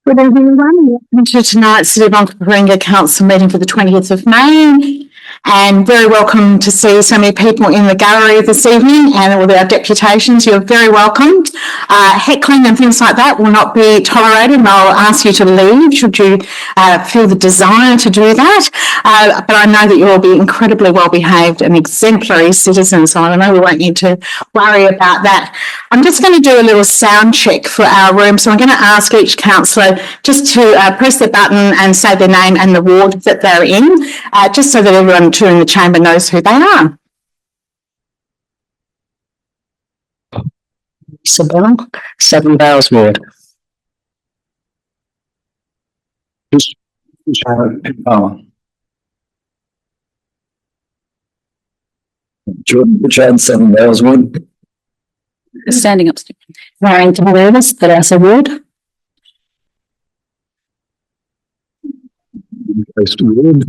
Good evening, everyone. Welcome to tonight's City of Onkaparinga Council meeting for the 20th of May. And very welcome to see so many people in the gallery this evening and all our deputations. You're very welcomed. Heckling and things like that will not be tolerated, and I'll ask you to leave should you feel the desire to do that. But I know that you'll all be incredibly well behaved and exemplary citizens, so I know we won't need to worry about that. I'm just going to do a little sound check for our room. So I'm going to ask each councillor just to press their button and say their name and the ward that they're in, just so that everyone too in the chamber knows who they are. Isabel, 7 Vales Ward. Jordan, 7 Vales Ward. Standing up. Marion Themeliotis, Paddock Ward. Coast Ward.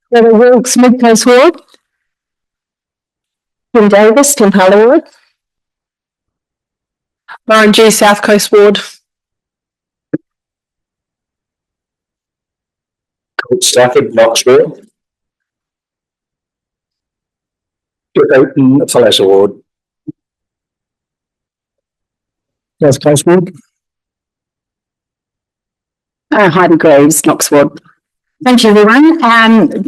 Wilkes, Mid-Coast Ward. Tim Davis, Kampala Ward. Lauren G, South Coast Ward. Court Stafford, Knox Ward. Open, Fallas Ward. South Coast Ward. Heidi Graves, Knox Ward. Thank you, everyone.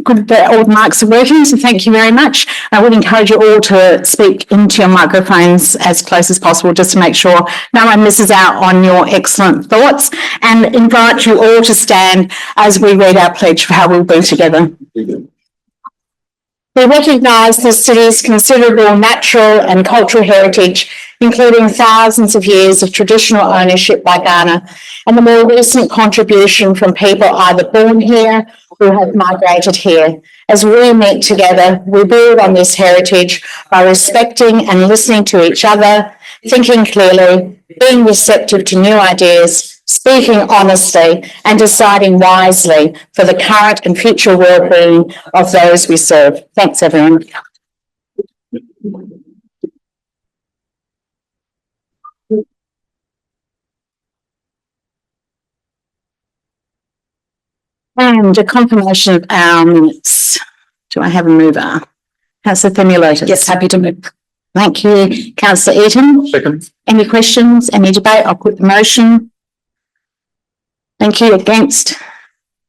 Good that all the mics are working, so thank you very much. I would encourage you all to speak into your microphones as close as possible, just to make sure no one misses out on your excellent thoughts, and invite you all to stand as we read our pledge for how we'll be together. We recognise the city's considerable natural and cultural heritage, including thousands of years of traditional ownership by Ghana, and the more recent contribution from people either born here or have migrated here. As we meet together, we build on this heritage by respecting and listening to each other, thinking clearly, being receptive to new ideas, speaking honestly, and deciding wisely for the current and future well-being of those we serve. Thanks, everyone. And a confirmation of our minutes. Do I have a mover? Councillor Themeliotis. Yes, happy to move. Thank you. Councillor Eaton. Second. Any questions? Any debate? I'll put the motion. Thank you. Against?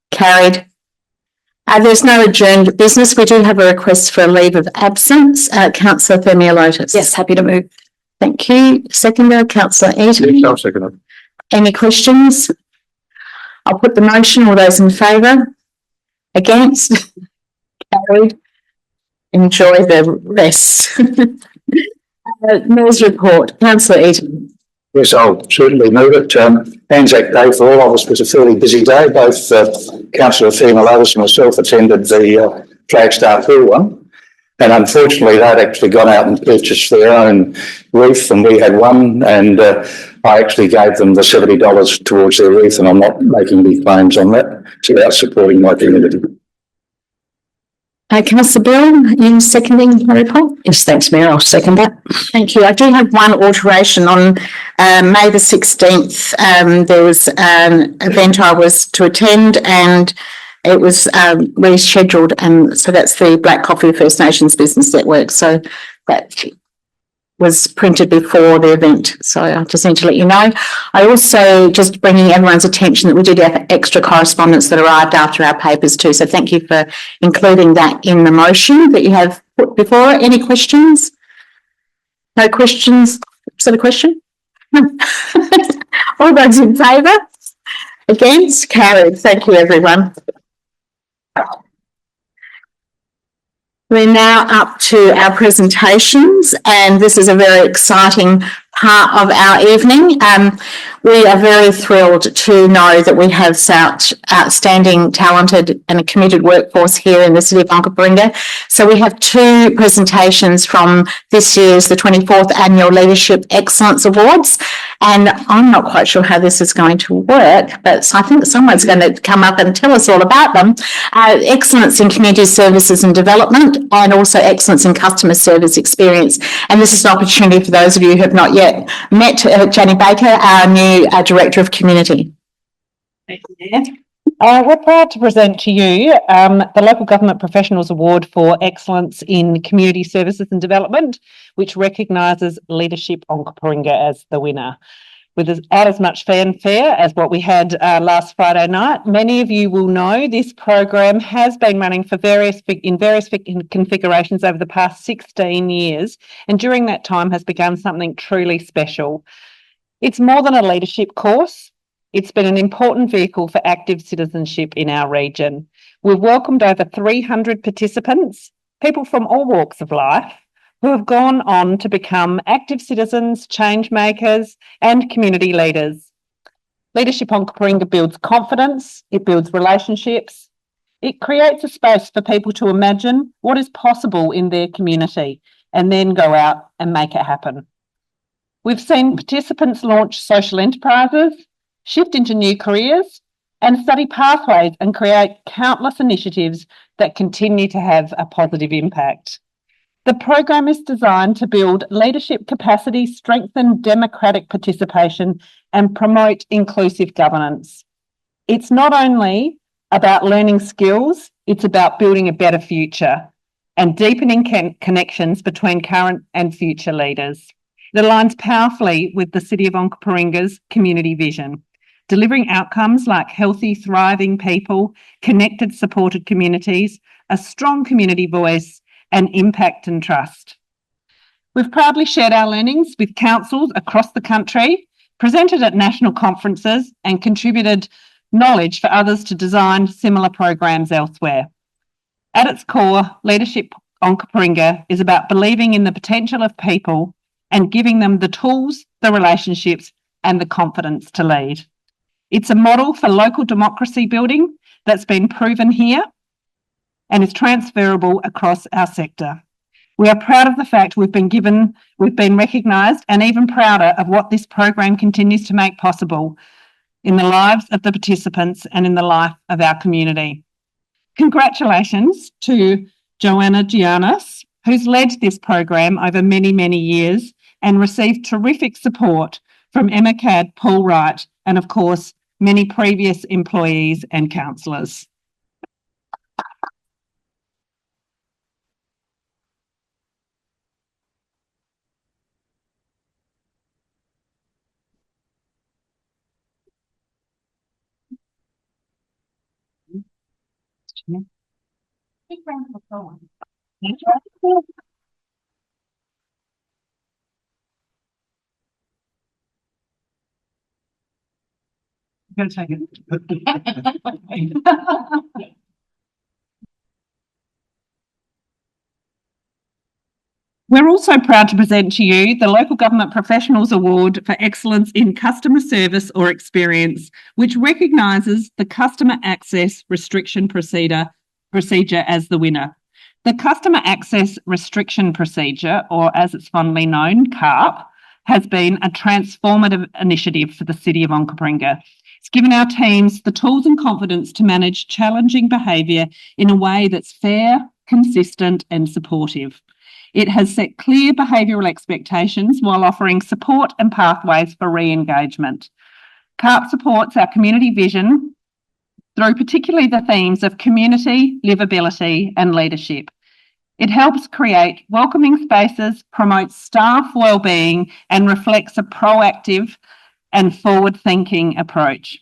Carried. There's no adjourned business. We do have a request for a leave of absence. Councillor Themeliotis. Yes, happy to move. Thank you. Seconder, Councillor Eaton. Yes, I'll second it. Any questions? I'll put the motion. All those in favour? Against? Carried. Enjoy the rest. Mayor's report. Councillor Eaton. Yes, I'll certainly move it. Anzac Day for all of us was a fairly busy day. Both Councillor Themeliotis and myself attended the Flagstaff Hill one. And unfortunately, they'd actually gone out and purchased their own wreath, and we had one, and I actually gave them the $70 towards their wreath, and I'm not making any claims on that. It's about supporting my community. Councillor Bill, you seconding the report? Yes, thanks, Mayor. I'll second that. Thank you. I do have one alteration on May the 16th. There was an event I was to attend, and it was rescheduled, and so that's the Black Coffee First Nations Business Network. So that was printed before the event. So I just need to let you know. I also just bringing everyone's attention that we did have extra correspondence that arrived after our papers too. So thank you for including that in the motion that you have put before. Any questions? No questions? Is that a question? All those in favour? Against? Carried. Thank you, everyone. We're now up to our presentations, and this is a very exciting part of our evening. We are very thrilled to know that we have such outstanding, talented and a committed workforce here in the City of Onkaparinga. So we have two presentations from this year's, the 24th Annual Leadership Excellence Awards, And I'm not quite sure how this is going to work, but I think someone's going to come up and tell us all about them. Excellence in community services and development, and also excellence in customer service experience. And this is an opportunity for those of you who have not yet met Jenny Baker, our new Director of Community. We're proud to present to you the Local Government Professionals Award for Excellence in Community Services and Development, which recognises Leadership Onkaparinga as the winner. Without as much fanfare as what we had last Friday night, many of you will know this program has been running for various configurations over the past 16 years, and during that time has become something truly special. It's more than a leadership course. It's been an important vehicle for active citizenship in our region. We've welcomed over 300 participants, people from all walks of life, who have gone on to become active citizens, change makers, and community leaders. Leadership Onkaparinga builds confidence, it builds relationships, it creates a space for people to imagine what is possible in their community and then go out and make it happen. We've seen participants launch social enterprises, shift into new careers, and study pathways and create countless initiatives that continue to have a positive impact. The program is designed to build leadership capacity, strengthen democratic participation, and promote inclusive governance. It's not only about learning skills, it's about building a better future and deepening connections between current and future leaders. It aligns powerfully with the City of Onkaparinga's community vision, delivering outcomes like healthy, thriving people, connected, supported communities, a strong community voice, and impact and trust. We've proudly shared our learnings with councils across the country, presented at national conferences, and contributed knowledge for others to design similar programs elsewhere. At its core, Leadership Onkaparinga is about believing in the potential of people and giving them the tools, the relationships, and the confidence to lead. It's a model for local democracy building that's been proven here and is transferable across our sector. We are proud of the fact we've been recognised, and even prouder of what this program continues to make possible in the lives of the participants and in the life of our community. Congratulations to Joanna Giannis, who's led this program over many, many years and received terrific support from Emma Cadd, Paul Wright, and of course, many previous employees and councillors. I'm going to take it. We're also proud to present to you the Local Government Professionals Award for Excellence in Customer Service or Experience, which recognises the Customer Access Restriction Procedure as the winner. The Customer Access Restriction Procedure, or as it's fondly known, CARP, has been a transformative initiative for the City of Onkaparinga. It's given our teams the tools and confidence to manage challenging behaviour in a way that's fair, consistent and supportive. It has set clear behavioural expectations while offering support and pathways for re-engagement. CARP supports our community vision through particularly the themes of community, livability and leadership. It helps create welcoming spaces, promotes staff wellbeing and reflects a proactive and forward-thinking approach.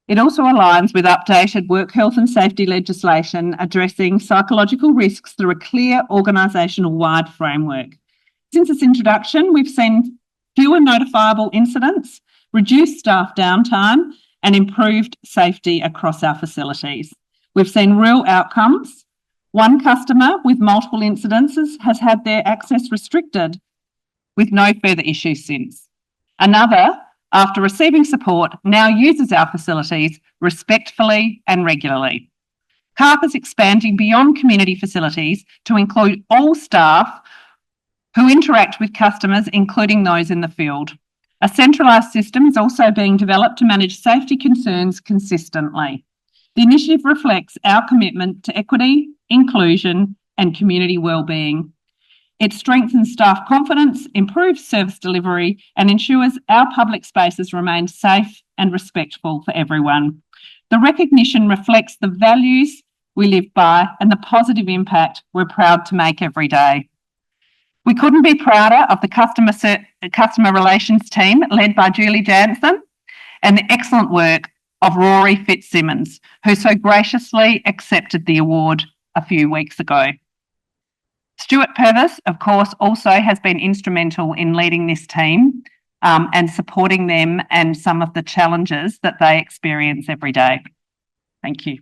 It also aligns with updated work health and safety legislation addressing psychological risks through a clear organisational-wide framework. Since its introduction, we've seen fewer notifiable incidents, reduced staff downtime and improved safety across our facilities. We've seen real outcomes. One customer with multiple incidences has had their access restricted with no further issues since. Another, after receiving support, now uses our facilities respectfully and regularly. CARP is expanding beyond community facilities to include all staff who interact with customers, including those in the field. A centralised system is also being developed to manage safety concerns consistently. The initiative reflects our commitment to equity, inclusion, and community wellbeing. It strengthens staff confidence, improves service delivery, and ensures our public spaces remain safe and respectful for everyone. The recognition reflects the values we live by and the positive impact we're proud to make every day. We couldn't be prouder of the customer relations team led by Julie Jansen and the excellent work of Rory Fitzsimmons, who so graciously accepted the award a few weeks ago. Stuart Purvis, of course, also has been instrumental in leading this team and supporting them and some of the challenges that they experience every day. Thank you.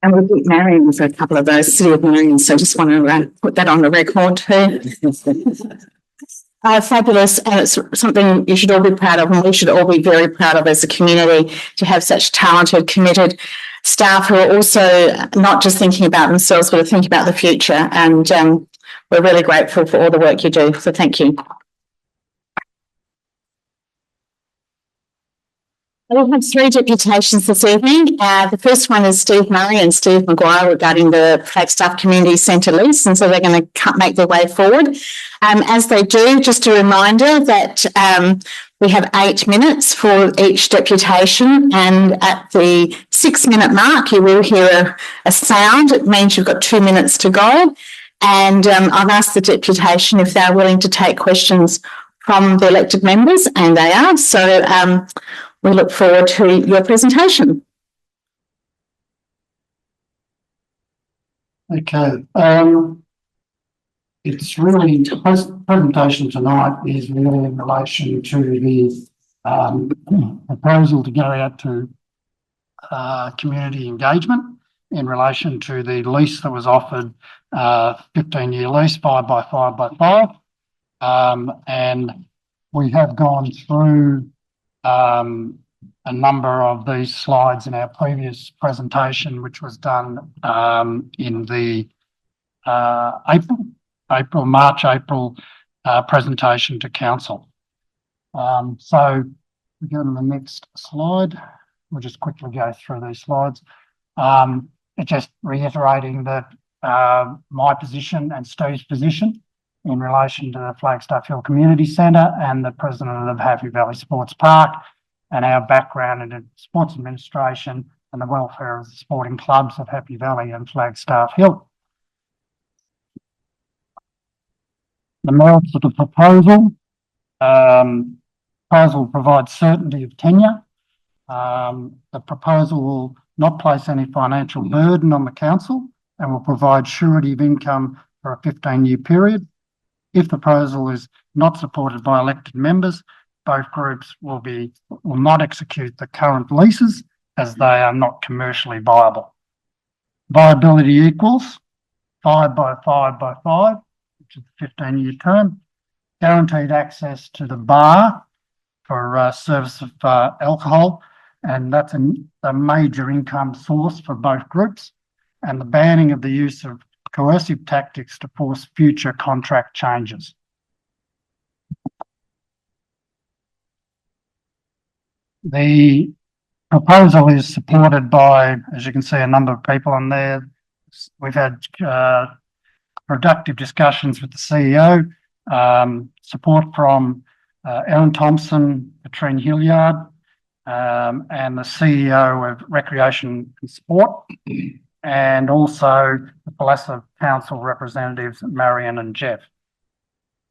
And we beat Marion for a couple of those, City of Marion, so just want to put that on the record too. Fabulous, and it's something you should all be proud of, and we should all be very proud of as a community to have such talented, committed staff who are also not just thinking about themselves, but are thinking about the future. And we're really grateful for all the work you do. So thank you. We have 3 deputations this evening. The first one is Steve Murray and Steve Maguire regarding the Flagstaff Community Centre lease, and so they're going to make their way forward. As they do, just a reminder that we have 8 minutes for each deputation, and at the 6-minute mark you will hear a sound. It means you've got 2 minutes to go, and I've asked the deputation if they're willing to take questions from the elected members, and they are. So we look forward to your presentation. Okay. It's really, the presentation tonight is really in relation to the proposal to go out to community engagement in relation to the lease that was offered, 15-year lease, 5 by 5 by 5. And we have gone through a number of these slides in our previous presentation, which was done in the March, April presentation to council. So we go to the next slide. We'll just quickly go through these slides. Just reiterating that my position and Steve's position in relation to the Flagstaff Hill Community Centre and the president of Happy Valley Sports Park, and our background in sports administration and the welfare of the sporting clubs of Happy Valley and Flagstaff Hill. The merits of the proposal. Proposal provides certainty of tenure. The proposal will not place any financial burden on the council and will provide surety of income for a 15-year period. If the proposal is not supported by elected members, both groups will not execute the current leases as they are not commercially viable. Viability equals 5 by 5 by 5, which is a 15-year term. Guaranteed access to the bar for service of alcohol, and that's a major income source for both groups. And the banning of the use of coercive tactics to force future contract changes. The proposal is supported by, as you can see, a number of people on there. We've had productive discussions with the CEO, support from Ellen Thompson, Katrine Hilliard, and the CEO of Recreation and Sport, and also the Palassa Council representatives, Marion and Jeff,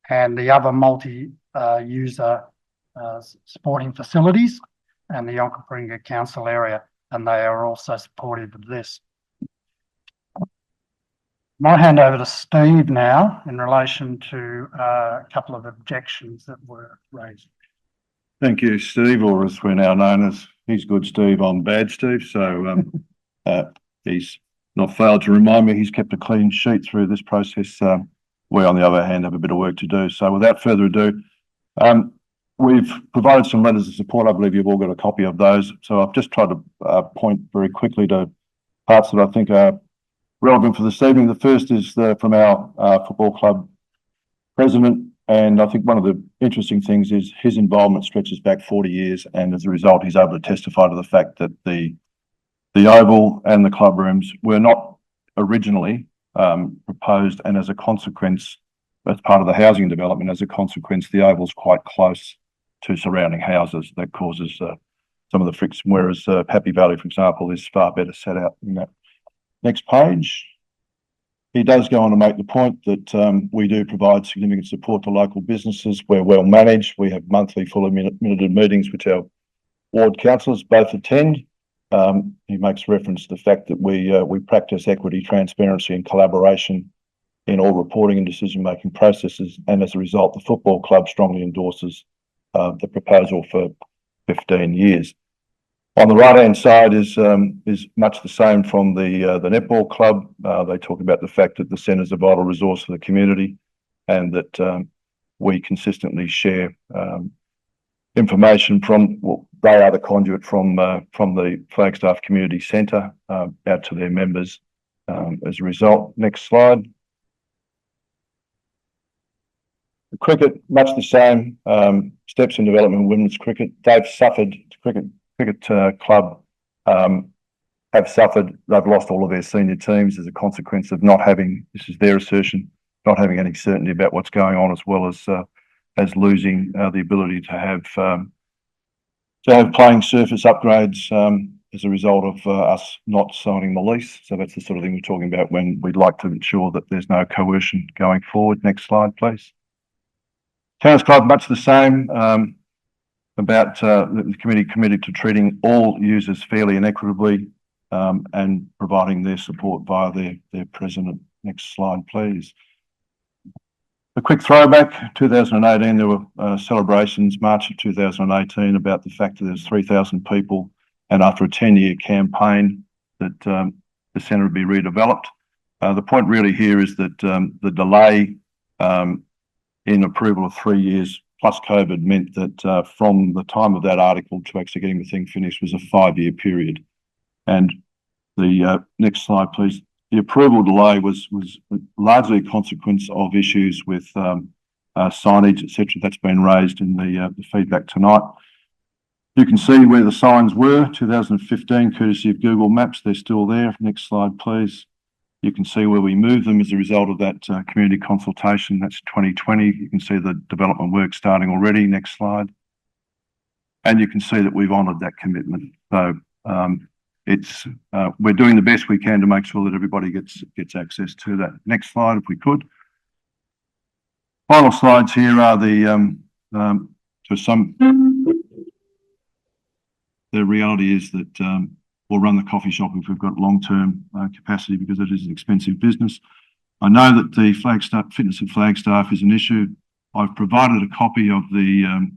and the other multi-user sporting facilities and the Onkaparinga Council area, and they are also supportive of this. I'll hand over to Steve now in relation to a couple of objections that were raised. Thank you, Steve, or as we're now known as, he's good Steve, I'm bad Steve. So he's not failed to remind me he's kept a clean sheet through this process. We, on the other hand, have a bit of work to do. So without further ado, we've provided some letters of support. I believe you've all got a copy of those. So I've just tried to point very quickly to parts that I think are relevant for this evening. The first is from our football club president, and I think one of the interesting things is his involvement stretches back 40 years, and as a result, he's able to testify to the fact that the oval and the club rooms were not originally proposed, and as a consequence, as part of the housing development, as a consequence, the oval's quite close to surrounding houses. That causes some of the friction, whereas Happy Valley, for example, is far better set out in that. Next page. He does go on to make the point that we do provide significant support to local businesses. We're well managed. We have monthly fully minuted meetings which our ward councillors both attend. He makes reference to the fact that we practice equity, transparency and collaboration in all reporting and decision-making processes, and as a result, the football club strongly endorses the proposal for 15 years. On the right-hand side is much the same from the netball club. They talk about the fact that the centre is a vital resource for the community, and that we consistently share information from, well, they are the conduit from the Flagstaff Community Centre out to their members as a result. Next slide. The cricket, much the same. Steps in development of women's cricket. They've suffered, cricket club have suffered. They've lost all of their senior teams as a consequence of not having, this is their assertion, not having any certainty about what's going on, as well as losing the ability to have playing surface upgrades as a result of us not signing the lease. So that's the sort of thing we're talking about when we'd like to ensure that there's no coercion going forward. Next slide, please. Towns Club, much the same. About the committee committed to treating all users fairly and equitably, and providing their support via their president. Next slide, please. A quick throwback, 2018, there were celebrations, March of 2018, about the fact that there's 3,000 people, and after a 10-year campaign that the centre would be redeveloped. The point really here is that the delay in approval of 3 years plus COVID meant that from the time of that article to actually getting the thing finished was a 5-year period. And the next slide, please. The approval delay was largely a consequence of issues with signage, etc. That's been raised in the feedback tonight. You can see where the signs were, 2015, courtesy of Google Maps. They're still there. Next slide, please. You can see where we moved them as a result of that community consultation. That's 2020. You can see the development work starting already. Next slide. And you can see that we've honoured that commitment. So we're doing the best we can to make sure that everybody gets access to that. Next slide, if we could. Final slides here are the reality is that we'll run the coffee shop if we've got long-term capacity, because it is an expensive business. I know that the fitness at Flagstaff is an issue. I've provided a copy of the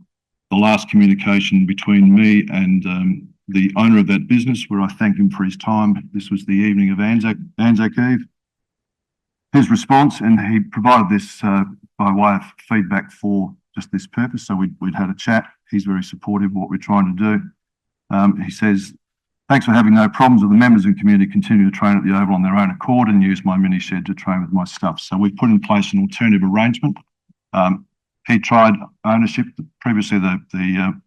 last communication between me and the owner of that business, where I thank him for his time. This was the evening of Anzac Eve. His response, and he provided this by way of feedback for just this purpose. So we'd had a chat. He's very supportive of what we're trying to do. He says, "Thanks for having no problems with the members and community continue to train at the Oval on their own accord and use my mini shed to train with my stuff." So we've put in place an alternative arrangement. He tried ownership. Previously, the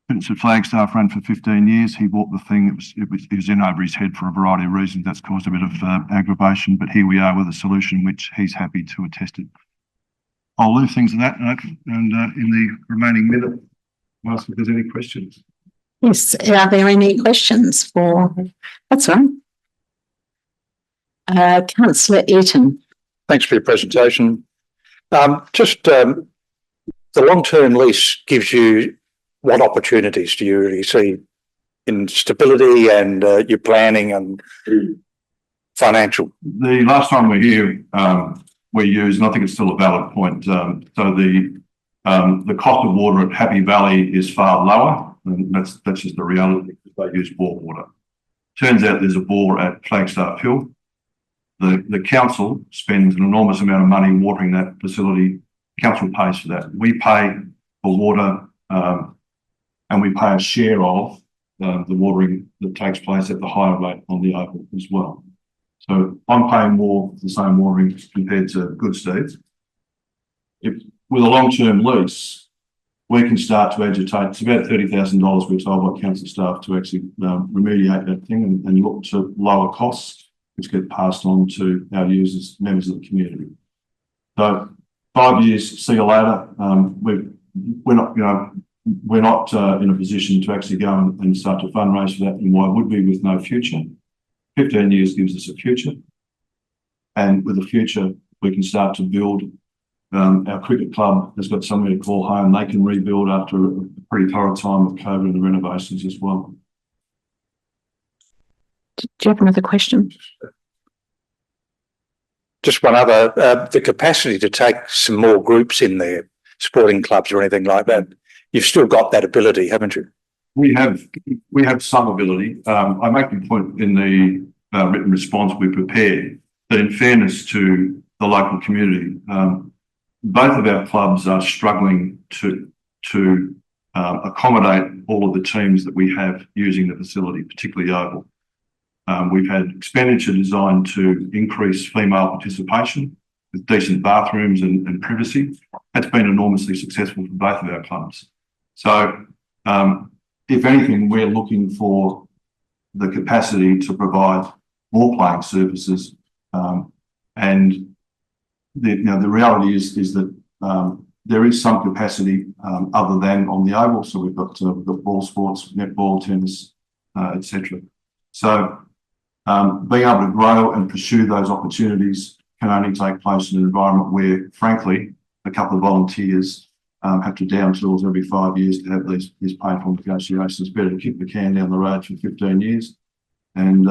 fitness at Flagstaff ran for 15 years. He bought the thing. It was in over his head for a variety of reasons. That's caused a bit of aggravation. But here we are with a solution which he's happy to attest it. I'll leave things at that note, and in the remaining minute, I'll ask if there's any questions. Yes, are there any questions for, that's all right. Councillor Eaton. Thanks for your presentation. The long-term lease gives you what opportunities do you really see in stability and your planning and financial? The last time we were here, we used, and I think it's still a valid point, so the cost of water at Happy Valley is far lower, and that's just the reality, because they use bore water. Turns out there's a bore at Flagstaff Hill, The council spends an enormous amount of money watering that facility. Council pays for that. We pay for water, and we pay a share of the watering that takes place at the higher rate on the Oval as well. So I'm paying more for the same watering compared to Good Steve. With a long-term lease, we can start to agitate. It's about $30,000 we're told by council staff to actually remediate that thing and look to lower costs, which get passed on to our users, members of the community. So 5 years, see you later. We're not in a position to actually go and start to fundraise for that. And why would we with no future? 15 years gives us a future. And with a future, we can start to build. Our cricket club has got somewhere to call home. They can rebuild after a pretty thorough time of COVID and the renovations as well. Do you have another question? Just one other, the capacity to take some more groups in there, sporting clubs or anything like that. You've still got that ability, haven't you? We have some ability. I make the point in the written response we prepared that in fairness to the local community, both of our clubs are struggling to accommodate all of the teams that we have using the facility, particularly Oval. We've had expenditure designed to increase female participation with decent bathrooms and privacy. That's been enormously successful for both of our clubs. So if anything, we're looking for the capacity to provide more playing services. And the reality is that there is some capacity other than on the Oval. So we've got ball sports, netball, tennis, etc. So being able to grow and pursue those opportunities can only take place in an environment where, frankly, a couple of volunteers have to down tools every 5 years to have these painful negotiations. It's better to kick the can down the road for 15 years. And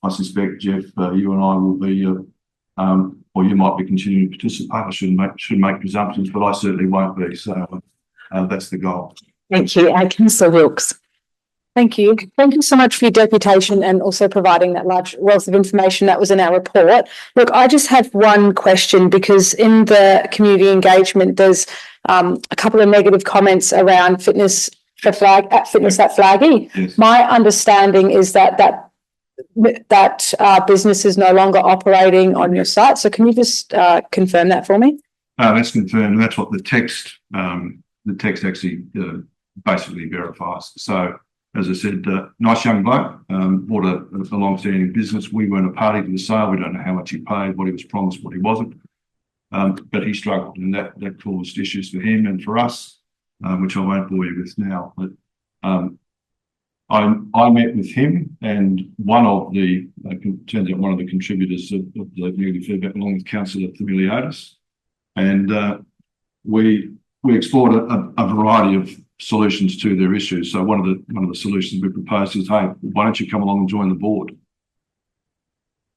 I suspect, Jeff, you and I will be, or you might be continuing to participate. I shouldn't make presumptions, but I certainly won't be. So that's the goal. Thank you. Councillor Wilkes. Thank you. Thank you so much for your deputation and also providing that large wealth of information that was in our report. Look, I just have one question because in the community engagement, there's a couple of negative comments around fitness at Flaggy. Yes. My understanding is that business is no longer operating on your site. So can you just confirm that for me? That's confirmed. That's what the text actually basically verifies. So, as I said, nice young bloke, bought a long-standing business. We weren't a party to the sale. We don't know how much he paid, what he was promised, what he wasn't. But he struggled, and that caused issues for him and for us, which I won't bore you with now. But I met with him, and one of the contributors of the negative feedback, along with Councillor Themeliotis, and we explored a variety of solutions to their issues. So one of the solutions we proposed is, hey, why don't you come along and join the board?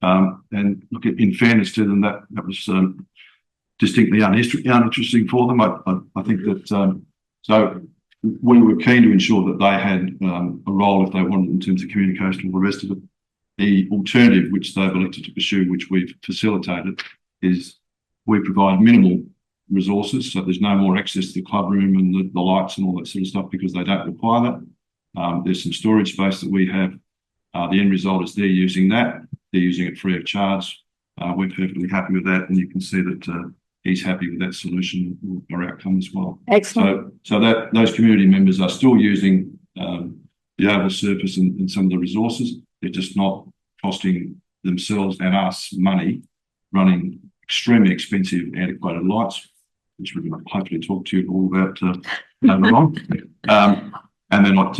And look, in fairness to them, that was distinctly uninteresting for them. I think that so we were keen to ensure that they had a role if they wanted in terms of communication and all the rest of it. The alternative, which they've elected to pursue, which we've facilitated, is we provide minimal resources, so there's no more access to the club room and the lights and all that sort of stuff because they don't require that. There's some storage space that we have. The end result is they're using that. They're using it free of charge. We're perfectly happy with that, and you can see that he's happy with that solution or outcome as well. Excellent. So that those community members are still using the Oval surface and some of the resources. They're just not costing themselves and us money running extremely expensive antiquated lights, which we're going to hopefully talk to you all about later on. And they're not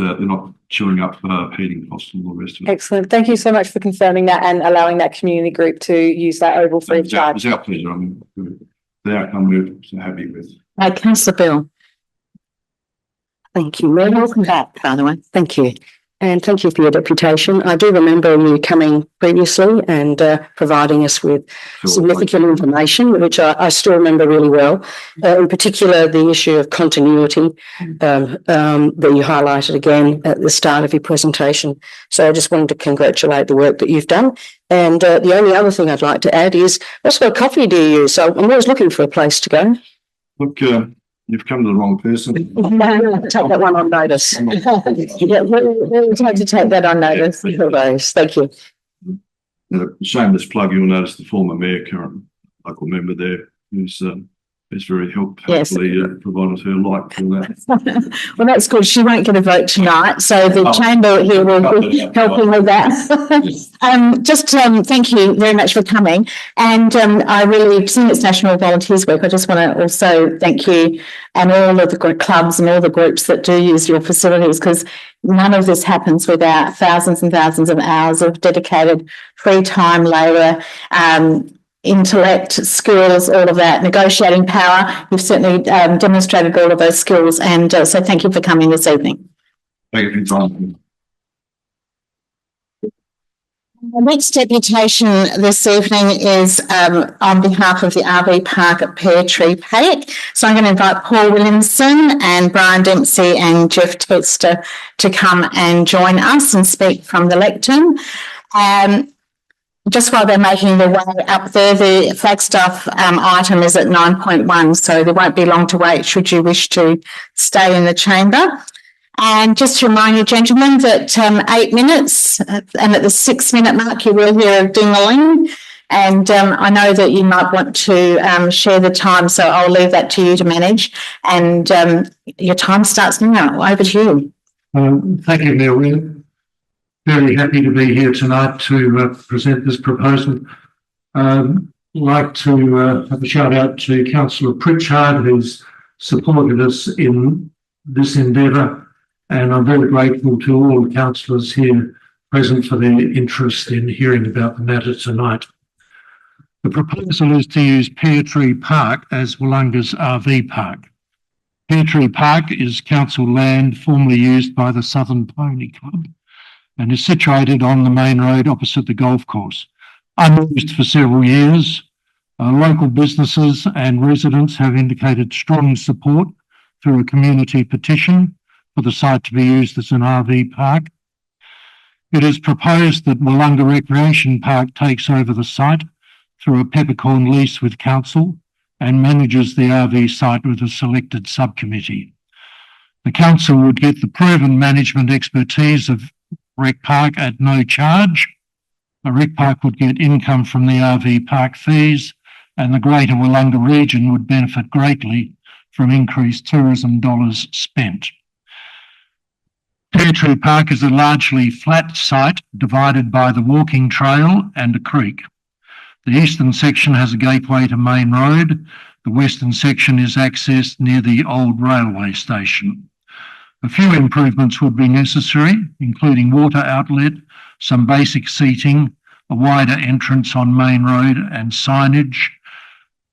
chewing up heating costs and all the rest of it. Excellent. Thank you so much for confirming that and allowing that community group to use that Oval free of charge. It was our pleasure. I mean, the outcome we're so happy with. Councillor Bill. Thank you. Well, welcome back, by the way. Thank you. And thank you for your deputation. I do remember you coming previously and providing us with significant information, which I still remember really well. In particular, the issue of continuity that you highlighted again at the start of your presentation. So I just wanted to congratulate the work that you've done. And the only other thing I'd like to add is, what sort of coffee do you use? So I'm always looking for a place to go. Look, you've come to the wrong person. Take that one on notice. Yeah, we'll have to take that on notice. Thank you. Shameless plug, you'll notice the former mayor, current local member there, who's very helpfully provided her light for that. Well, that's good. She won't get a vote tonight, so the chamber here will be helping with that. Thank you very much for coming. And I really, seeing it's National Volunteers Week, I just want to also thank you and all of the clubs and all the groups that do use your facilities, because none of this happens without thousands and thousands of hours of dedicated free time, labour, intellect, skills, all of that, negotiating power. You've certainly demonstrated all of those skills, and so thank you for coming this evening. Thank you for your time. The next deputation this evening is on behalf of the RV Park at Pear, Paddock. So I'm going to invite Paul Williamson and Brian Dempsey and Jeff Tester to come and join us and speak from the lectern. Just while they're making their way up there, the Flagstaff item is at 9.1, so there won't be long to wait should you wish to stay in the chamber. And just to remind you, gentlemen, that 8 minutes and at the 6 minute mark, you will hear a ding-a-ling. And I know that you might want to share the time, so I'll leave that to you to manage. And your time starts now. Over to you. Thank you, Neil. Very happy to be here tonight to present this proposal. I'd like to have a shout out to Councillor Pritchard, who's supported us in this endeavour, and I'm very grateful to all the councillors here present for their interest in hearing about the matter tonight. The proposal is to use Pear Tree Park as Willunga's RV park. Pear Tree Park is council land formerly used by the Southern Pony Club and is situated on the main road opposite the golf course. Unused for several years, local businesses and residents have indicated strong support through a community petition for the site to be used as an RV park. It is proposed that Willunga Recreation Park takes over the site through a peppercorn lease with council and manages the RV site with a selected subcommittee. The council would get the proven management expertise of Rec Park at no charge. The Rec Park would get income from the RV park fees, and the Greater Willunga region would benefit greatly from increased tourism dollars spent. Pear Tree Park is a largely flat site divided by the walking trail and a creek. The eastern section has a gateway to Main Road. The western section is accessed near the old railway station. A few improvements would be necessary, including water outlet, some basic seating, a wider entrance on Main Road and signage.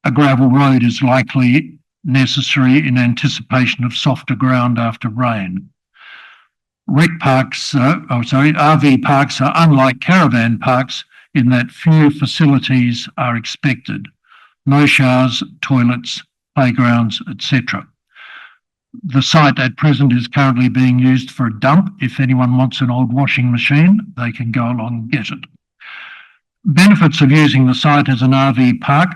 A gravel road is likely necessary in anticipation of softer ground after rain. RV parks are unlike caravan parks in that few facilities are expected. No showers, toilets, playgrounds, etc. The site at present is currently being used for a dump. If anyone wants an old washing machine, they can go along and get it. Benefits of using the site as an RV park.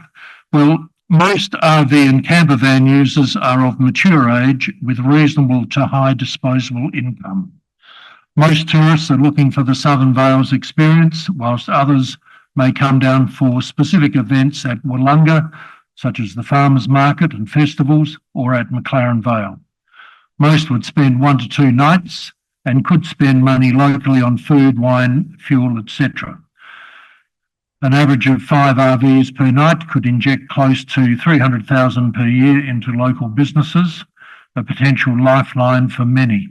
Well, most RV and camper van users are of mature age with reasonable to high disposable income. Most tourists are looking for the Southern Vale's experience, whilst others may come down for specific events at Willunga, such as the farmers market and festivals, or at McLaren Vale. Most would spend 1 to 2 nights and could spend money locally on food, wine, fuel, etc. An average of 5 RVs per night could inject close to $300,000 per year into local businesses, a potential lifeline for many.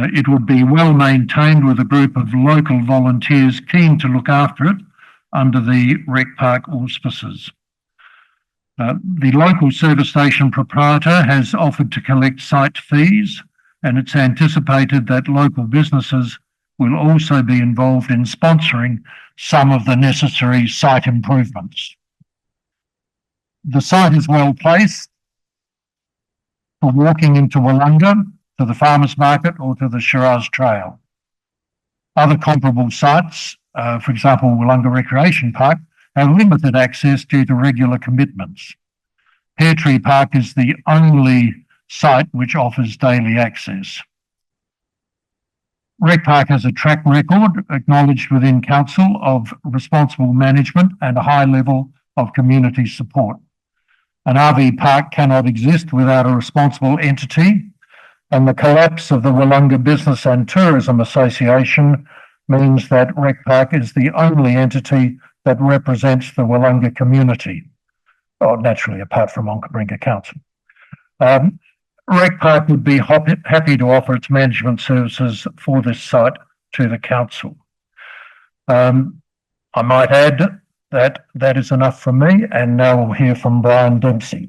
It would be well maintained with a group of local volunteers keen to look after it under the Rec Park auspices. The local service station proprietor has offered to collect site fees, and it's anticipated that local businesses will also be involved in sponsoring some of the necessary site improvements. The site is well placed for walking into Willunga, to the farmers market or to the Shiraz Trail. Other comparable sites for example, Willunga Recreation Park, have limited access due to regular commitments. Pear Tree Park is the only site which offers daily access. Rec Park has a track record acknowledged within council of responsible management and a high level of community support. An RV park cannot exist without a responsible entity, and the collapse of the Willunga Business and Tourism Association means that Rec Park is the only entity that represents the Willunga community. Oh, naturally, apart from Onkaparinga Council. Rec Park would be happy to offer its management services for this site to the council. I might add that that is enough from me, and now we'll hear from Brian Dempsey.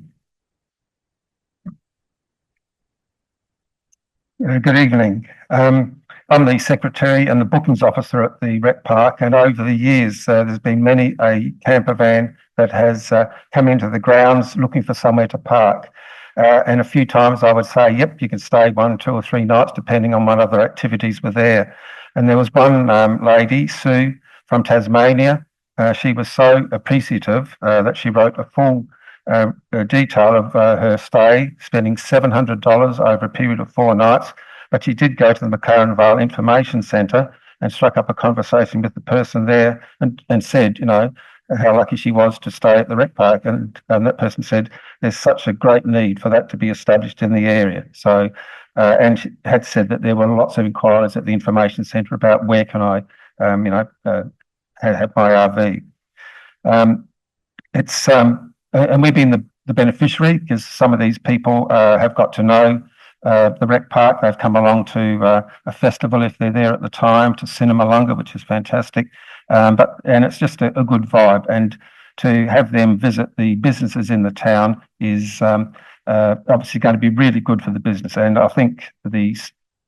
Good evening. I'm the secretary and the bookings officer at the Rec Park, and over the years there's been many a camper van that has come into the grounds looking for somewhere to park. And a few times I would say, yep, you can stay 1, 2 or 3 nights depending on what other activities were there. And there was one lady, Sue, from Tasmania. She was so appreciative that she wrote a full detail of her stay, spending $700 over a period of 4 nights. But she did go to the Vale Information Centre and struck up a conversation with the person there and said, you know, how lucky she was to stay at the Rec Park. And that person said, there's such a great need for that to be established in the area. So, and she had said that there were lots of inquiries at the Information Centre about where can I, have my RV. And we've been the beneficiary because some of these people have got to know the Rec Park. They've come along to a festival if they're there at the time, to Cinemalunga, which is fantastic. And it's just a good vibe. And to have them visit the businesses in the town is obviously going to be really good for the business. And I think the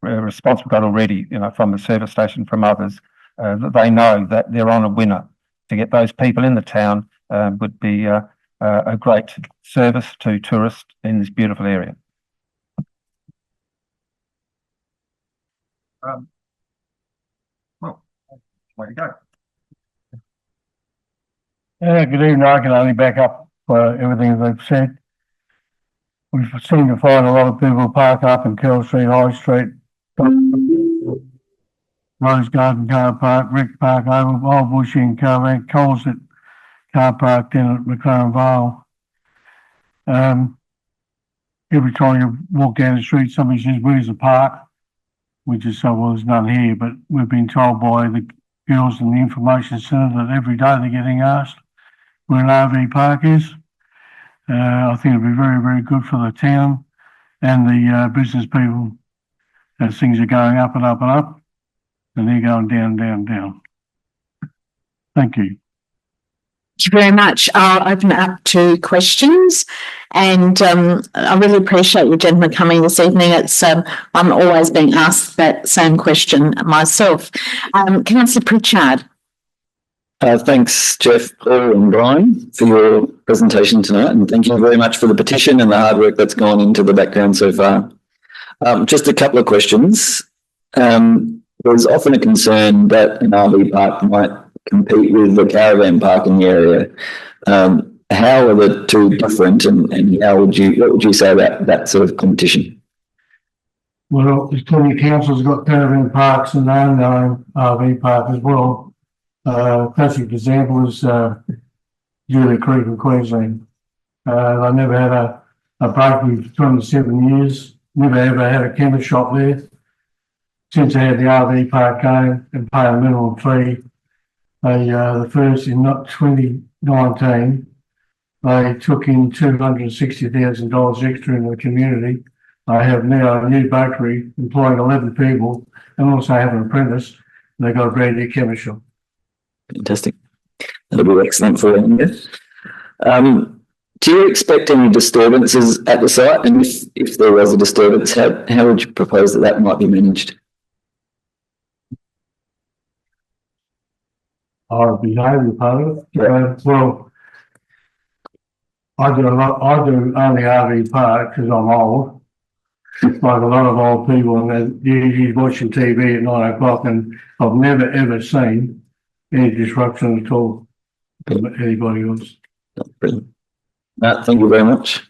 response we've got already, from the service station, from others, that they know that they're on a winner. To get those people in the town would be a great service to tourists in this beautiful area. Well, way to go. Good evening. I can only back up everything they've said. We seem to find a lot of people park up in Kell Street, High Street, Rose Garden Car Park, Rec Park, over Old Bushy and Caravan, Colesett car park in at McLaren Vale. Every time you walk down the street, somebody says, where's the park? We just say, well, there's none here, but we've been told by the girls in the information centre that every day they're getting asked where an RV park is. I think it'd be very, very good for the town and the business people as things are going up and up and up, and they're going down, down, down. Thank you. Thank you very much. I'll open it up to questions, and I really appreciate you gentlemen coming this evening. It's I'm always being asked that same question myself. Councillor Pritchard. Thanks, Jeff, Paul and Brian, for your presentation tonight, and thank you very much for the petition and the hard work that's gone into the background so far. Just a couple of questions. There's often a concern that an RV park might compete with the caravan park in the area. How are the two different, and what would you say about that sort of competition? Well, the County Council's got caravan parks and they own their own RV park as well. Classic example is Julie Creek in Queensland. They never had a bakery for 27 years, never ever had a chemist shop there. Since they had the RV park going and pay a minimum fee, the first in 2019, they took in $260,000 extra in the community. They have now a new bakery employing 11 people and also have an apprentice. And they've got a brand new chemist shop. Fantastic. That'll be excellent for you. Do you expect any disturbances at the site? And if there was a disturbance, how would you propose that might be managed? Our behaviour part of it. Yeah. Well, I do only RV park because I'm old. Like a lot of old people, and you're watching TV at 9 o'clock, and I've never ever seen any disruption at all from anybody else. Brilliant. Thank you very much.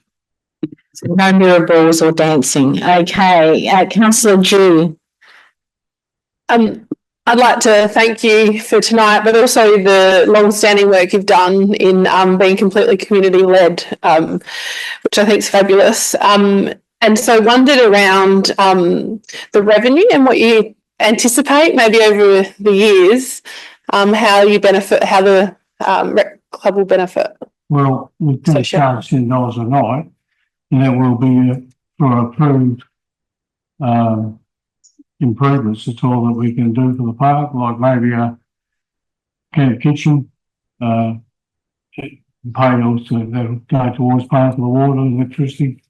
No mirror balls or dancing. Okay, councillor Jew. I'd like to thank you for tonight, but also the long-standing work you've done in being completely community-led, which I think is fabulous. And so wondered around the revenue and what you anticipate maybe over the years, how you benefit, how the rec club will benefit. Well, we do charge $10 a night, and that will be for approved improvements. That's all that we can do for the park, like maybe a kitchen, panels that'll go towards paying for the water and electricity.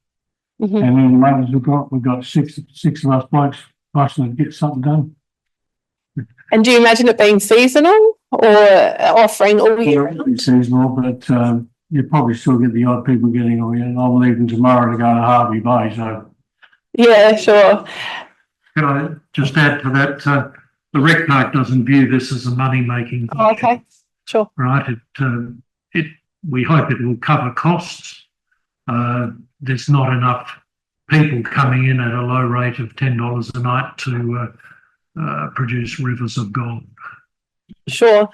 Mm-hmm. And then the money we've got six of us blokes rushing to get something done. And do you imagine it being seasonal or offering all year round? It's seasonal, but you probably still get the odd people getting away. And I'm leaving tomorrow to go to Harvey Bay, so. Yeah, sure. Can I just add to that? The rec park doesn't view this as a money-making. Oh, okay, sure. Right. We hope it will cover costs. There's not enough people coming in at a low rate of $10 a night to produce rivers of gold. Sure.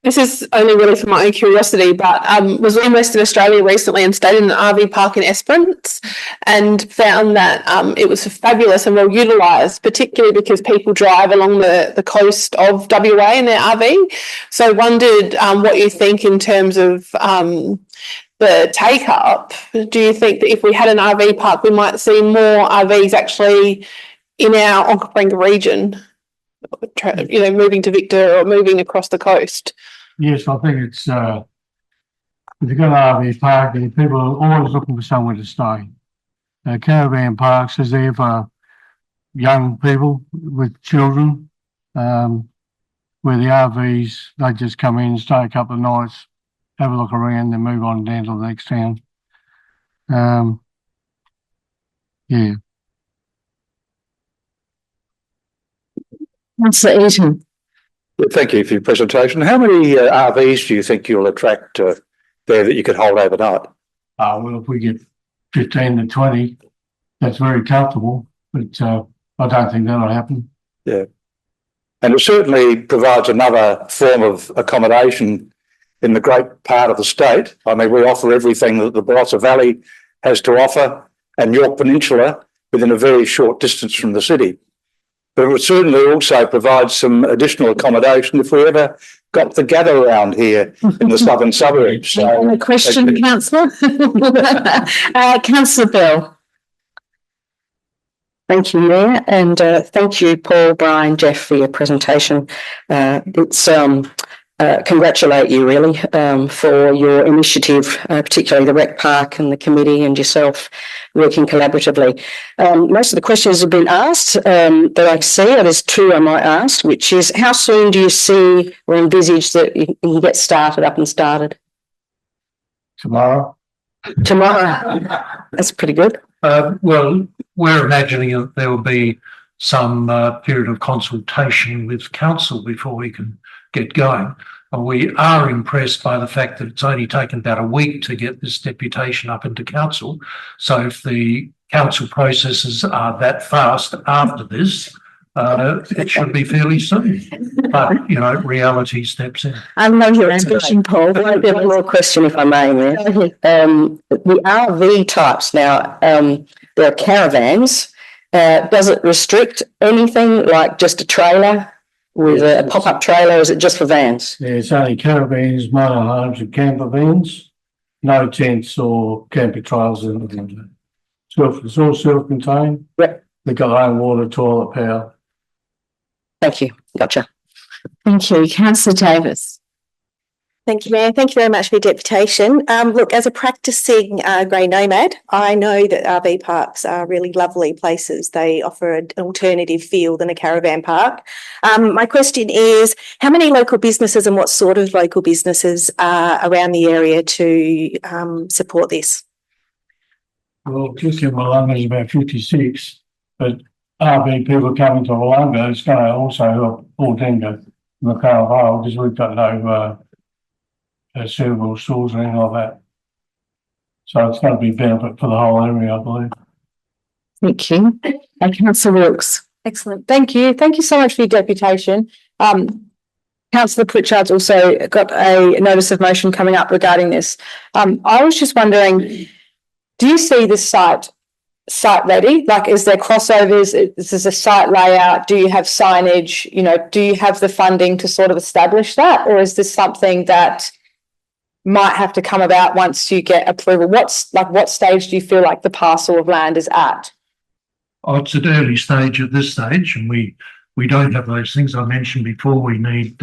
This is only really for my own curiosity, but was in Western Australia recently and stayed in an RV park in Esperance and found that it was fabulous and well utilised, particularly because people drive along the coast of WA in their RV. So wondered what you think in terms of the take-up. Do you think that if we had an RV park, we might see more RVs actually in our Onkaparinga region, moving to Victor or moving across the coast? Yes, I think it's, if you've got an RV park, then people are always looking for somewhere to stay. Caravan parks is there for young people with children, where the RVs, they just come in, stay a couple of nights, have a look around, then move on down to the next town. Yeah. Councillor Eaton. Thank you for your presentation. How many RVs do you think you'll attract there that you could hold overnight? Well, if we get 15 to 20, that's very comfortable, but I don't think that'll happen. Yeah. And it certainly provides another form of accommodation in the great part of the state. I mean, we offer everything that the Barossa Valley has to offer and York Peninsula within a very short distance from the city. But it would certainly also provide some additional accommodation if we ever got to gather around here in the southern suburbs. So, a question, councillor? Councillor Bell. Thank you, Mayor, and thank you, Paul, Brian, Jeff, for your presentation. It's congratulate you really for your initiative, particularly the rec park and the committee and yourself working collaboratively. Most of the questions have been asked that I see. There's two I might ask, which is how soon do you see or envisage that you can get started up and started? Tomorrow. Tomorrow. That's pretty good. Well, we're imagining that there will be some period of consultation with council before we can get going. And we are impressed by the fact that it's only taken about a week to get this deputation up into council. So if the council processes are that fast after this, it should be fairly soon. But, reality steps in. I love your ambition, Paul. I have one more question, if I may, Mayor. The RV types now, there are caravans. Does it restrict anything like just a trailer with a pop-up trailer? Or is it just for vans? Yeah, it's only caravans, motorhomes and camper vans. No tents or camper trailers or anything like that. It's all self-contained. Yep. They've got their own water, toilet, power. Thank you. Gotcha. Thank you. Councillor Davis. Thank you, Mayor. Thank you very much for your deputation. Look, as a practising grey nomad, I know that RV parks are really lovely places. They offer an alternative feel than a caravan park. My question is, how many local businesses and what sort of local businesses are around the area to support this? Well, just in Willunga is about 56, but RV people coming to Willunga is going to also help Aldinga Vale, because we've got no suitable stores or anything like that. So it's going to be benefit for the whole area, I believe. Thank you. And Councillor Wilkes. Excellent. Thank you. Thank you so much for your deputation. Councillor Pritchard's also got a notice of motion coming up regarding this. I was just wondering, do you see this site ready? Like, is there crossovers? Is this a site layout? Do you have signage? You know, do you have the funding to sort of establish that? Or is this something that might have to come about once you get approval? What stage do you feel like the parcel of land is at? Oh, it's at early stage at this stage, and we don't have those things I mentioned before. We need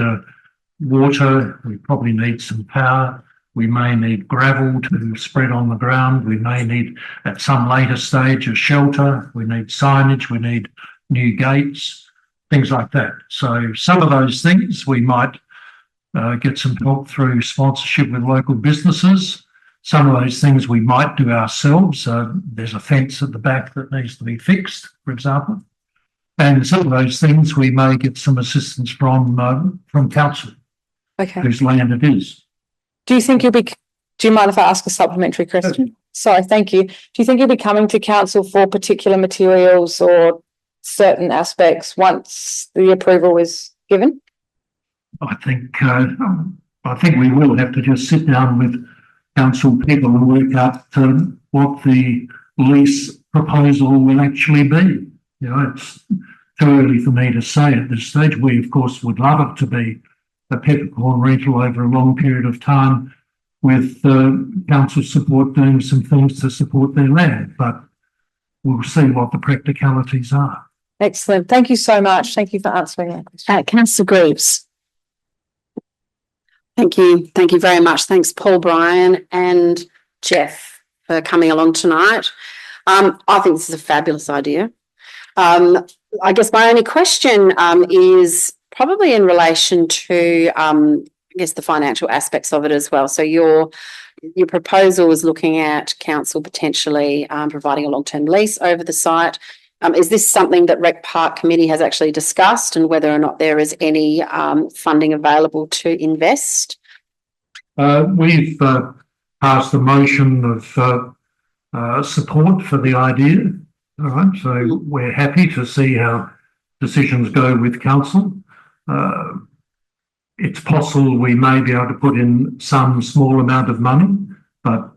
water, we probably need some power, we may need gravel to spread on the ground, we may need at some later stage a shelter, we need signage, we need new gates, things like that. So some of those things we might get some help through sponsorship with local businesses. Some of those things we might do ourselves. There's a fence at the back that needs to be fixed, for example. And some of those things we may get some assistance from council, Okay. whose land it is. Do you mind if I ask a supplementary question? Sorry, thank you. Do you think you'll be coming to council for particular materials or certain aspects once the approval is given? I think we will have to just sit down with council people and work out what the lease proposal will actually be. You know, it's too early for me to say at this stage. We, of course, would love it to be a peppercorn rental over a long period of time with council support doing some things to support their land, but we'll see what the practicalities are. Excellent. Thank you so much. Thank you for answering that question. Councillor Greaves. Thank you. Thank you very much. Thanks, Paul, Brian and Jeff for coming along tonight. I think this is a fabulous idea. I guess my only question is probably in relation to, the financial aspects of it as well. So your proposal is looking at council potentially providing a long-term lease over the site. Is this something that Rec Park Committee has actually discussed, and whether or not there is any funding available to invest? We've passed a motion of support for the idea. All right, so we're happy to see how decisions go with council. It's possible we may be able to put in some small amount of money, but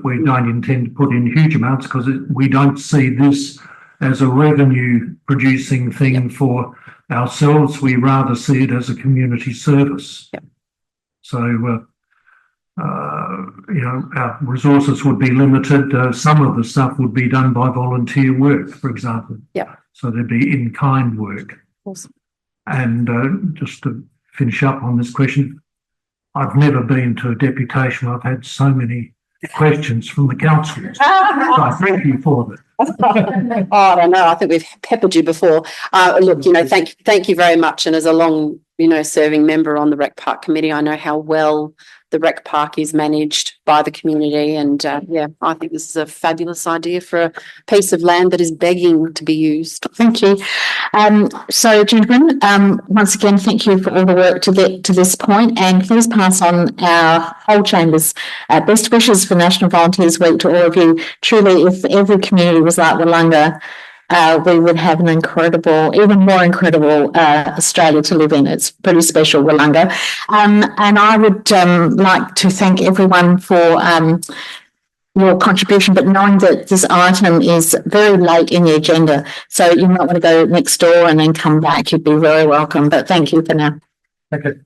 we don't intend to put in huge amounts because we don't see this as a revenue producing thing for ourselves. We rather see it as a community service. Yep. So, our resources would be limited. Some of the stuff would be done by volunteer work, for example. Yeah. So there'd be in-kind work. Awesome. And just to finish up on this question, I've never been to a deputation. I've had so many questions from the councillors. So thank you for that. I don't know. I think we've peppered you before. Look, thank you very much. And as a long, serving member on the Rec Park Committee, I know how well the Rec Park is managed by the community. And I think this is a fabulous idea for a piece of land that is begging to be used. Thank you. So, gentlemen, once again, thank you for all the work to get to this point, and please pass on our whole chamber's best wishes for National Volunteers Week to all of you. Truly, if every community was like Willunga, we would have an incredible, even more incredible Australia to live in. It's pretty special, Willunga. And I would like to thank everyone for your contribution, but knowing that this item is very late in the agenda, so you might want to go next door and then come back. You'd be very welcome, but thank you for now. Okay.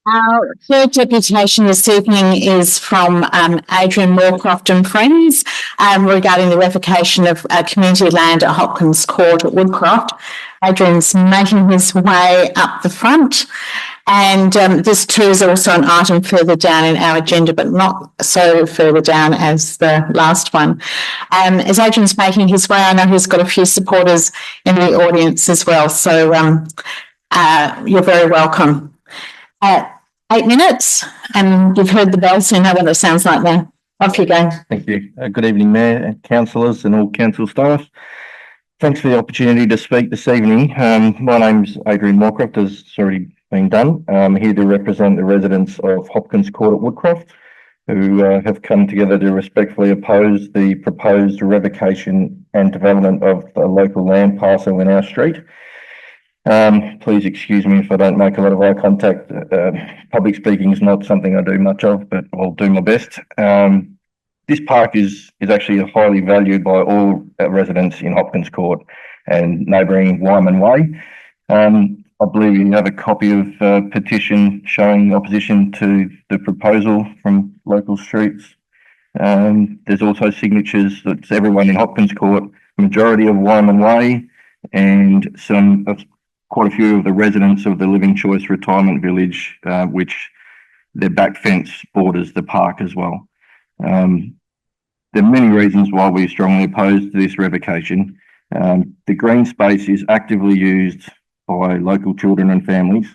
Our third deputation this evening is from Adrian, Morecroft and Friends regarding the revocation of community land at Hopkins Court at Woodcroft. Adrian's making his way up the front, and this too is also an item further down in our agenda, but not so further down as the last one. As Adrian's making his way, I know he's got a few supporters in the audience as well, so you're very welcome. 8 minutes, and you've heard the bell, so you know what it sounds like now. Off you go. Thank you. Good evening, Mayor and councillors and all council staff. Thanks for the opportunity to speak this evening. My name's Adrian Morecroft, as it's already been done. I'm here to represent the residents of Hopkins Court at Woodcroft, who have come together to respectfully oppose the proposed revocation and development of a local land parcel in our street. Please excuse me if I don't make a lot of eye contact. Public speaking is not something I do much of, but I'll do my best. This park is actually highly valued by all residents in Hopkins Court and neighbouring Yeomans Way. I believe you have a copy of petition showing opposition to the proposal from local streets. There's also signatures that's everyone in Hopkins Court, majority of Yeomans Way, and quite a few of the residents of the Living Choice Retirement Village, which their back fence borders the park as well. There are many reasons why we strongly oppose this revocation. The green space is actively used by local children and families,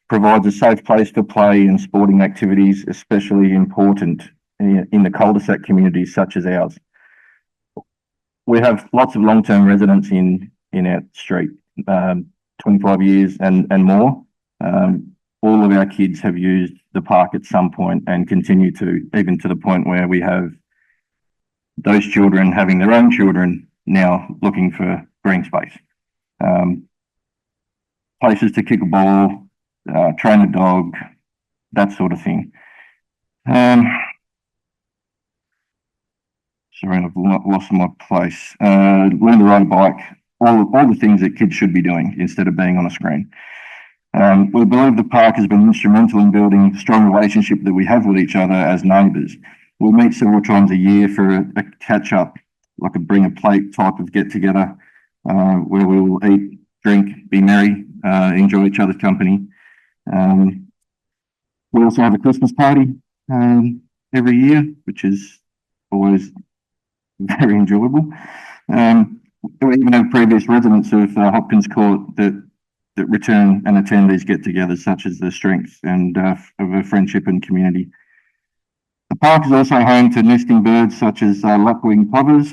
provides a safe place for play and sporting activities, especially important in the cul-de-sac communities such as ours. We have lots of long-term residents in our street, 25 years and more. All of our kids have used the park at some point and continue to, even to the point where we have those children having their own children now looking for green space. Places to kick a ball, train a dog, that sort of thing. Sorry, I've lost my place. Learn to ride a bike, all the things that kids should be doing instead of being on a screen. We believe the park has been instrumental in building the strong relationship that we have with each other as neighbours. We'll meet several times a year for a catch-up, like a bring a plate type of get-together, where we will eat, drink, be merry, enjoy each other's company. We also have a Christmas party every year, which is always very enjoyable. We even have previous residents of Hopkins Court that return and attend these get-togethers, such as the strength and of a friendship and community. The park is also home to nesting birds such as lapwing plovers.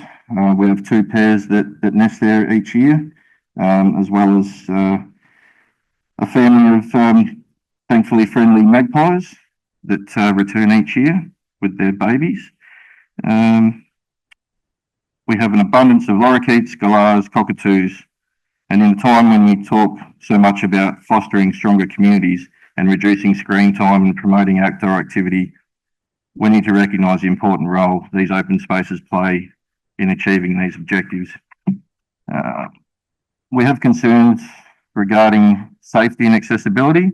We have 2 pairs that nest there each year, as well as a family of thankfully friendly magpies that return each year with their babies. We have an abundance of lorikeets, galahs, cockatoos, and in a time when we talk so much about fostering stronger communities and reducing screen time and promoting outdoor activity, we need to recognise the important role these open spaces play in achieving these objectives. We have concerns regarding safety and accessibility.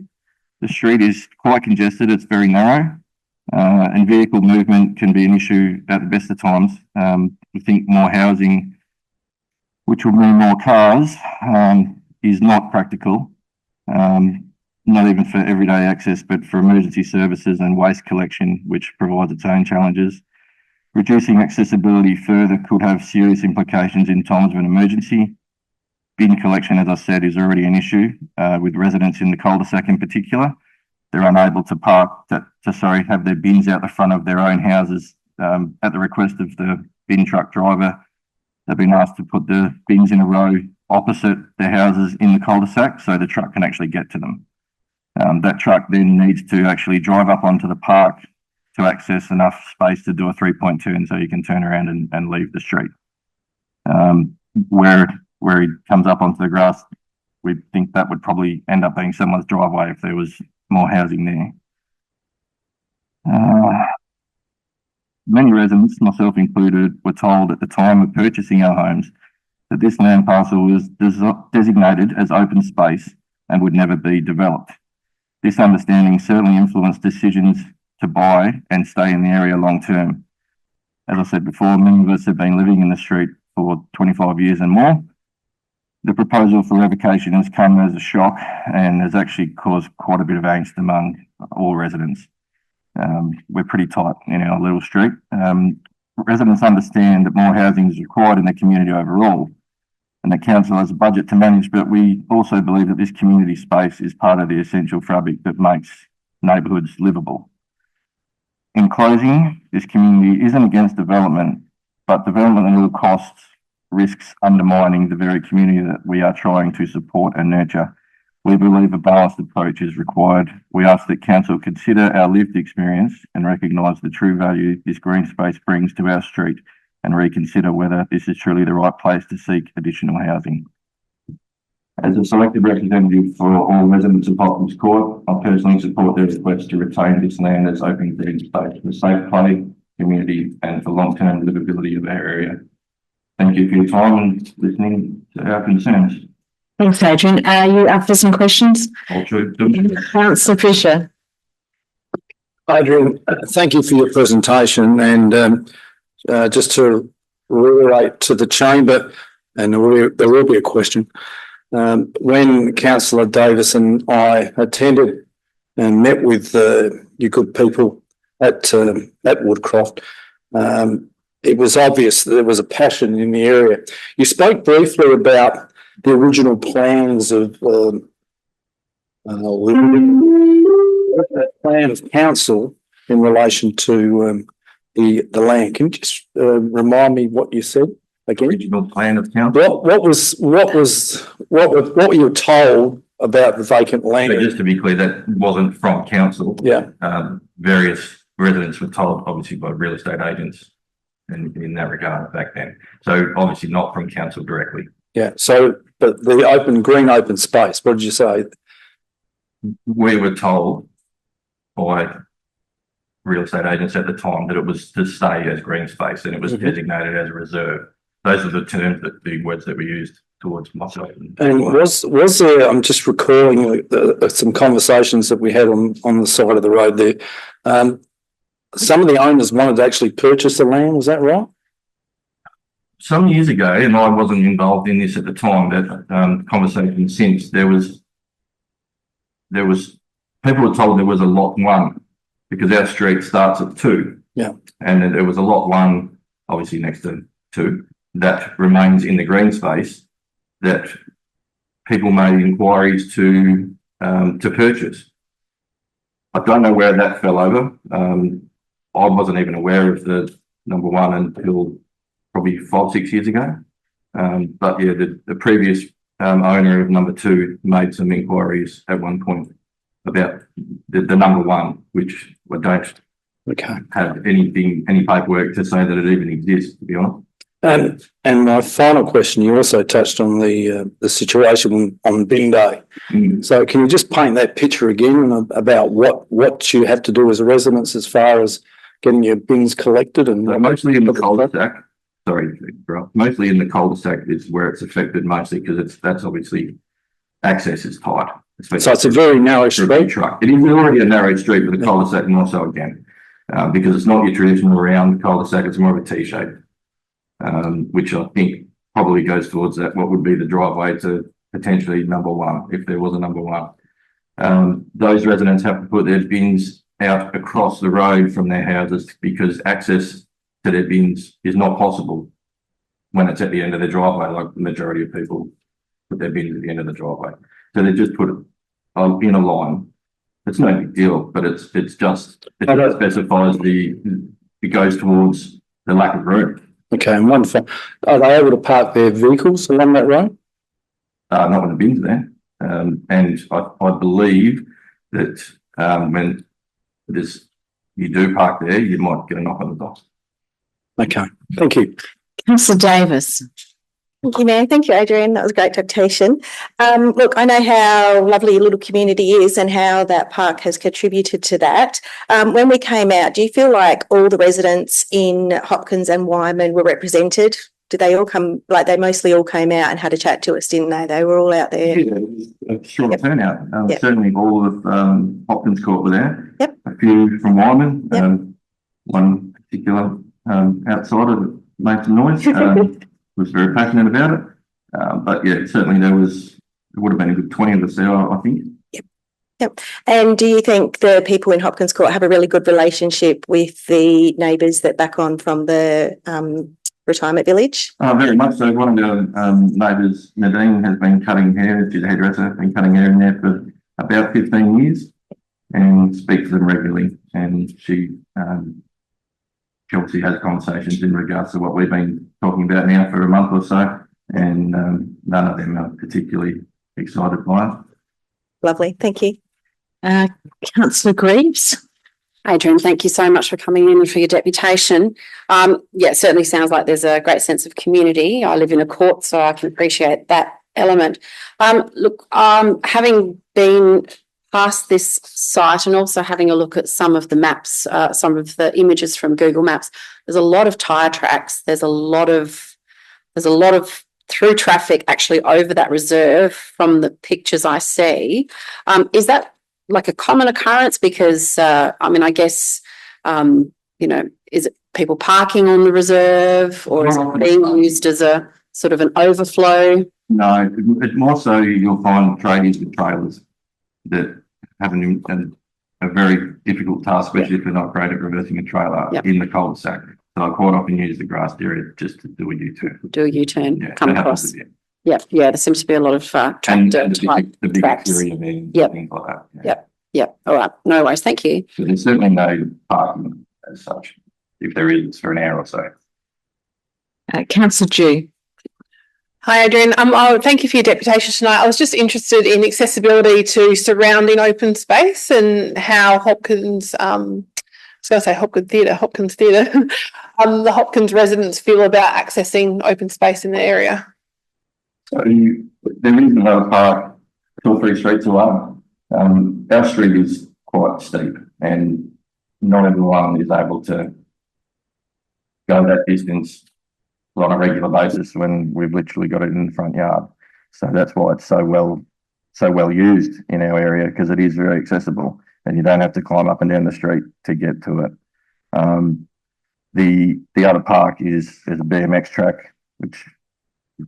The street is quite congested, it's very narrow, and vehicle movement can be an issue at the best of times. We think more housing, which will mean more cars, is not practical, not even for everyday access, but for emergency services and waste collection, which provides its own challenges. Reducing accessibility further could have serious implications in times of an emergency. Bin collection, as I said, is already an issue with residents in the cul-de-sac in particular. They're unable to have their bins out the front of their own houses at the request of the bin truck driver. They've been asked to put the bins in a row opposite their houses in the cul-de-sac so the truck can actually get to them. That truck then needs to actually drive up onto the park to access enough space to do a 3-point turn so you can turn around and leave the street. Where he comes up onto the grass, we think that would probably end up being someone's driveway if there was more housing there. Many residents, myself included, were told at the time of purchasing our homes that this land parcel was designated as open space and would never be developed. This understanding certainly influenced decisions to buy and stay in the area long term. As I said before, many of us have been living in the street for 25 years and more. The proposal for revocation has come as a shock and has actually caused quite a bit of angst among all residents. We're pretty tight in our little street. Residents understand that more housing is required in the community overall, and the council has a budget to manage, but we also believe that this community space is part of the essential fabric that makes neighbourhoods livable. In closing, this community isn't against development, but development at all costs risks undermining the very community that we are trying to support and nurture. We believe a balanced approach is required. We ask that council consider our lived experience and recognise the true value this green space brings to our street and reconsider whether this is truly the right place to seek additional housing. As a selected representative for all residents of Hopkins Court, I personally support the request to retain this land as open green space for safe play, community and for long-term livability of our area. Thank you for your time and listening to our concerns. Thanks, Adrian. Are you up for some questions? Councillor Fisher. Adrian, thank you for your presentation, and just to reiterate to the chamber, and there will be a question. When Councillor Davis and I attended and met with you good people at Woodcroft, it was obvious that there was a passion in the area. You spoke briefly about the original plans of the plan of council in relation to the land. Can you just remind me what you said again? Original plan of council. What were you told about the vacant land? So just to be clear, that wasn't from council. Yeah. Various residents were told, obviously, by real estate agents in that regard back then. So obviously not from council directly. Yeah. So, but the green open space, what did you say? We were told by real estate agents at the time that it was to stay as green space and it was designated as a reserve. Those are the terms, the words that we used towards myself. And was there? I'm just recalling some conversations that we had on the side of the road there. Some of the owners wanted to actually purchase the land. Was that right? Some years ago, and I wasn't involved in this at the time, that conversation since there was people were told there was a lot 1 because our street starts at 2. Yeah. And then there was a lot 1, obviously next to 2, that remains in the green space that people made inquiries to purchase. I don't know where that fell over. I wasn't even aware of the number 1 until probably 5-6 years ago. But yeah, the previous owner of number 2 made some inquiries at one point about the number 1, which I don't have any paperwork to say that it even exists, to be honest. And my final question, you also touched on the situation on bin day. So can you just paint that picture again about what you have to do as a residents as far as getting your bins collected? And so mostly in the cul-de-sac. Mostly in the cul-de-sac is where it's affected mostly because that's obviously access is tight. So it's a very narrow street. Truck. It is already a narrow street with a cul-de-sac and also again, because it's not your traditional round cul-de-sac, it's more of a T-shape, which I think probably goes towards that, what would be the driveway to potentially number 1, if there was a number 1. Those residents have to put their bins out across the road from their houses because access to their bins is not possible when it's at the end of the driveway, like the majority of people put their bins at the end of the driveway. So they just put it in a line. It's no big deal, but it just specifies it goes towards the lack of room. Okay, and wonderful. Are they able to park their vehicles along that road? Not when the bin's there. And I believe that when you do park there, you might get a knock on the door. Okay, thank you. Councillor Davis. Thank you, Mayor. Thank you, Adrian. That was a great deputation. Look, I know how lovely your little community is and how that park has contributed to that. When we came out, do you feel like all the residents in Hopkins and Yeomans were represented? Did they all come, like they mostly all came out and had a chat to us, didn't they? They were all out there. Yeah, a strong turnout. Certainly all of Hopkins Court were there. Yep. A few from Yeomans. One particular outsider that made some noise. Was very passionate about it. But yeah, certainly there would have been a good 20 of us there, I think. Yep. And do you think the people in Hopkins Court have a really good relationship with the neighbours that back on from the retirement village? Very much so. One of our neighbours, Nadine, has been cutting hair. She's a hairdresser, been cutting hair in there for about 15 years and speaks to them regularly. And she Chelsea has conversations in regards to what we've been talking about now for a month or so, and none of them are particularly excited by it. Lovely, thank you. Councillor Greaves. Adrian, thank you so much for coming in and for your deputation. Yeah, it certainly sounds like there's a great sense of community. I live in a court, so I can appreciate that element. Look, having been past this site and also having a look at some of the maps, some of the images from Google Maps, there's a lot of tyre tracks. There's a lot of through traffic actually over that reserve from the pictures I see. Is that like a common occurrence? Because I mean, I guess you know, is it people parking on the reserve, or is it being used as a sort of an overflow? No, it's more so you'll find tradies with trailers that have a very difficult task, especially if they're not great at reversing a trailer in the cul-de-sac. So I quite often use the grassed area just to do a U-turn. Do a U-turn, Yeah, come that happens across. a bit. Yeah, there seems to be a lot of tractor And type the big tracks. area there, Yep. things like that. Yeah. Yep. All right. No worries. Thank you. So there's certainly no parking as such. If there is, it's for an hour or so. Councillor Dew. Hi, Adrian. Thank you for your deputation tonight. I was just interested in accessibility to surrounding open space and how Hopkins, I was going to say Hopkins Theatre, the Hopkins residents feel about accessing open space in the area. So there is another park 2 or 3 streets away. Our street is quite steep and not everyone is able to go that distance on a regular basis when we've literally got it in the front yard. So that's why it's so well used in our area, because it is very accessible and you don't have to climb up and down the street to get to it. The other park is a BMX track, which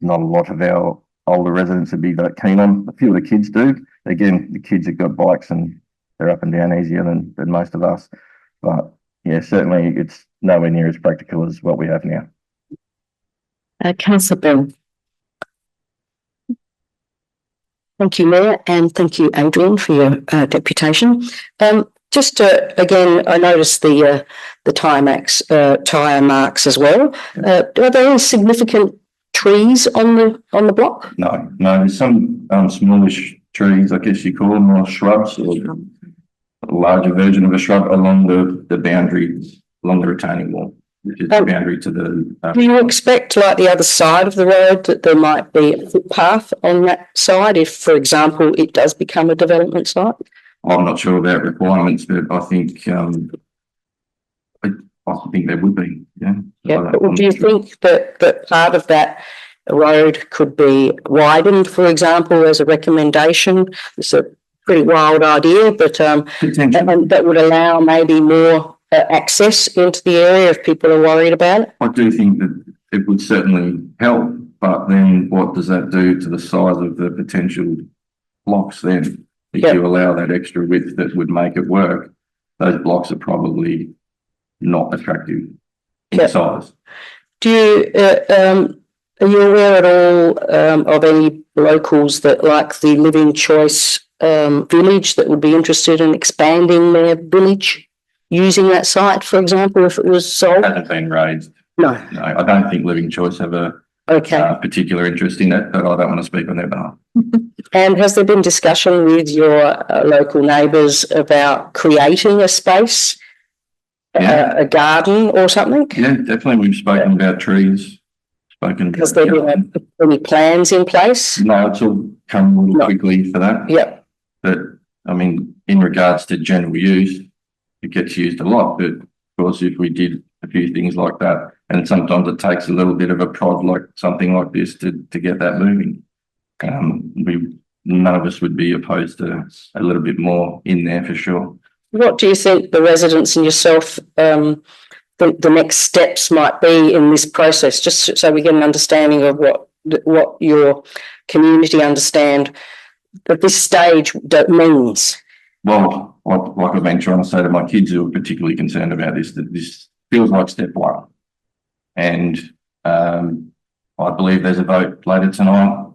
not a lot of our older residents would be that keen on. A few of the kids do. Again, the kids have got bikes and they're up and down easier than most of us. But yeah, certainly it's nowhere near as practical as what we have now. Councillor Bill. Thank you, Mayor, and thank you, Adrian, for your deputation. Just again, I noticed the tyre marks as well. Are there any significant trees on the block? No, there's some smallish trees, I guess you call them, or shrubs, or a larger version of a shrub along the boundaries, along the retaining wall, which is the boundary to the. Do you expect, like the other side of the road, that there might be a footpath on that side if, for example, it does become a development site? I'm not sure about requirements, but I think there would be. Yeah, but do you think that part of that road could be widened, for example, as a recommendation? It's a pretty wild idea, but and that would allow maybe more access into the area if people are worried about it? I do think that it would certainly help, but then what does that do to the size of the potential blocks then? If you allow that extra width that would make it work, those blocks are probably not attractive in size. Do you, are you aware at all of any locals that like the Living Choice village that would be interested in expanding their village using that site, for example, if it was sold? It hasn't been raised. No, I don't think Living Choice have a particular interest in it, but I don't want to speak on their behalf. And has there been discussion with your local neighbours about creating a space, a garden or something? Yeah, definitely. We've spoken about trees. Has there been any plans in place? No, it's all come a little quickly for that. Yep. But I mean, in regards to general use, it gets used a lot. But of course, if we did a few things like that, and sometimes it takes a little bit of a prod like something like this to get that moving. None of us would be opposed to a little bit more in there for sure. What do you think the residents and yourself the next steps might be in this process, just so we get an understanding of what your community understand at this stage that means? Well, like I've been trying to say to my kids who are particularly concerned about this, that this feels like step one. And I believe there's a vote later tonight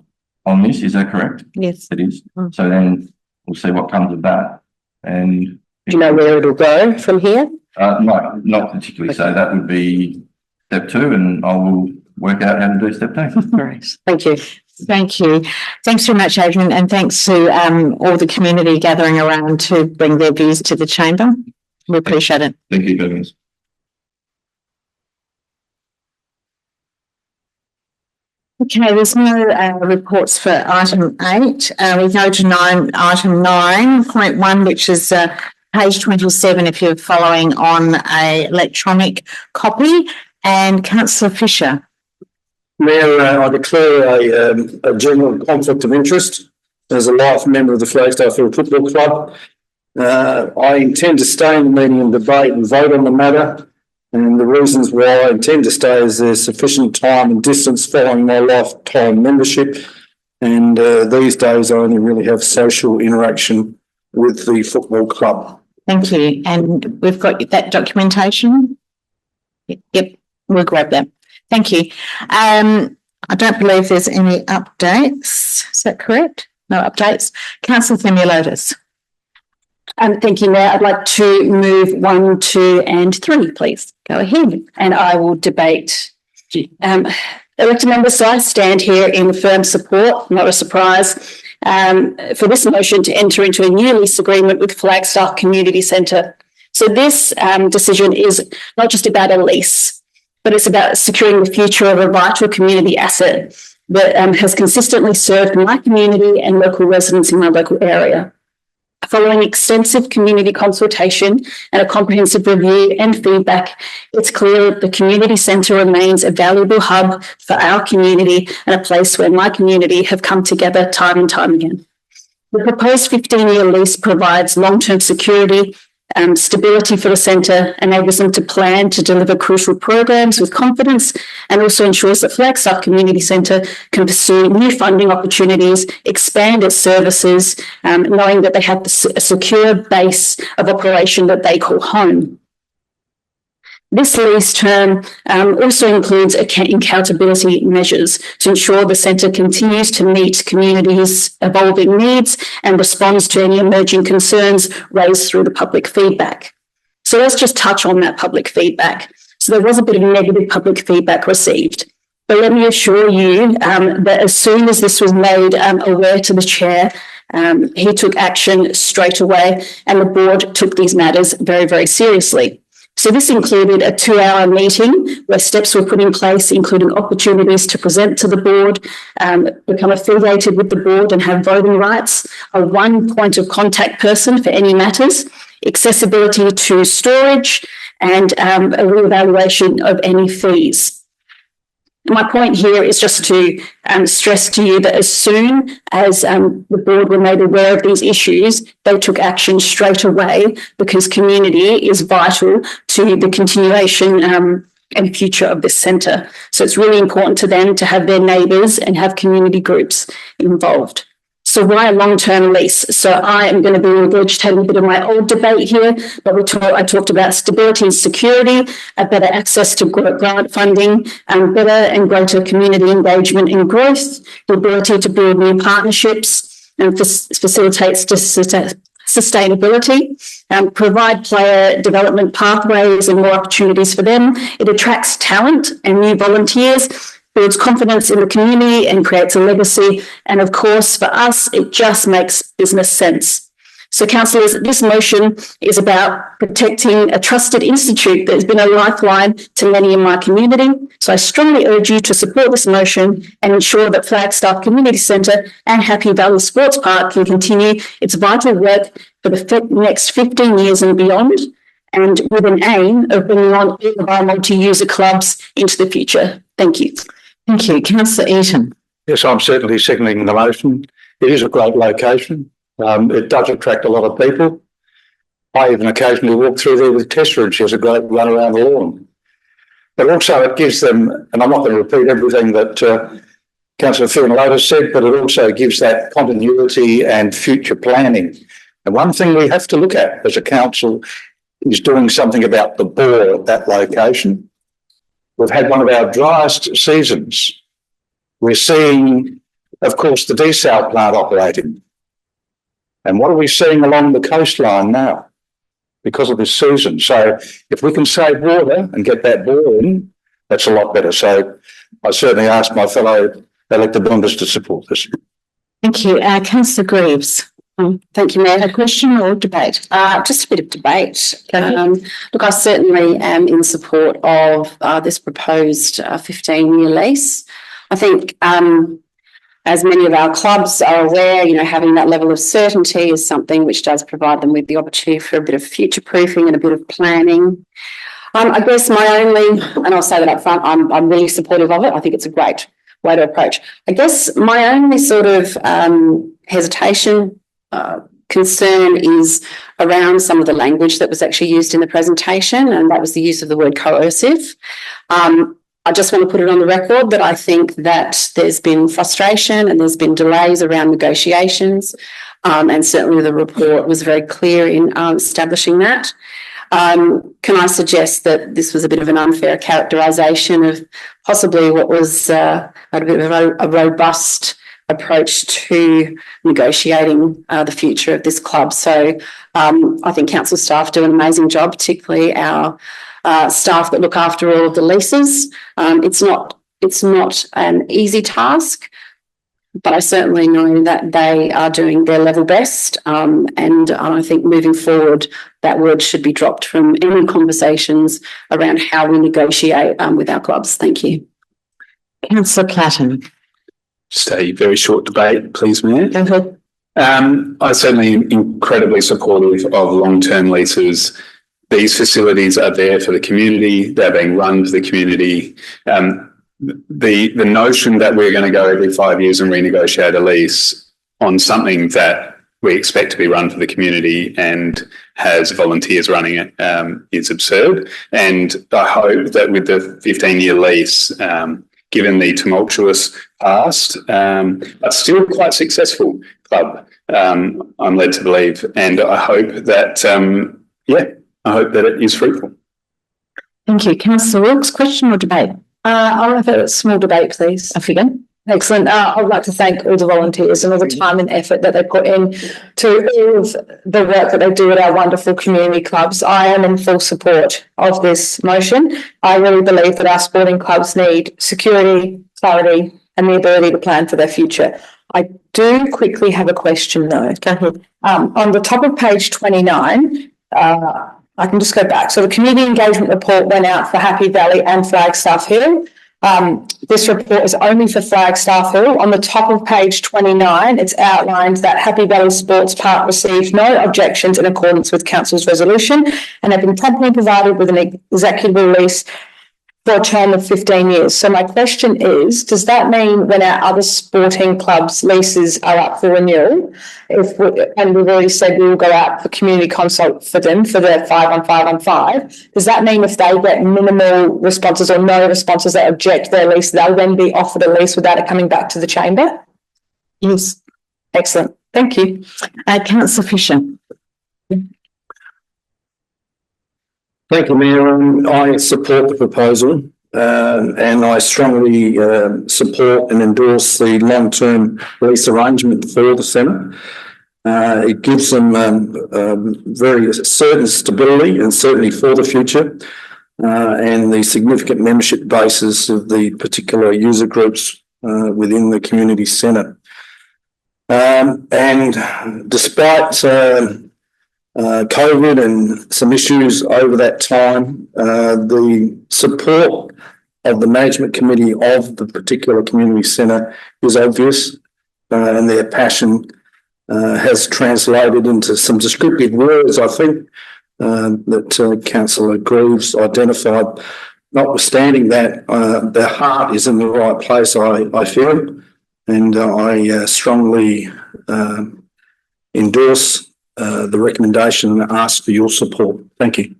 on this. Is that correct? Yes. It is. So then we'll see what comes of that. And do you know where it'll go from here? No, not particularly. So that would be step 2, and I will work out how to do step 2. Great. Thank you. Thank you. Thanks very much, Adrian, and thanks to all the community gathering around to bring their views to the chamber. We appreciate it. Thank you, Yeomans. Okay, there's no reports for item 8. We go to item 9.1, which is page 27 if you're following on a electronic copy. And Councillor Fisher. Mayor, I declare a general conflict of interest as a life member of the Flagstaff Football Club. I intend to stay in the meeting and debate and vote on the matter. And the reasons why I intend to stay is there's sufficient time and distance following my lifetime membership. And these days I only really have social interaction with the football club. Thank you. And we've got that documentation. Yep, we'll grab that. Thank you. I don't believe there's any updates. Is that correct? No updates. Councillor Themeliotis. Thank you, Mayor. I'd like to move 1, 2 and 3, please. Go ahead. And I will debate. Elected members, so I stand here in firm support, not a surprise, for this motion to enter into a new lease agreement with Flagstaff Community Centre. So this decision is not just about a lease, but it's about securing the future of a vital community asset that has consistently served my community and local residents in my local area. Following extensive community consultation and a comprehensive review and feedback, it's clear that the community centre remains a valuable hub for our community and a place where my community have come together time and time again. The proposed 15-year lease provides long-term security, stability for the centre, enables them to plan to deliver crucial programs with confidence, and also ensures that Flagstaff Community Centre can pursue new funding opportunities, expand its services, knowing that they have a secure base of operation that they call home. This lease term also includes accountability measures to ensure the centre continues to meet communities' evolving needs and responds to any emerging concerns raised through the public feedback. So let's just touch on that public feedback. So there was a bit of negative public feedback received, but let me assure you that as soon as this was made aware to the chair, he took action straight away, and the board took these matters very, very seriously. So this included a 2-hour meeting where steps were put in place, including opportunities to present to the board, become affiliated with the board and have voting rights, a 1 point of contact person for any matters, accessibility to storage, and a reevaluation of any fees. My point here is just to stress to you that as soon as the board were made aware of these issues, they took action straight away, because community is vital to the continuation and future of this centre. So it's really important to them to have their neighbours and have community groups involved. So why a long-term lease? So I am going to be regurgitating a bit of my old debate here, but I talked about stability and security, better access to grant funding, better and greater community engagement and growth, the ability to build new partnerships and facilitates sustainability, provide player development pathways and more opportunities for them. It attracts talent and new volunteers, builds confidence in the community and creates a legacy. And of course, for us, it just makes business sense. So councillors, this motion is about protecting a trusted institute that has been a lifeline to many in my community. So I strongly urge you to support this motion and ensure that Flagstaff Community Centre and Happy Valley Sports Park can continue its vital work for the next 15 years and beyond, and with an aim of bringing on all of our multi-user clubs into the future. Thank you. Thank you. Councillor Eaton. Yes, I'm certainly seconding the motion. It is a great location. It does attract a lot of people. I even occasionally walk through there with Tessa, and she has a great run around the lawn. But also it gives them, and I'm not going to repeat everything that Councillor Themeliotis said, but it also gives that continuity and future planning. And one thing we have to look at as a council is doing something about the bore at that location. We've had one of our driest seasons. We're seeing, of course, the desal plant operating. And what are we seeing along the coastline now? because of this season. So if we can save water and get that bore in, that's a lot better. So I certainly ask my fellow elected members to support this. Thank you. Councillor Greaves. Thank you, Mayor. A question or debate? Just a bit of debate. Look, I certainly am in support of this proposed 15-year lease. I think, as many of our clubs are aware, you know, having that level of certainty is something which does provide them with the opportunity for a bit of future proofing and a bit of planning. I guess my only, and I'll say that up front, I'm really supportive of it. I think it's a great way to approach. I guess my only sort of hesitation, concern is around some of the language that was actually used in the presentation, and that was the use of the word coercive. I just want to put it on the record that I think that there's been frustration and there's been delays around negotiations, and certainly the report was very clear in establishing that. Can I suggest that this was a bit of an unfair characterisation of possibly what was a bit of a robust approach to negotiating the future of this club? So I think council staff do an amazing job, particularly our staff that look after all of the leases. It's not an easy task, but I certainly know that they are doing their level best, and I think moving forward that word should be dropped from any conversations around how we negotiate with our clubs. Thank you. Councillor Platten. Just a very short debate, please, Mayor. Go ahead. I certainly am incredibly supportive of long-term leases. These facilities are there for the community. They're being run for the community. The notion that we're going to go every 5 years and renegotiate a lease on something that we expect to be run for the community and has volunteers running it is absurd. And I hope that with the 15-year lease, given the tumultuous past, but still quite successful club, I'm led to believe. And I hope that, I hope that it is fruitful. Thank you. Councillor Wilkes, question or debate? I'll have a small debate, please. Off you go. Excellent. I would like to thank all the volunteers and all the time and effort that they put in to all of the work that they do at our wonderful community clubs. I am in full support of this motion. I really believe that our sporting clubs need security, clarity, and the ability to plan for their future. I do quickly have a question though. Go ahead. On the top of page 29, I can just go back. So the community engagement report went out for Happy Valley and Flagstaff Hill. This report is only for Flagstaff Hill. On the top of page 29, it's outlined that Happy Valley Sports Park received no objections in accordance with council's resolution and have been promptly provided with an executive release for a term of 15 years. So my question is, does that mean when our other sporting clubs' leases are up for renewal, and we've already said we will go out for community consult for them for their 5-on-5-on-5, does that mean if they get minimal responses or no responses that object their lease, they'll then be offered a lease without it coming back to the chamber? Yes. Excellent. Thank you. Councillor Fisher. Thank you, Mayor. I support the proposal and I strongly support and endorse the long-term lease arrangement for the centre. It gives them very certain stability and certainty for the future and the significant membership bases of the particular user groups within the community centre. And despite COVID and some issues over that time, the support of the management committee of the particular community centre is obvious, and their passion has translated into some descriptive words, I think, that Councillor Greaves identified. Notwithstanding that, their heart is in the right place, I feel, and I strongly endorse the recommendation and ask for your support. Thank you.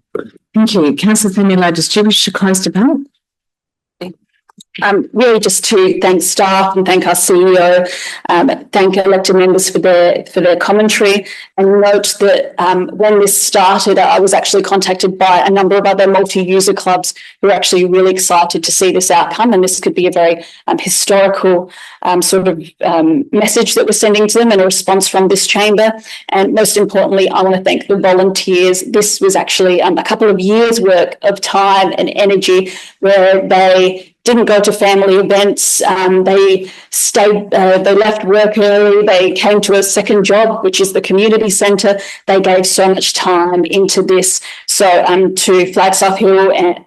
Thank you. Councillor Themeliotis, do you wish to close debate? Really just to thank staff and thank our CEO, thank elected members for their commentary, and note that when this started, I was actually contacted by a number of other multi-user clubs who are actually really excited to see this outcome, and this could be a very historical message that we're sending to them and a response from this chamber. And most importantly, I want to thank the volunteers. This was actually a couple of years' work of time and energy where they didn't go to family events. They stayed, they left work early. They came to a second job, which is the community centre. They gave so much time into this. So to Flagstaff Hill and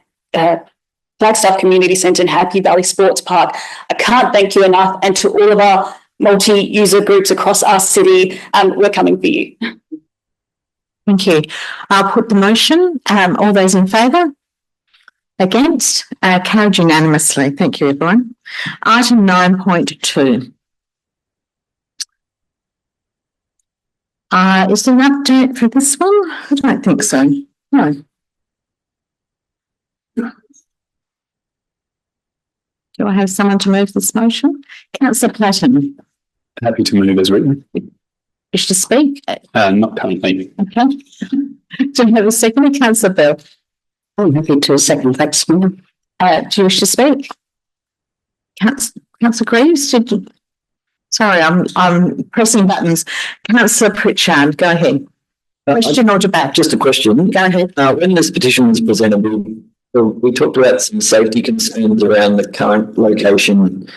Flagstaff Community Centre and Happy Valley Sports Park, I can't thank you enough. And to all of our multi-user groups across our city, we're coming for you. Thank you. I'll put the motion. All those in favour? Against? Carried unanimously. Thank you, everyone. Item 9.2. Is there an update for this one? I don't think so. No. Do I have someone to move this motion? Councillor Platten. Happy to move as written. Wish to speak? Not currently. Okay. Do you have a second? Councillor Bell. I'm happy to second. Thanks, Mayor. Do you wish to speak? Councillor Greaves? Sorry, I'm pressing buttons. Councillor Pritchard, go ahead. Question or debate? Just a question. Go ahead. When this petition was presented, we talked about some safety concerns around the current location.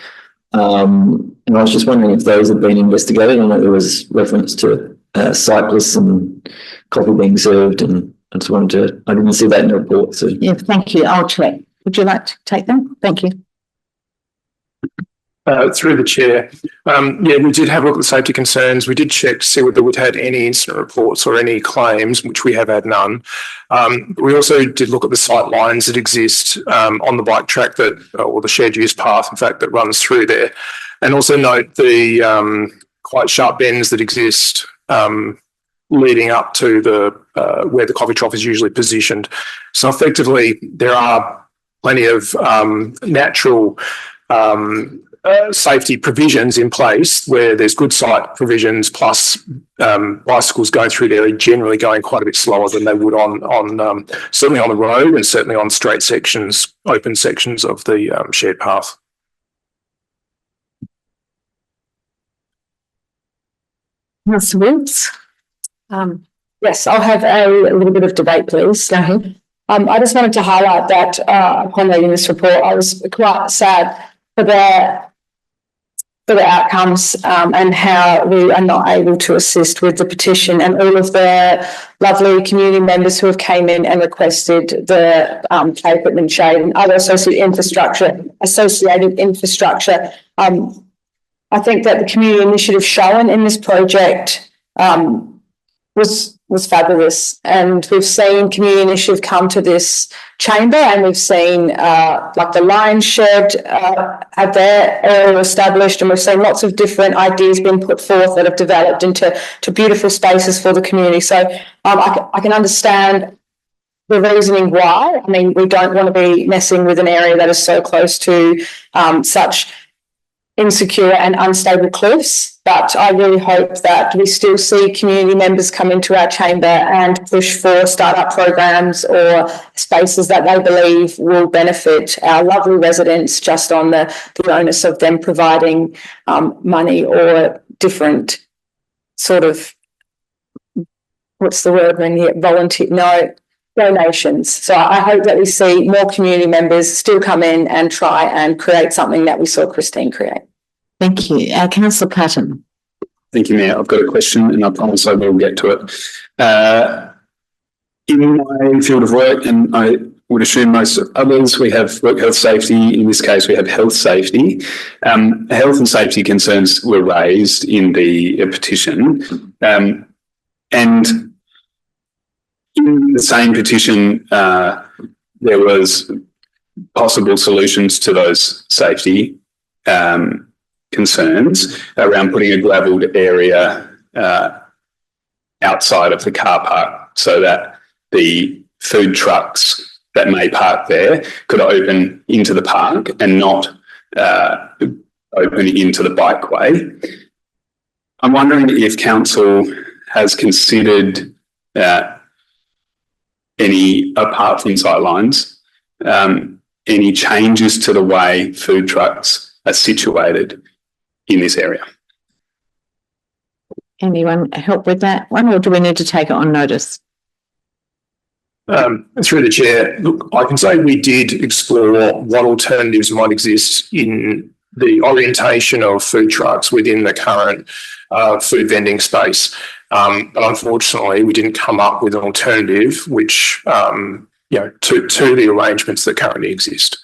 And I was just wondering if those have been investigated. I know there was reference to cyclists and coffee being served, and I just wanted to, I didn't see that in the report. So Yeah, thank you. I'll check. Would you like to take them? Thank you. Through the chair. We did have a look at the safety concerns. We did check to see whether we'd had any incident reports or any claims, which we have had none. We also did look at the sight lines that exist on the bike track or the shared use path, in fact, that runs through there. And also note the quite sharp bends that exist leading up to the where the coffee trough is usually positioned. So effectively, there are plenty of natural safety provisions in place where there's good sight provisions, plus bicycles going through there are generally going quite a bit slower than they would on certainly on the road and certainly on straight sections, open sections of the shared path. Councillor Wilkes. Yes, I'll have a little bit of debate, please. Go ahead. I just wanted to highlight that upon reading this report, I was quite sad for the outcomes and how we are not able to assist with the petition, and all of the lovely community members who have came in and requested the play equipment shade and other associated infrastructure. I think that the community initiative shown in this project was fabulous, and we've seen community initiative come to this chamber, and we've seen like the Lions Shed have their area established, and we've seen lots of different ideas being put forth that have developed into beautiful spaces for the community. So I can understand the reasoning why. I mean, we don't want to be messing with an area that is so close to such insecure and unstable cliffs, but I really hope that we still see community members come into our chamber and push for startup programs or spaces that they believe will benefit our lovely residents, just on the onus of them providing money or different sort of, what's the word when you volunteer, donations. So I hope that we see more community members still come in and try and create something that we saw Christine create. Thank you. Councillor Platten. Thank you, Mayor. I've got a question and I promise I will get to it. In my field of work, and I would assume most others, we have work health safety. In this case, we have health safety. Health and safety concerns were raised in the petition. And in the same petition, there was possible solutions to those safety concerns around putting a gravelled area outside of the car park so that the food trucks that may park there could open into the park and not open into the bikeway. I'm wondering if council has considered any, apart from sightlines, any changes to the way food trucks are situated in this area. Anyone help with that one, or do we need to take it on notice? Through the chair, look, I can say we did explore what alternatives might exist in the orientation of food trucks within the current food vending space. But unfortunately, we didn't come up with an alternative which, to the arrangements that currently exist.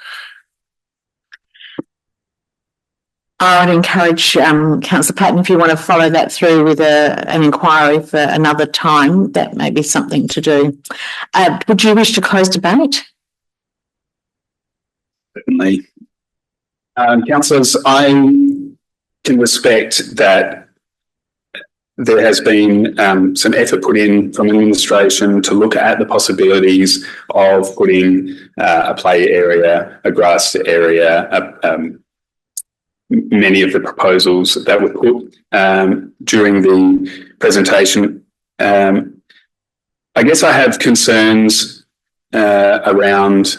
I would encourage Councillor Patton, if you want to follow that through with an inquiry for another time, that may be something to do. Would you wish to close debate? Certainly. Councillors, I can respect that there has been some effort put in from administration to look at the possibilities of putting a play area, a grass area, many of the proposals that were put during the presentation. I guess I have concerns around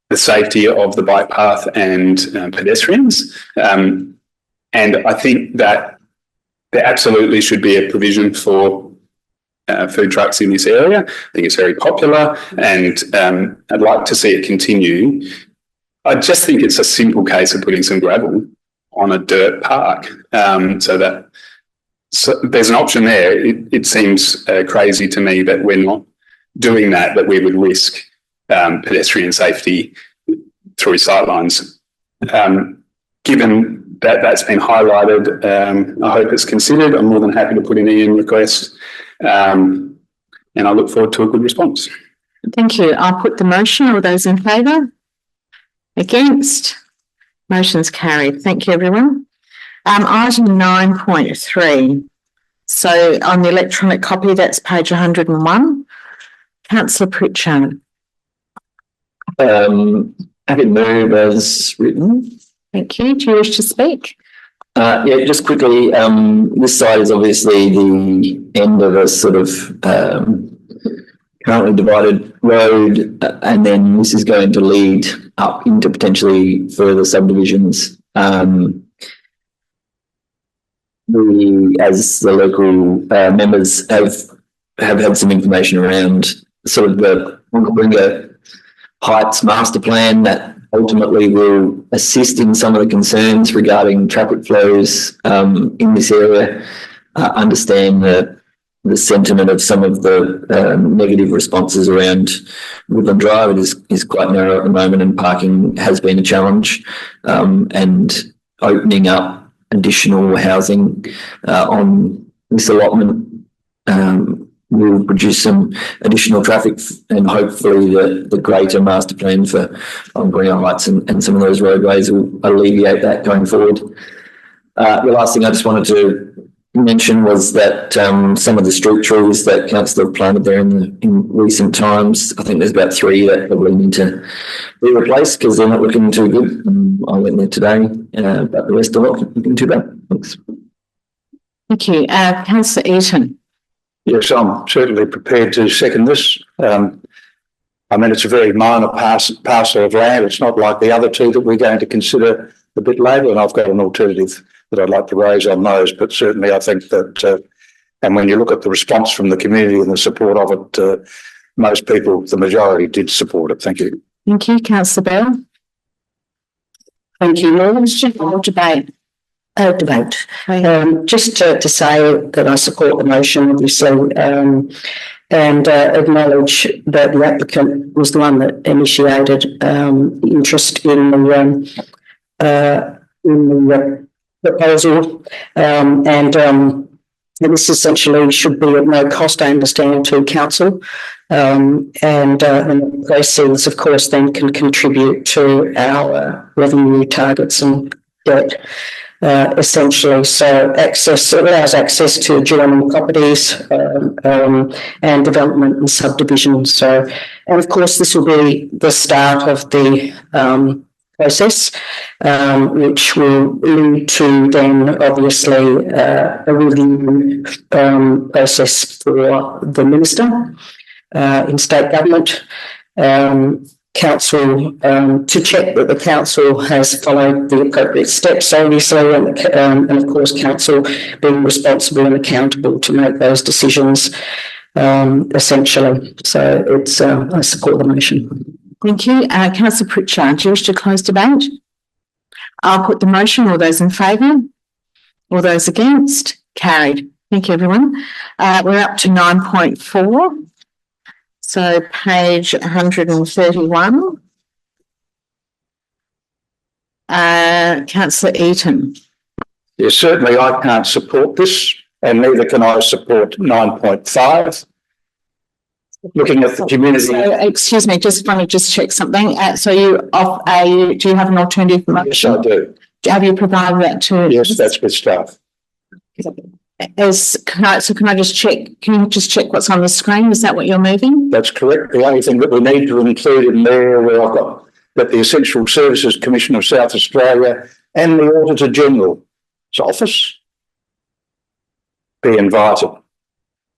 the safety of the bike path and pedestrians. And I think that there absolutely should be a provision for food trucks in this area. I think it's very popular and I'd like to see it continue. I just think it's a simple case of putting some gravel on a dirt park so there's an option there. It seems crazy to me that we're not doing that we would risk pedestrian safety through sightlines. Given that that's been highlighted, I hope it's considered. I'm more than happy to put in an request and I look forward to a good response. Thank you. I'll put the motion. All those in favour? Against? Motion's carried. Thank you, everyone. Item 9.3. So on the electronic copy, that's page 101. Councillor Pritchard. Happy to move as written. Thank you. Do you wish to speak? Yeah, just quickly, this side is obviously the end of a sort of currently divided road, and then this is going to lead up into potentially further subdivisions. As the local members have had some information around sort of the Onkaparinga Heights master plan that ultimately will assist in some of the concerns regarding traffic flows in this area. Understand the sentiment of some of the negative responses around Woodland Drive. It is quite narrow at the moment and parking has been a challenge, and opening up additional housing on this allotment will produce some additional traffic and hopefully the greater master plan for Onkaparinga Heights and some of those roadways will alleviate that going forward. The last thing I just wanted to mention was that some of the street trees that council have planted there in recent times, I think there's about 3 that probably need to be replaced because they're not looking too good. I went there today, but the rest are not looking too bad. Thanks. Thank you. Councillor Eaton. Yes, I'm certainly prepared to second this. I mean, it's a very minor parcel of land. It's not like the other 2 that we're going to consider a bit later, and I've got an alternative that I'd like to raise on those, but certainly I think that, and when you look at the response from the community and the support of it, most people, the majority did support it. Thank you. Thank you. Councillor Bell. Thank you, Norman. Debate. Just to say that I support the motion, obviously, and acknowledge that the applicant was the one that initiated interest in the proposal, and this essentially should be at no cost, I understand, to council, and the proceeds, of course, then can contribute to our revenue targets and debt. Essentially, so allows access to adjoining properties and development and subdivision. So, and of course, this will be the start of the process, which will lead to then obviously a review process for the minister in state government. Council to check that the council has followed the appropriate steps, obviously, and of course, council being responsible and accountable to make those decisions, essentially. So it's I support the motion. Thank you. Councillor Pritchard, do you wish to close debate? I'll put the motion. All those in favour? All those against? Carried. Thank you, everyone. We're up to 9.4. So page 131. Councillor Eaton. Yes, certainly I can't support this, and neither can I support 9.5. Looking at the community. So, excuse me, just want to just check something. So do you have an alternative motion? Yes, I do. Have you provided that to? Yes, that's good stuff. Can I just check? Can you just check what's on the screen? Is that what you're moving? That's correct. The only thing that we need to include in there, where I've got that the Essential Services Commission of South Australia and the Auditor General's office be invited.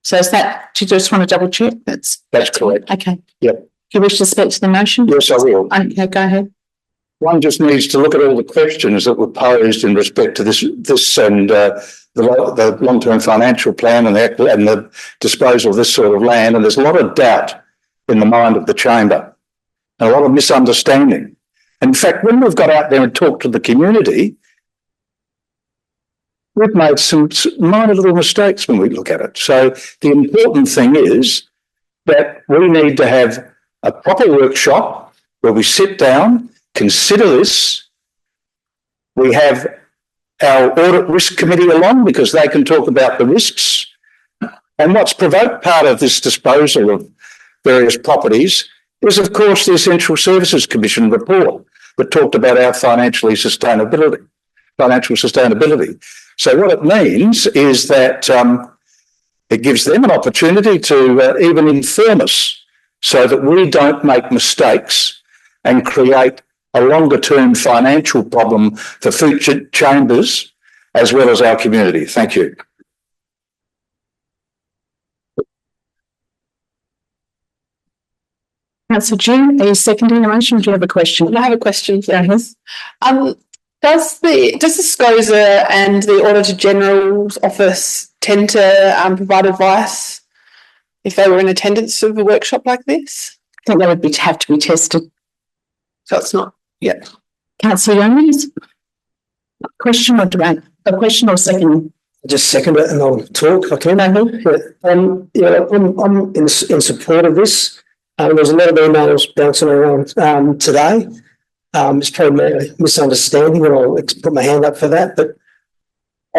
So is that, do you just want to double check? That's correct. Okay. Yep. Do you wish to speak to the motion? Yes, I will. Okay, go ahead. One just needs to look at all the questions that were posed in respect to this and the long-term financial plan and the disposal of this sort of land. And there's a lot of doubt in the mind of the chamber and a lot of misunderstanding. In fact, when we've got out there and talked to the community, we've made some minor little mistakes when we look at it. So the important thing is that we need to have a proper workshop where we sit down, consider this. We have our audit risk committee along because they can talk about the risks. And what's provoked part of this disposal of various properties is, of course, the Essential Services Commission report that talked about our financial sustainability. So what it means is that it gives them an opportunity to even inform us so that we don't make mistakes and create a longer term financial problem for future chambers as well as our community. Thank you. Councillor June, are you seconding the motion? Do you have a question? I have a question, please. Yes. Does Disclosure and the Auditor General's office tend to provide advice if they were in attendance of a workshop like this? I think that would have to be tested. So it's not, yeah. Councillor Yeomans? Question or debate? A question or second? Just second it and I'll talk if I can. I'm in support of this. There's a lot of emails bouncing around today. It's probably a misunderstanding and I'll put my hand up for that, but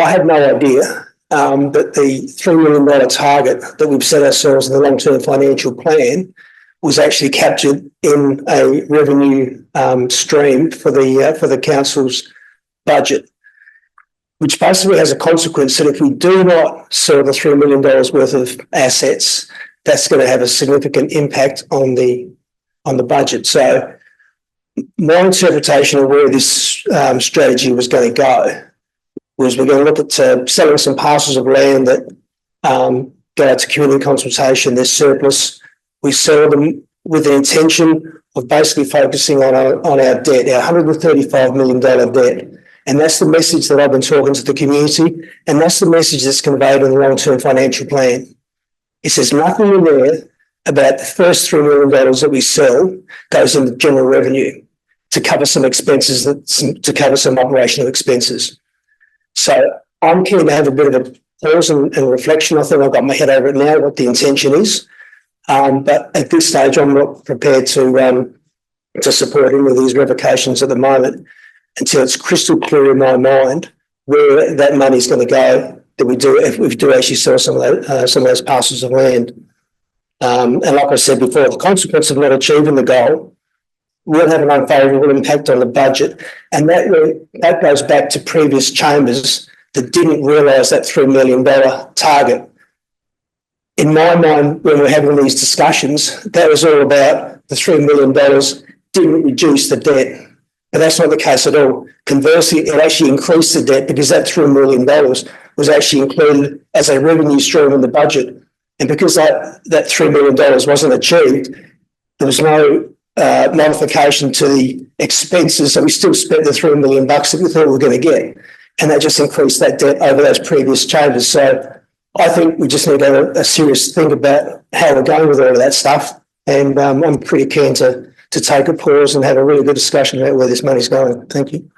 I had no idea that the $3 million target that we've set ourselves in the long-term financial plan was actually captured in a revenue stream for the council's budget, which basically has a consequence that if we do not sell the $3 million worth of assets, that's going to have a significant impact on the budget. So my interpretation of where this strategy was going to go was we're going to look at selling some parcels of land that go out to community consultation, there's surplus. We sell them with the intention of basically focusing on our debt, our $135 million debt. And that's the message that I've been talking to the community, and that's the message that's conveyed in the long-term financial plan. It says nothing in there about the first $3 million that we sell goes into general revenue to cover some expenses, to cover some operational expenses. So I'm keen to have a bit of a pause and reflection. I think I've got my head over it now, what the intention is. But at this stage, I'm not prepared to support any of these revocations at the moment until it's crystal clear in my mind where that money's going to go. That we do, if we do actually sell some of those parcels of land. And like I said before, the consequence of not achieving the goal will have an unfavourable impact on the budget. And that goes back to previous chambers that didn't realise that $3 million target. In my mind, when we're having these discussions, that was all about the $3 million didn't reduce the debt. But that's not the case at all. Conversely, it actually increased the debt because that $3 million was actually included as a revenue stream in the budget. And because that $3 million wasn't achieved, there was no modification to the expenses. So we still spent the $3 million that we thought we were going to get. And that just increased that debt over those previous changes. So I think we just need to have a serious think about how we're going with all of that stuff. And I'm pretty keen to take a pause and have a really good discussion about where this money's going. Thank you.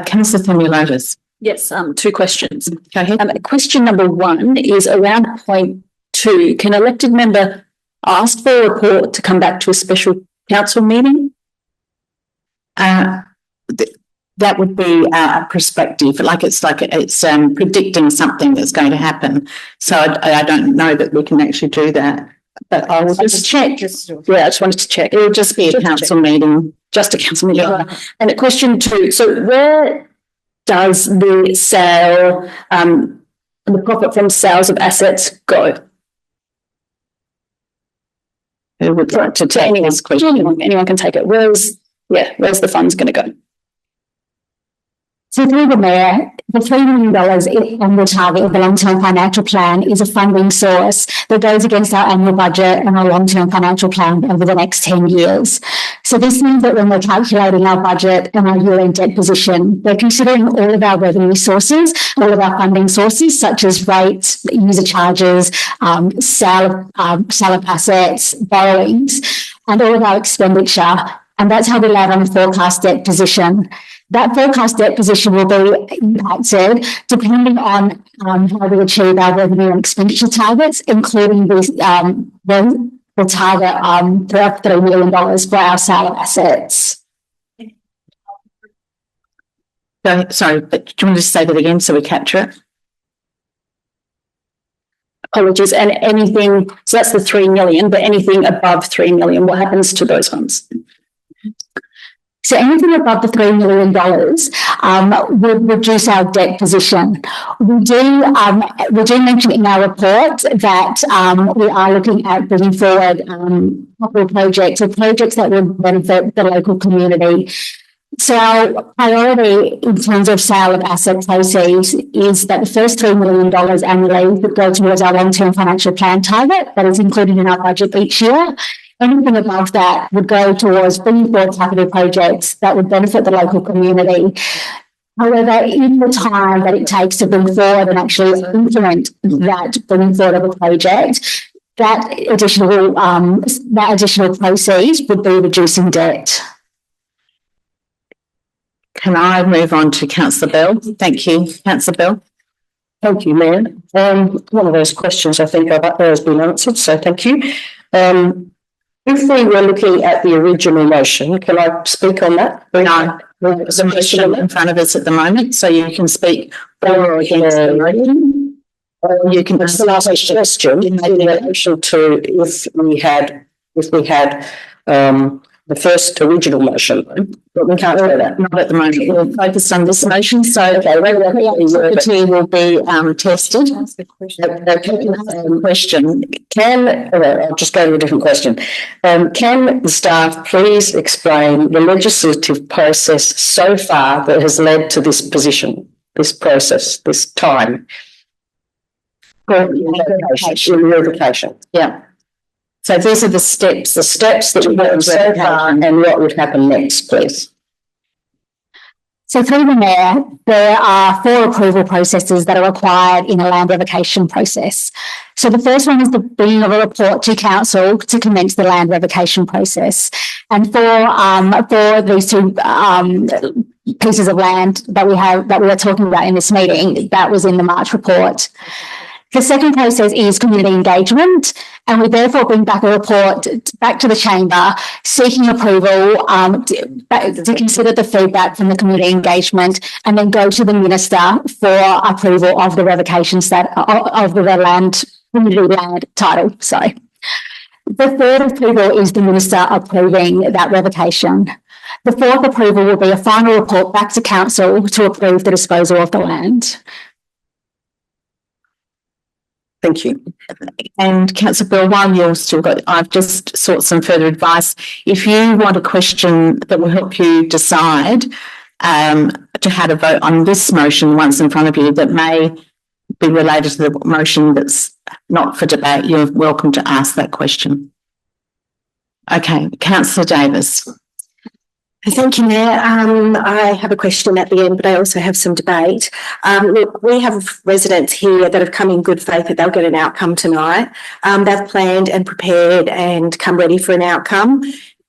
Councillor Themeliotis. Yes, two questions. Go ahead. Question number 1 is around point 2. Can an elected member ask for a report to come back to a special council meeting? That would be prospective, it's predicting something that's going to happen. So I don't know that we can actually do that. But I will just check. Yeah, I just wanted to check. It will just be a council meeting. Just a council meeting. Right. And question 2. So where does the sale, the profit from sales of assets go? Who would like to take this question? Anyone can take it. Where's the funds going to go? So through the Mayor, the $3 million on the target of the long-term financial plan is a funding source that goes against our annual budget and our long-term financial plan over the next 10 years. So this means that when we're calculating our budget and our year-end debt position, we're considering all of our revenue sources, all of our funding sources, such as rates, user charges, sale of assets, borrowings, and all of our expenditure. And that's how we land on the forecast debt position. That forecast debt position will be impacted depending on how we achieve our revenue and expenditure targets, including the target for $3 million for our sale of assets. Sorry, but do you want to say that again so we capture it? Apologies. And anything, so that's the 3 million, but anything above 3 million, what happens to those funds? So anything above the $3 million would reduce our debt position. We do mention in our report that we are looking at bringing forward capital projects or projects that will benefit the local community. So our priority in terms of sale of asset proceeds is that the first $3 million annually would go towards our long-term financial plan target that is included in our budget each year. Anything above that would go towards bringing forward capital projects that would benefit the local community. However, in the time that it takes to bring forward and actually implement that bringing forward of a project, that additional proceeds would be reducing debt. Can I move on to Councillor Bell? Thank you, Councillor Bell. Thank you, Mayor. One of those questions I think has been answered, so thank you. If we were looking at the original motion, can I speak on that? No, there's a motion in front of us at the moment, so you can speak for or against the motion. You can ask the last question in relation to if we had the first original motion, but we can't do that. Not at the moment. We're focused on this motion, so the will be tested. Question. I'll just go to a different question. Can the staff please explain the legislative process so far that has led to this position, this process, this time? Revocation. Yeah. So these are the steps that we've done so far and what would happen next, please. So through the Mayor, there are 4 approval processes that are required in a land revocation process. So the first one is the bringing of a report to council to commence the land revocation process. And for these 2 pieces of land that we are talking about in this meeting, that was in the March report. The second process is community engagement, and we therefore bring back a report back to the chamber seeking approval to consider the feedback from the community engagement and then go to the minister for approval of the revocation of the community land title. Sorry. The third approval is the minister approving that revocation. The fourth approval will be a final report back to council to approve the disposal of the land. Thank you. And Councillor Bill, while you're still got, I've just sought some further advice. If you want a question that will help you decide to how to vote on this motion once in front of you that may be related to the motion that's not for debate, you're welcome to ask that question. Okay, Councillor Davis. Thank you, Mayor. I have a question at the end, but I also have some debate. Look, we have residents here that have come in good faith that they'll get an outcome tonight. They've planned and prepared and come ready for an outcome.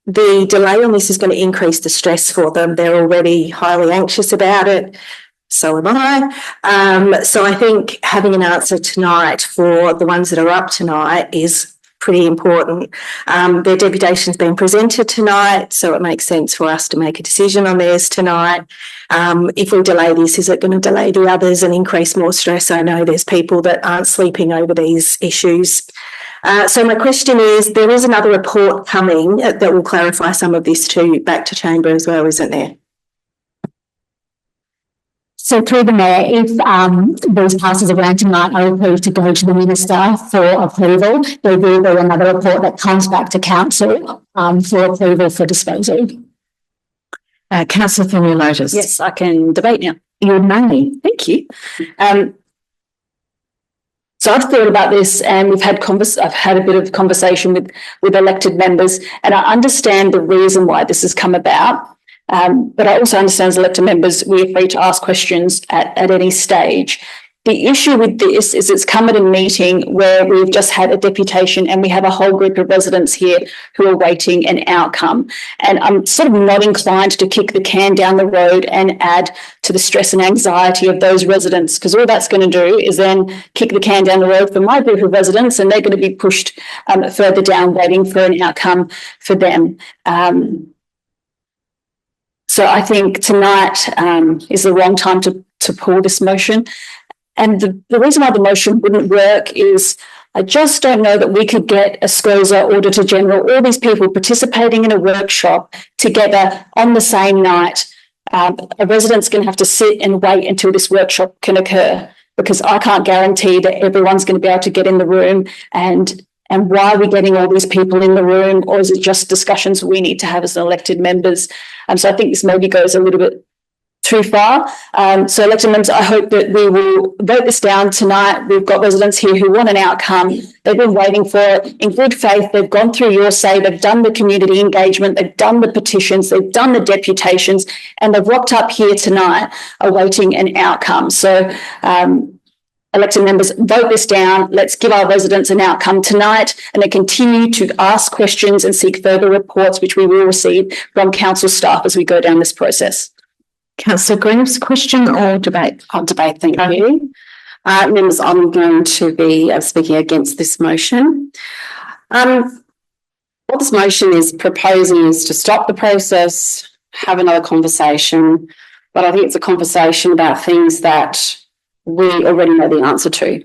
The delay on this is going to increase the stress for them. They're already highly anxious about it. So am I. So I think having an answer tonight for the ones that are up tonight is pretty important. Their deputation's been presented tonight, so it makes sense for us to make a decision on theirs tonight. If we delay this, is it going to delay the others and increase more stress? I know there's people that aren't sleeping over these issues. So my question is, there is another report coming that will clarify some of this too, back to Chamber as well, isn't there? So through the Mayor, if those parcels of land tonight are approved to go to the Minister for approval, there will be another report that comes back to Council for approval for disposal. Councillor Themeliotis. Yes, I can debate now. You may. Thank you. So I've thought about this, and I've had a bit of conversation with elected members, and I understand the reason why this has come about. But I also understand as elected members, we're free to ask questions at any stage. The issue with this is it's come at a meeting where we've just had a deputation and we have a whole group of residents here who are waiting an outcome. And I'm sort of not inclined to kick the can down the road and add to the stress and anxiety of those residents, because all that's going to do is then kick the can down the road for my group of residents, and they're going to be pushed further down waiting for an outcome for them. So I think tonight is the wrong time to pull this motion. And the reason why the motion wouldn't work is I just don't know that we could get a SCOSA, Auditor General, all these people participating in a workshop together on the same night. A resident's going to have to sit and wait until this workshop can occur, because I can't guarantee that everyone's going to be able to get in the room. And why are we getting all these people in the room, or is it just discussions we need to have as elected members? So I think this maybe goes a little bit too far. So elected members, I hope that we will vote this down tonight. We've got residents here who want an outcome. They've been waiting for it in good faith. They've gone through your say, they've done the community engagement, they've done the petitions, they've done the deputations, and they've rocked up here tonight awaiting an outcome. So elected members, vote this down. Let's give our residents an outcome tonight, and then continue to ask questions and seek further reports, which we will receive from council staff as we go down this process. Councillor Greaves, question or debate? I'll debate, thank you. Members, I'm going to be speaking against this motion. What this motion is proposing is to stop the process, have another conversation, but I think it's a conversation about things that we already know the answer to.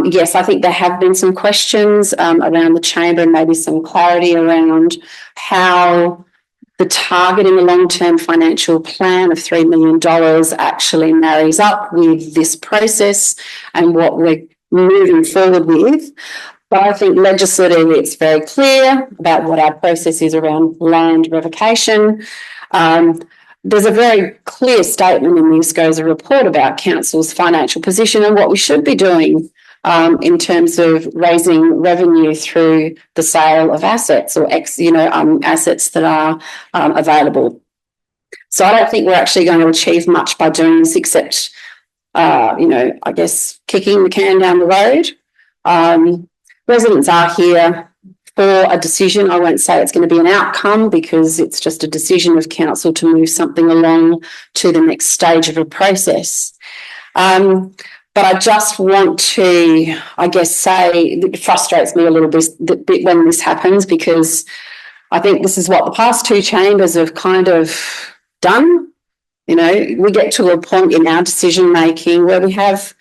Yes, I think there have been some questions around the chamber and maybe some clarity around how the target in the long-term financial plan of $3 million actually marries up with this process and what we're moving forward with. But I think legislatively it's very clear about what our process is around land revocation. There's a very clear statement in the SCOSA report about council's financial position and what we should be doing in terms of raising revenue through the sale of assets or assets that are available. So I don't think we're actually going to achieve much by doing this, except I guess kicking the can down the road. Residents are here for a decision. I won't say it's going to be an outcome, because it's just a decision of council to move something along to the next stage of a process. But I just want to, I guess, say it frustrates me a little bit when this happens, because I think this is what the past two chambers have kind of done. We get to a point in our decision making where we have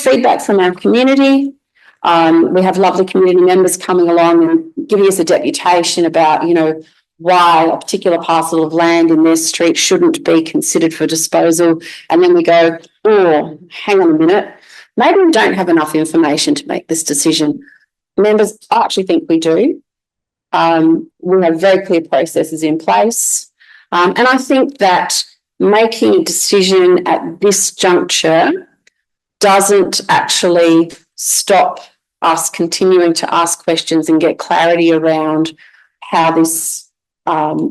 feedback from our community. We have lovely community members coming along and giving us a deputation about, why a particular parcel of land in their street shouldn't be considered for disposal. And then we go, oh, hang on a minute, maybe we don't have enough information to make this decision. Members, I actually think we do. We have very clear processes in place. And I think that making a decision at this juncture doesn't actually stop us continuing to ask questions and get clarity around how this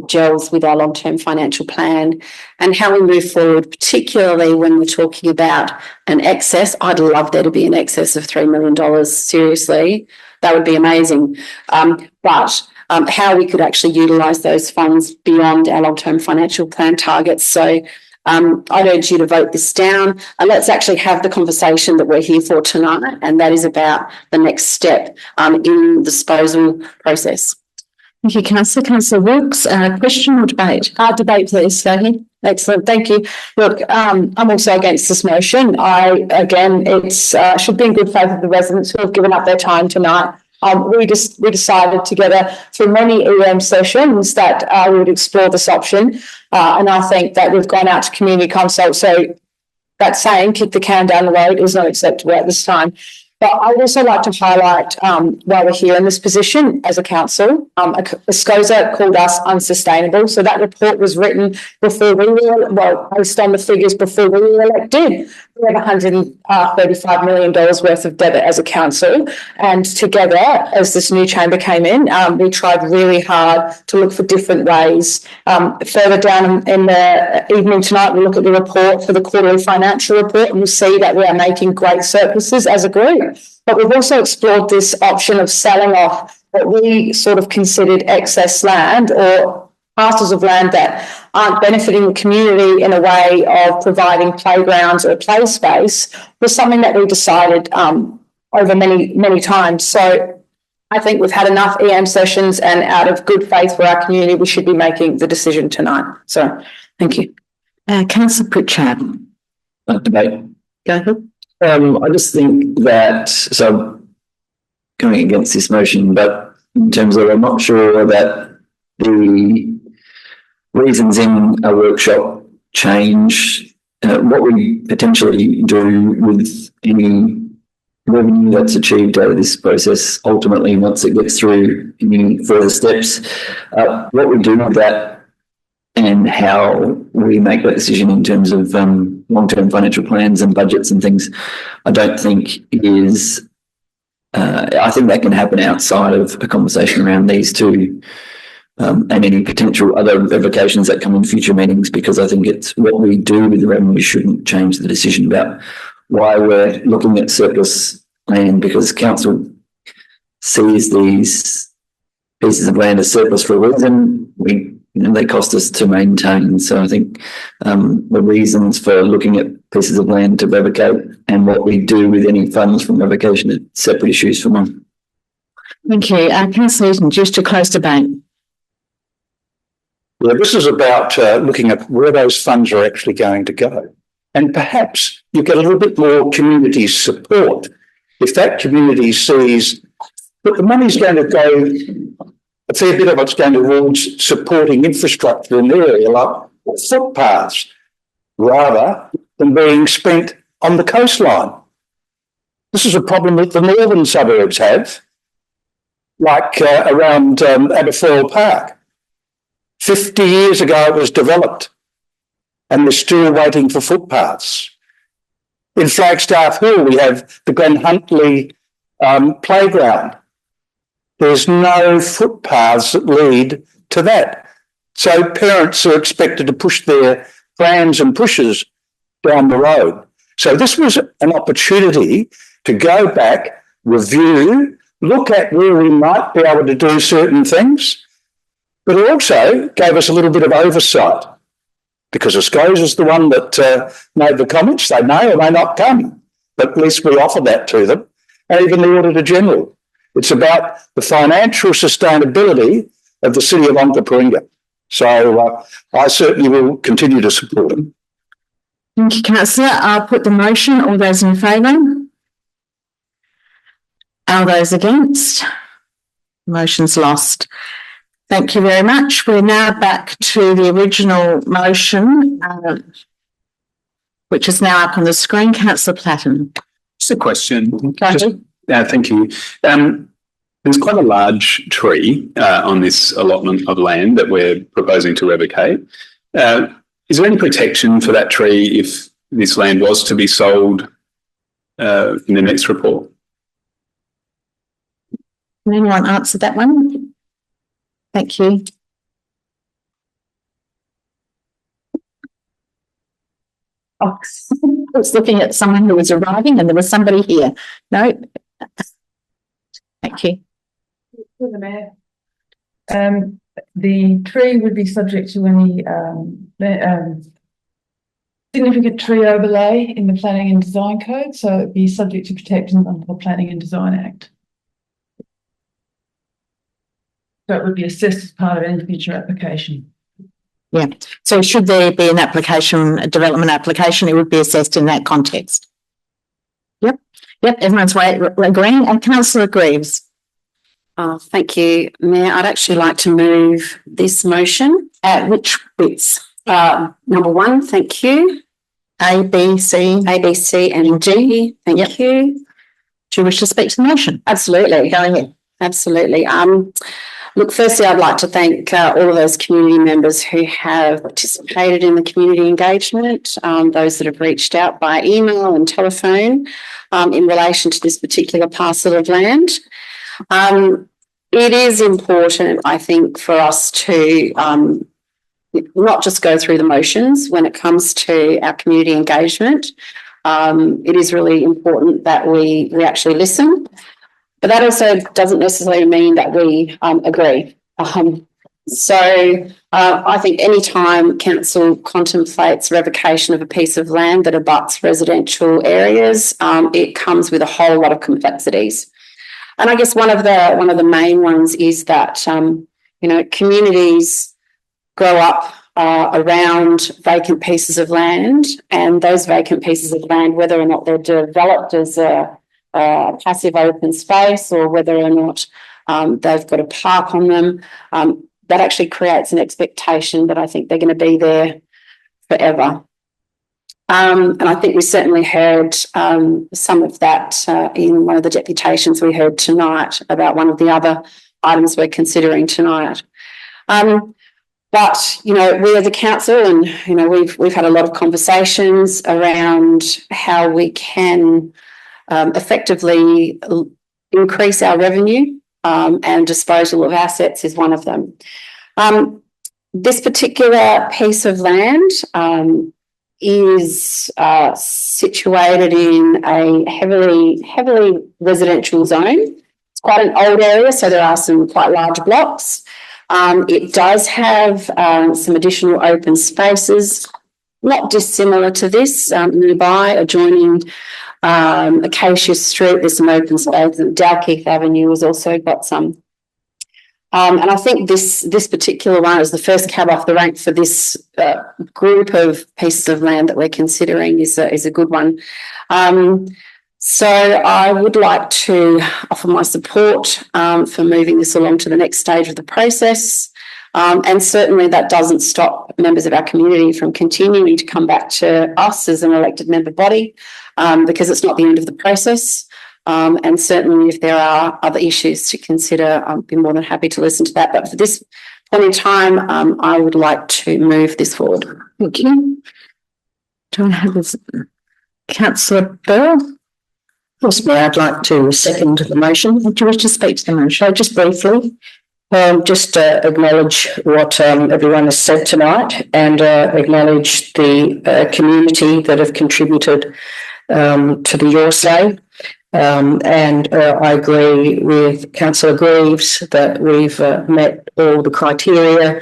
gels with our long-term financial plan and how we move forward, particularly when we're talking about an excess. I'd love there to be an excess of $3 million. Seriously, that would be amazing. But how we could actually utilise those funds beyond our long-term financial plan targets. So I'd urge you to vote this down and let's actually have the conversation that we're here for tonight, and that is about the next step in the disposal process. Thank you, Councillor. Councillor Wilkes, question or debate? Debate, please. Go ahead. Excellent. Thank you. Look, I'm also against this motion. It should be in good faith of the residents who have given up their time tonight. We decided together through many EM sessions that we would explore this option. And I think that we've gone out to community consult. So that saying, kick the can down the road, is not acceptable at this time. But I'd also like to highlight why we're here in this position as a council. SCOSA called us unsustainable. So that report was written before we were, based on the figures before we were elected. We have $135 million worth of debit as a council. And together, as this new chamber came in, we tried really hard to look for different ways. Further down in the evening tonight, we'll look at the report for the quarterly financial report, and we'll see that we are making great surpluses as a group. But we've also explored this option of selling off what we sort of considered excess land or parcels of land that aren't benefiting the community in a way of providing playgrounds or play space was something that we decided over many times. So I think we've had enough EM sessions, and out of good faith for our community, we should be making the decision tonight. So thank you. Councillor Pritchard. Debate. Go ahead. I just think that, so I'm going against this motion, but in terms of, I'm not sure that the reasons in a workshop change what we potentially do with any revenue that's achieved out of this process. Ultimately, once it gets through any further steps, what we do with that and how we make that decision in terms of long-term financial plans and budgets and things, I don't think is, I think that can happen outside of a conversation around these two and any potential other revocations that come in future meetings, because I think it's what we do with the revenue shouldn't change the decision about why we're looking at surplus land, because council sees these pieces of land as surplus for a reason. They cost us to maintain. So I think the reasons for looking at pieces of land to revocate and what we do with any funds from revocation are separate issues for one. Thank you. Councillor Eaton, just to close debate. Yeah, this is about looking at where those funds are actually going to go. And perhaps you get a little bit more community support. If that community sees that the money's going to go, a fair bit of it's going towards supporting infrastructure in the area, like footpaths, rather than being spent on the coastline. This is a problem that the northern suburbs have, like around Aberfoyle Park. 50 years ago it was developed, and they're still waiting for footpaths. In Flagstaff Hill, we have the Glen Huntley playground. There's no footpaths that lead to that. So parents are expected to push their prams and pushers down the road. So this was an opportunity to go back, review, look at where we might be able to do certain things, but it also gave us a little bit of oversight, because SCOSA is the one that made the comments. They may or may not come, but at least we offer that to them, and even the Auditor General. It's about the financial sustainability of the city of Onkaparinga. So I certainly will continue to support it. Thank you, Councillor. I'll put the motion. All those in favour? All those against? Motion's lost. Thank you very much. We're now back to the original motion, which is now up on the screen. Councillor Platten. Just a question. Go ahead. Thank you. There's quite a large tree on this allotment of land that we're proposing to revocate. Is there any protection for that tree if this land was to be sold in the next report? Can anyone answer that one? Thank you. Oh, I was looking at someone who was arriving and there was somebody here. No. Thank you. For the Mayor. The tree would be subject to any significant tree overlay in the Planning and Design Code, so it'd be subject to protection under the Planning and Design Act. So it would be assessed as part of any future application. Yeah. So should there be an application, a development application, it would be assessed in that context. Yep. Yep. Everyone's agreeing. And Councillor Greaves. Thank you, Mayor. I'd actually like to move this motion. Which bits? Number one, thank you. A, B, C, and G. Thank you. Do you wish to speak to the motion? Absolutely. Go ahead. Absolutely. Look, firstly, I'd like to thank all of those community members who have participated in the community engagement, those that have reached out by email and telephone in relation to this particular parcel of land. It is important, I think, for us to not just go through the motions when it comes to our community engagement. It is really important that we actually listen. But that also doesn't necessarily mean that we agree. So I think any time council contemplates revocation of a piece of land that abuts residential areas, it comes with a whole lot of complexities. And I guess one of the main ones is that communities grow up around vacant pieces of land, and those vacant pieces of land, whether or not they're developed as a passive open space or whether or not they've got a park on them, that actually creates an expectation that I think they're going to be there forever. And I think we certainly heard some of that in one of the deputations we heard tonight about one of the other items we're considering tonight. But, we as a council, and, we've had a lot of conversations around how we can effectively increase our revenue, and disposal of assets is one of them. This particular piece of land is situated in a heavily residential zone. It's quite an old area, so there are some quite large blocks. It does have some additional open spaces, not dissimilar to this, nearby, adjoining Acacia Street. There's some open space, and Dalkeith Avenue has also got some. And I think this particular one is the first cab off the rank for this group of pieces of land that we're considering is a good one. So I would like to offer my support for moving this along to the next stage of the process. And certainly that doesn't stop members of our community from continuing to come back to us as an elected member body, because it's not the end of the process. And certainly if there are other issues to consider, I'd be more than happy to listen to that. But for this point in time, I would like to move this forward. Thank you. Do I have this? Councillor Bell? Possibly, I'd like to second the motion. Would you wish to speak to the motion? Just briefly, just acknowledge what everyone has said tonight, and acknowledge the community that have contributed to the Your Say. And I agree with Councillor Greaves that we've met all the criteria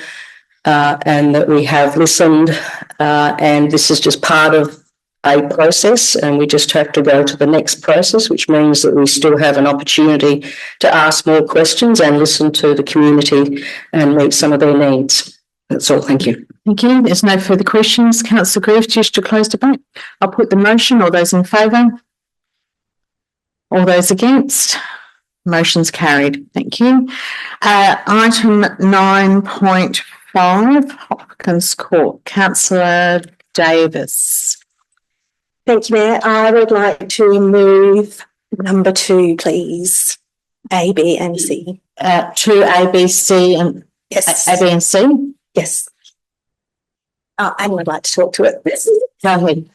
and that we have listened, and this is just part of a process, and we just have to go to the next process, which means that we still have an opportunity to ask more questions and listen to the community and meet some of their needs. That's all. Thank you. Thank you. There's no further questions. Councillor Greaves, do you wish to close debate? I'll put the motion. All those in favour? All those against? Motion's carried. Thank you. Item 9.5, Hopkins Court. Councillor Davis. Thank you, Mayor. I would like to move number 2, please. A, B and C. 2, A, B, C and Yes. A, B and C. Yes. And I'd like to talk to it. Go ahead.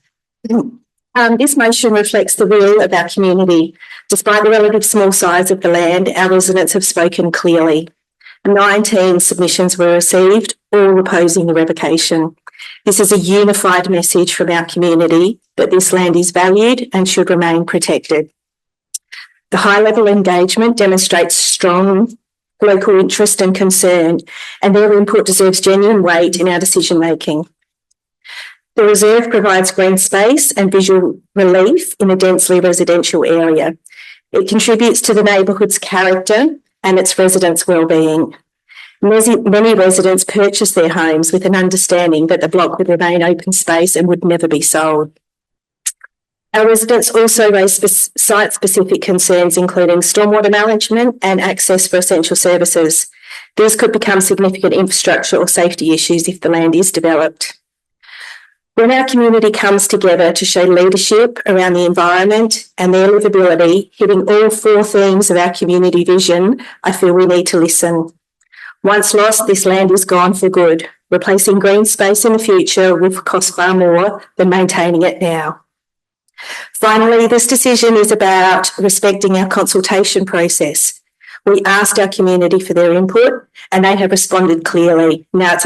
This motion reflects the will of our community. Despite the relative small size of the land, our residents have spoken clearly. 19 submissions were received, all opposing the revocation. This is a unified message from our community that this land is valued and should remain protected. The high-level engagement demonstrates strong local interest and concern, and their input deserves genuine weight in our decision-making. The reserve provides green space and visual relief in a densely residential area. It contributes to the neighbourhood's character and its residents' well-being. Many residents purchase their homes with an understanding that the block would remain open space and would never be sold. Our residents also raise site-specific concerns, including stormwater management and access for essential services. These could become significant infrastructure or safety issues if the land is developed. When our community comes together to show leadership around the environment and their livability, hitting all 4 themes of our community vision, I feel we need to listen. Once lost, this land is gone for good. Replacing green space in the future will cost far more than maintaining it now. Finally, this decision is about respecting our consultation process. We asked our community for their input and they have responded clearly. Now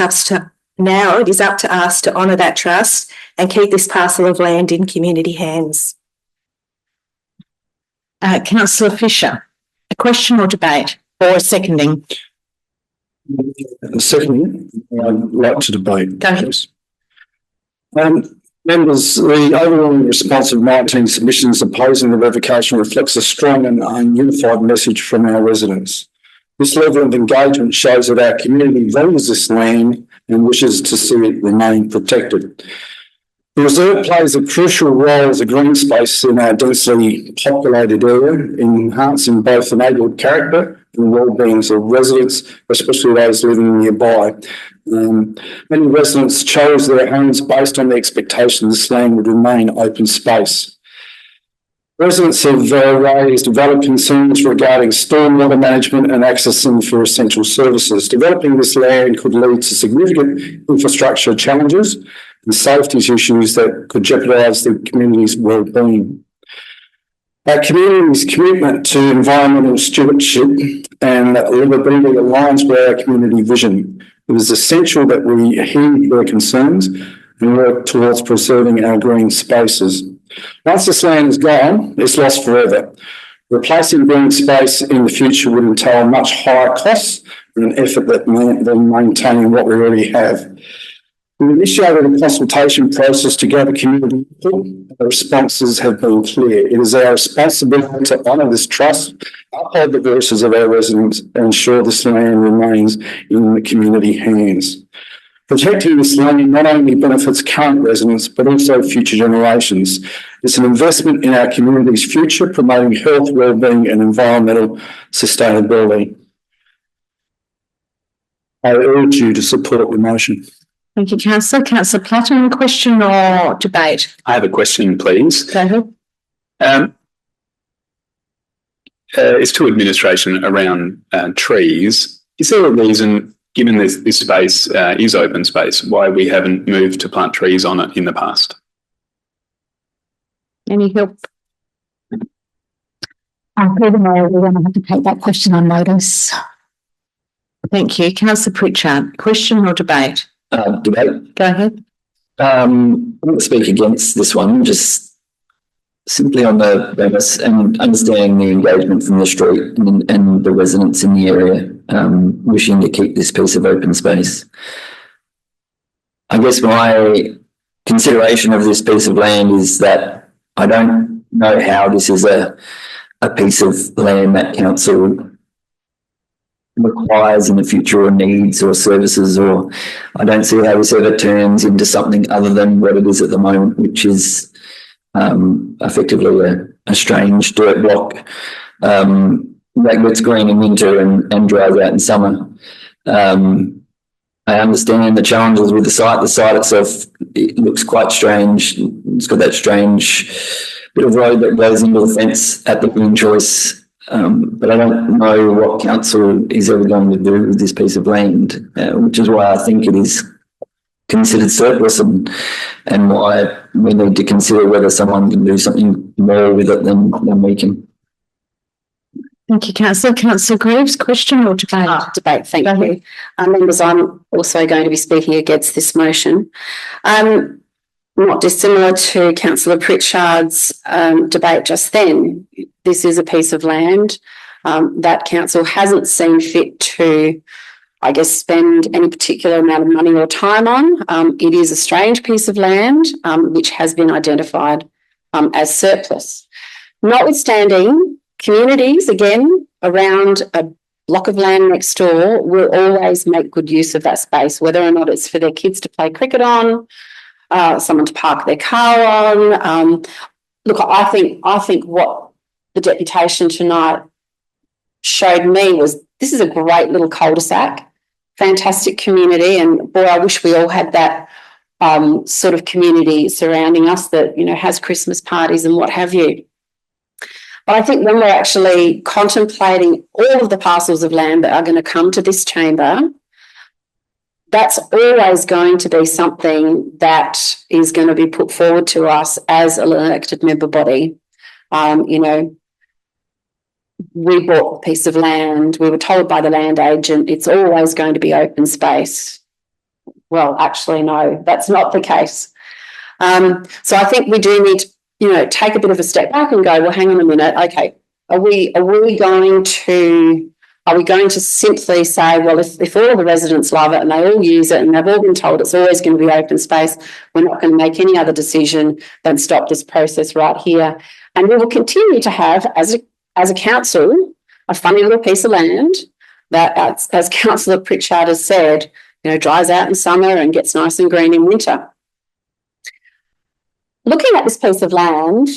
it is up to us to honour that trust and keep this parcel of land in community hands. Councillor Fisher, a question or debate or a seconding? Secondly, I'd like to debate. Go ahead. Members, the overwhelming response of 19 submissions opposing the revocation reflects a strong and unified message from our residents. This level of engagement shows that our community values this land and wishes to see it remain protected. The reserve plays a crucial role as a green space in our densely populated area, enhancing both the neighbourhood character and the well-being of residents, especially those living nearby. Many residents chose their homes based on the expectation this land would remain open space. Residents have raised valid concerns regarding stormwater management and accessing for essential services. Developing this land could lead to significant infrastructure challenges and safety issues that could jeopardise the community's well-being. Our community's commitment to environmental stewardship and livability aligns with our community vision. It is essential that we heed their concerns and work towards preserving our green spaces. Once this land is gone, it's lost forever. Replacing green space in the future would entail much higher costs and an effort than maintaining what we already have. We initiated a consultation process to gather community input. The responses have been clear. It is our responsibility to honour this trust, uphold the voices of our residents and ensure this land remains in the community hands. Protecting this land not only benefits current residents but also future generations. It's an investment in our community's future, promoting health, wellbeing and environmental sustainability. I urge you to support the motion. Thank you, Councillor. Councillor Platten, question or debate? I have a question, please. Go ahead. It's to administration around trees. Is there a reason, given this space is open space, why we haven't moved to plant trees on it in the past? Any help? Through the mayor, we're going to have to take that question on notice. Thank you. Councillor Pritchard, question or debate? Debate. Go ahead. I won't speak against this one, just simply on the premise and understanding the engagement from the street and the residents in the area wishing to keep this piece of open space. I guess my consideration of this piece of land is that I don't know how this is a piece of land that council requires in the future or needs or services, or I don't see how this ever turns into something other than what it is at the moment, which is effectively a strange dirt block that gets green in winter and dries out in summer. I understand the challenges with the site. The site itself, it looks quite strange. It's got that strange bit of road that goes into the fence at the Green Choice. But I don't know what council is ever going to do with this piece of land, which is why I think it is considered surplus and why we need to consider whether someone can do something more with it than we can. Thank you, Councillor. Councillor Greaves, question or debate? Debate, thank you. Members, I'm also going to be speaking against this motion. Not dissimilar to Councillor Pritchard's debate just then. This is a piece of land that council hasn't seen fit to, I guess, spend any particular amount of money or time on. It is a strange piece of land which has been identified as surplus. Notwithstanding, communities, again, around a block of land next door will always make good use of that space, whether or not it's for their kids to play cricket on, someone to park their car on. Look, I think what the deputation tonight showed me was this is a great little cul-de-sac, fantastic community, and boy, I wish we all had that sort of community surrounding us that, you know, has Christmas parties and what have you. But I think when we're actually contemplating all of the parcels of land that are going to come to this chamber, that's always going to be something that is going to be put forward to us as an elected member body. You know, we bought a piece of land, we were told by the land agent it's always going to be open space. Well, actually, no, that's not the case. So I think we do need to, you know, take a bit of a step back and go, well, hang on a minute, okay, are we going to simply say, well, if all the residents love it and they all use it and they've all been told it's always going to be open space, we're not going to make any other decision than stop this process right here. And we will continue to have, as a council, a funny little piece of land that, as Councillor Pritchard has said, you know, dries out in summer and gets nice and green in winter. Looking at this piece of land,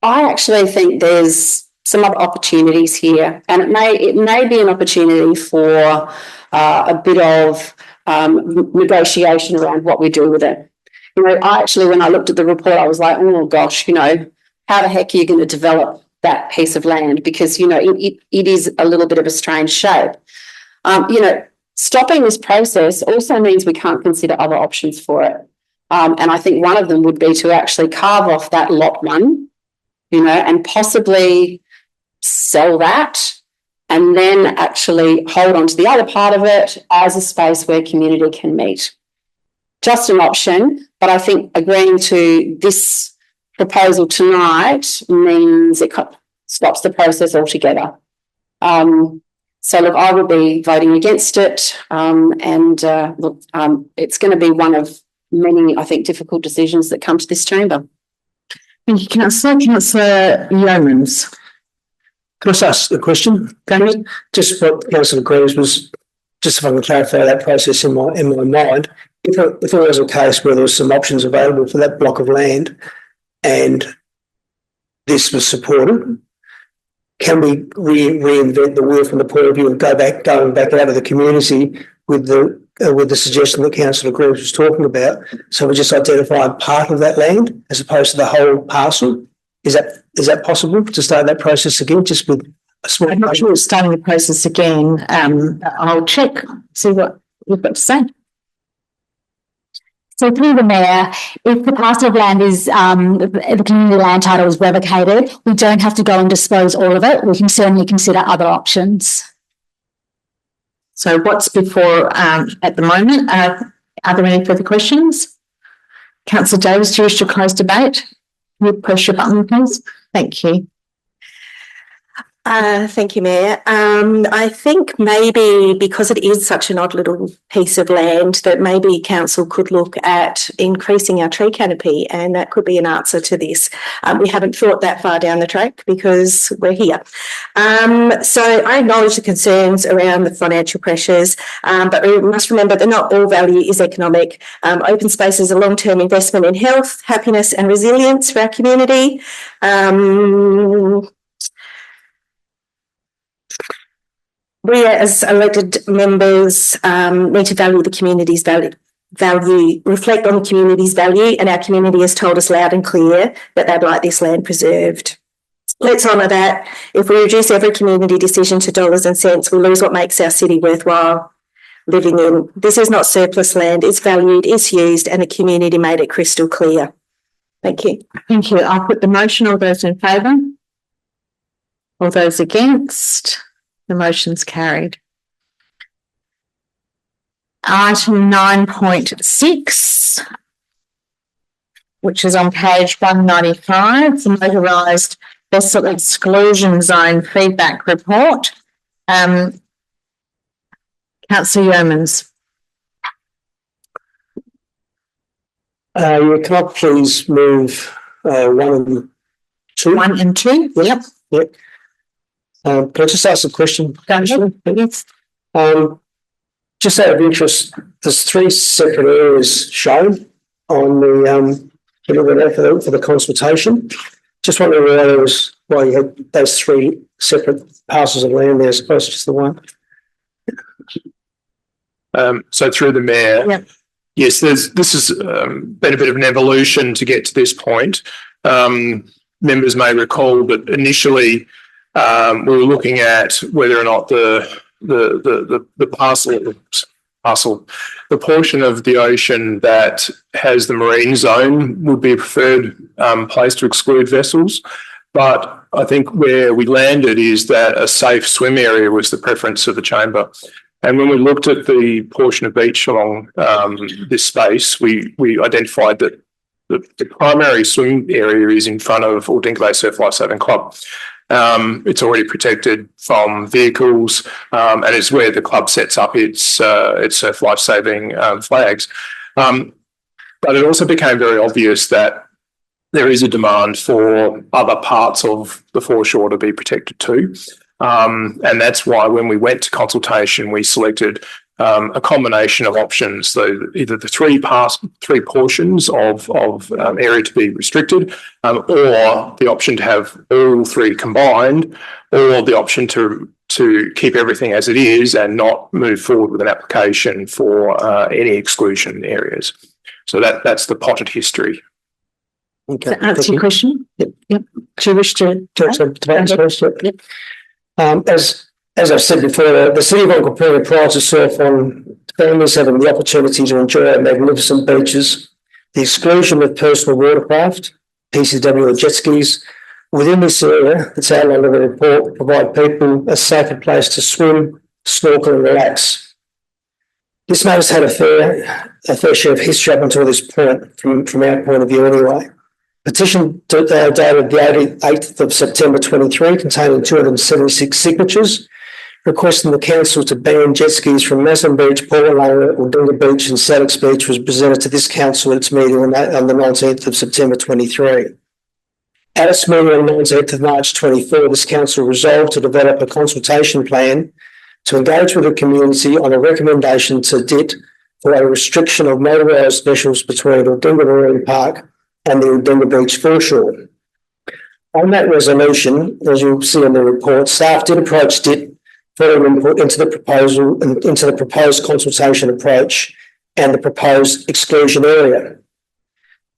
I actually think there's some other opportunities here, and it may be an opportunity for a bit of negotiation around what we do with it. You know, when I looked at the report, I was like, oh gosh, you know, how the heck are you going to develop that piece of land? Because, you know, it is a little bit of a strange shape. You know, stopping this process also means we can't consider other options for it. And I think one of them would be to actually carve off that lot one, you know, and possibly sell that and then actually hold on to the other part of it as a space where community can meet. Just an option, but I think agreeing to this proposal tonight means it stops the process altogether. So look, I will be voting against it, and it's going to be one of many, I think, difficult decisions that come to this chamber. Thank you, Councillor. Councillor Yeomans. Can I ask a question? Go ahead. Just what Councillor Greaves was, just if I can clarify that process in my mind, if it was a case where there was some options available for that block of land and this was supported, can we reinvent the wheel from the point of view of going back out of the community with the suggestion that Councillor Greaves was talking about? So we just identify part of that land as opposed to the whole parcel. Is that possible to start that process again? Just with a small. I'm not sure it's starting the process again. I'll check, see what you've got to say. So through the Mayor, if the parcel of land is, the community land title is revocated, we don't have to go and dispose all of it. We can certainly consider other options. So what's before at the moment? Are there any further questions? Councillor Davis, do you wish to close debate? Will you press your button, please? Thank you. Thank you, Mayor. I think maybe because it is such an odd little piece of land that maybe council could look at increasing our tree canopy, and that could be an answer to this. We haven't thought that far down the track because we're here. So I acknowledge the concerns around the financial pressures, but we must remember that not all value is economic. Open space is a long-term investment in health, happiness and resilience for our community. We as elected members need to value the community's value, reflect on the community's value, and our community has told us loud and clear that they'd like this land preserved. Let's honour that. If we reduce every community decision to dollars and cents, we lose what makes our city worthwhile living in. This is not surplus land, it's valued, it's used, and the community made it crystal clear. Thank you. Thank you. I'll put the motion. All those in favour? All those against? The motion's carried. Item 9.6, which is on page 195, the motorised vessel exclusion zone feedback report. Councillor Yeomans. Can I please move 1 and 2? 1 and 2, yep. Yep. Can I just ask a question? Yes. Just out of interest, there's 3 separate areas shown on the for the consultation. Just wondering why you had those 3 separate parcels of land there as opposed to just the one. So through the mayor. Yep. Yes, this has been a bit of an evolution to get to this point. Members may recall that initially we were looking at whether or not the portion of the ocean that has the marine zone would be a preferred place to exclude vessels. But I think where we landed is that a safe swim area was the preference of the chamber. And when we looked at the portion of beach along this space, we identified that the primary swim area is in front of Aldinga Beach Surf Lifesaving Club. It's already protected from vehicles, and it's where the club sets up its surf lifesaving flags. But it also became very obvious that there is a demand for other parts of the foreshore to be protected too. And that's why when we went to consultation, we selected a combination of options. So either the three portions of area to be restricted, or the option to have all 3 combined, or the option to keep everything as it is and not move forward with an application for any exclusion areas. So that's the potted history. Okay. Does that answer your question? Yep. Yep. Do you wish to? Yep. As I've said before, the city of Onkaparinga prides itself on families having the opportunity to enjoy our magnificent beaches, the exclusion of personal watercraft, PCW or jet skis. Within this area, it's outlined in the report, provide people a safer place to swim, snorkel and relax. This matter's had a fair share of history up until this point, from our point of view anyway. Petition dated the 8th of September 23, containing 276 signatures, requesting the council to ban jet skis from Mason Beach, Willunga, Aldinga Beach and Saddock's Beach was presented to this council at its meeting on the 19th of September 23. At its meeting on the 19th of March 24, this council resolved to develop a consultation plan to engage with the community on a recommendation to DIT for a restriction of motorised vessels between Aldinga Marine Park and the Aldinga Beach foreshore. On that resolution, as you'll see in the report, staff did approach DIT for input into the proposed consultation approach and the proposed exclusion area.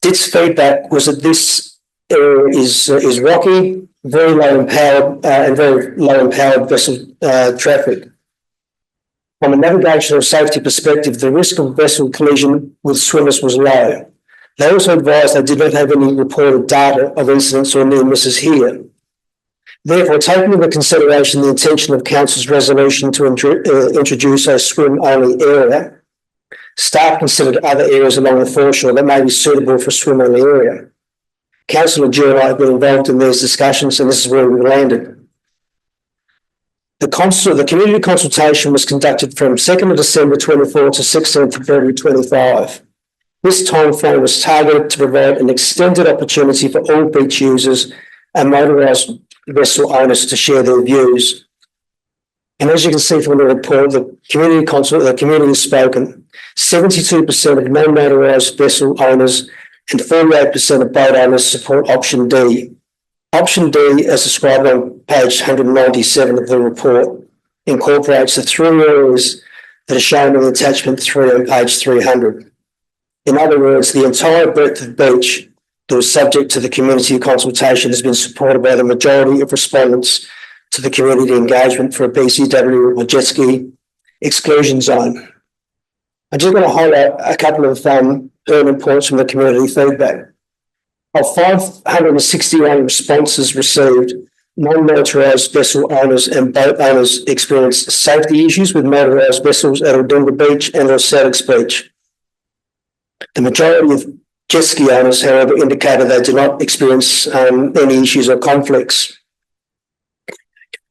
DIT's feedback was that this area is rocky, very low empowered vessel traffic. From a navigation or safety perspective, the risk of vessel collision with swimmers was low. They also advised they did not have any reported data of incidents or near misses here. Therefore, taking into consideration the intention of Council's resolution to introduce a swim-only area, staff considered other areas along the foreshore that may be suitable for a swim-only area. Councillor Adrian and I have been involved in these discussions, and this is where we landed. The community consultation was conducted from 2nd of December 24 to 16th of February 25. This timeframe was targeted to provide an extended opportunity for all beach users and motorised vessel owners to share their views. And as you can see from the report, the community has spoken. 72% of non-motorised vessel owners and 48% of boat owners support option D. Option D, as described on page 197 of the report. incorporates the 3 areas that are shown in attachment 3 on page 300. In other words, the entire breadth of beach that was subject to the community consultation has been supported by the majority of respondents to the community engagement for a PCW or jet ski exclusion zone. I just want to highlight a couple of pertinent points from the community feedback. Of 561 responses received, non-motorised vessel owners and boat owners experienced safety issues with motorised vessels at Aldinga Beach and Celtics Beach. The majority of jet ski owners, however, indicated they did not experience any issues or conflicts.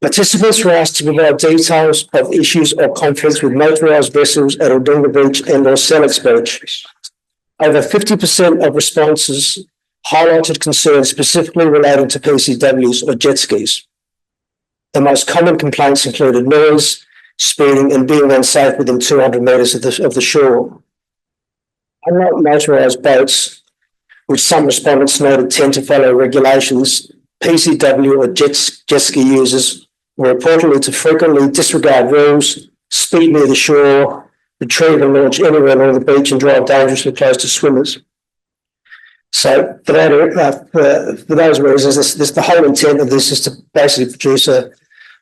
Participants were asked to provide details of issues or conflicts with motorised vessels at Aldinga Beach and Celtics Beach. Over 50% of responses highlighted concerns specifically relating to PCWs or jet skis. The most common complaints included noise, speeding, and being unsafe within 200 metres of the shore. Unlike motorised boats, which some respondents noted tend to follow regulations, PCW or jet ski users were reportedly to frequently disregard rules, speed near the shore, retrieve and launch anywhere along the beach, and drive dangerously close to swimmers. So for those reasons, the whole intent of this is to basically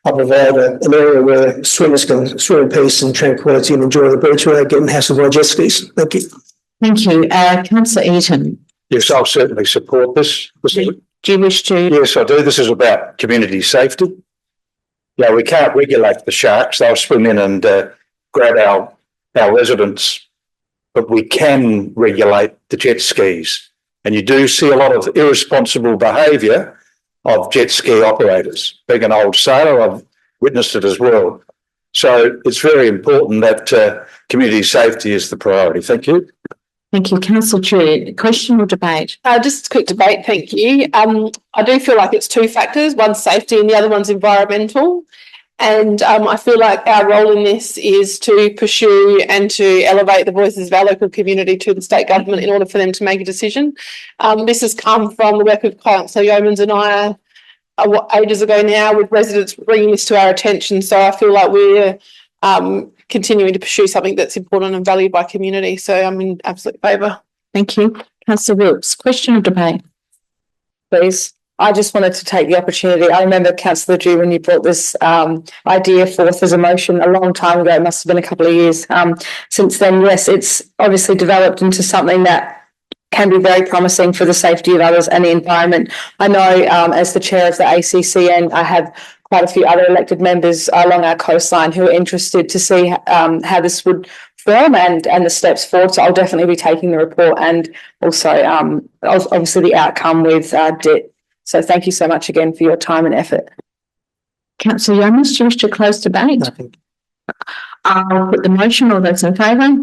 provide an area where swimmers can swim in peace and tranquility and enjoy the beach without getting hassled by jet skis. Thank you. Thank you. Councillor Eaton. Yes, I'll certainly support this. Do you wish to? Yes, I do. This is about community safety. Yeah, we can't regulate the sharks. They'll swim in and grab our residents, but we can regulate the jet skis. And you do see a lot of irresponsible behaviour of jet ski operators. Being an old sailor, I've witnessed it as well. So it's very important that community safety is the priority. Thank you. Thank you. Councillor Chair, question or debate? Just a quick debate, thank you. I do feel like it's two factors, one's safety and the other one's environmental. And I feel like our role in this is to pursue and to elevate the voices of our local community to the state government in order for them to make a decision. This has come from the work of Councillor Yeomans and I ages ago now, with residents bringing this to our attention. So I feel like we're continuing to pursue something that's important and valued by community. So I'm in absolute favour. Thank you. Councillor Wilkes, question or debate? Please. I just wanted to take the opportunity. I remember, Councillor Drew, when you brought this idea forth as a motion a long time ago, it must have been a couple of years. Since then, yes, it's obviously developed into something that can be very promising for the safety of others and the environment. I know as the chair of the ACC, and I have quite a few other elected members along our coastline who are interested to see how this would form and the steps forward. So I'll definitely be taking the report and also obviously the outcome with debt. So thank you so much again for your time and effort. Councillor Yeomans, do you wish to close debate? Nothing. I'll put the motion. All those in favour?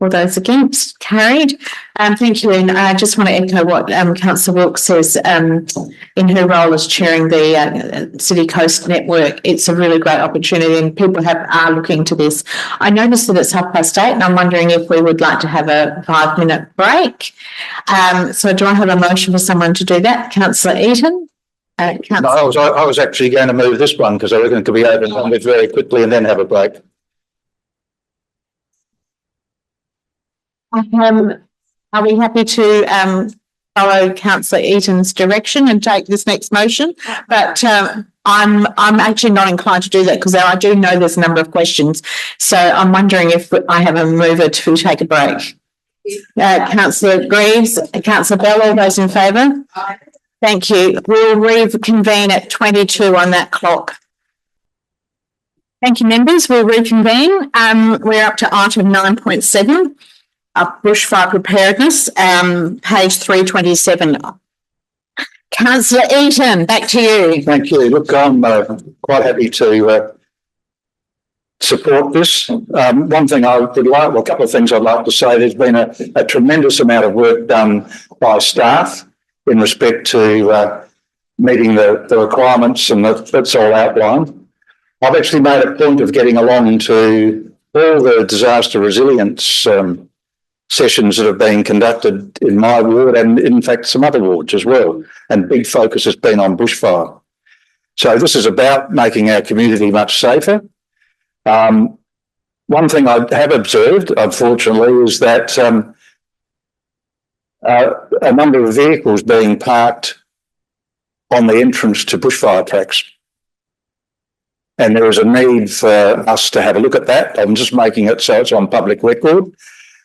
All those against? Carried. Thank you. And I just want to echo what Councillor Wilkes says in her role as chairing the City Coast Network. It's a really great opportunity and people are looking to this. I noticed that it's 8:30 and I'm wondering if we would like to have a 5-minute break. So do I have a motion for someone to do that? Councillor Eaton? No, I was actually going to move this one because I reckon it could be over and done with very quickly and then have a break. Are we happy to follow Councillor Eaton's direction and take this next motion? But I'm actually not inclined to do that because I do know there's a number of questions. So I'm wondering if I have a mover to take a break. Councillor Greaves, Councillor Bell, all those in favour? Thank you. We'll reconvene at 22 on that clock. Thank you, members. We'll reconvene. We're up to item 9.7. Bushfire Preparedness, page 327. Councillor Eaton, back to you. Thank you. Look, I'm quite happy to support this. One thing I would like, well, a couple of things I'd like to say. There's been a tremendous amount of work done by staff in respect to meeting the requirements, and that's all outlined. I've actually made a point of getting along to all the disaster resilience sessions that have been conducted in my ward and in fact some other wards as well, and big focus has been on bushfire. So this is about making our community much safer. One thing I have observed, unfortunately, is that a number of vehicles being parked on the entrance to bushfire tracks. And there is a need for us to have a look at that. I'm just making it so it's on public record.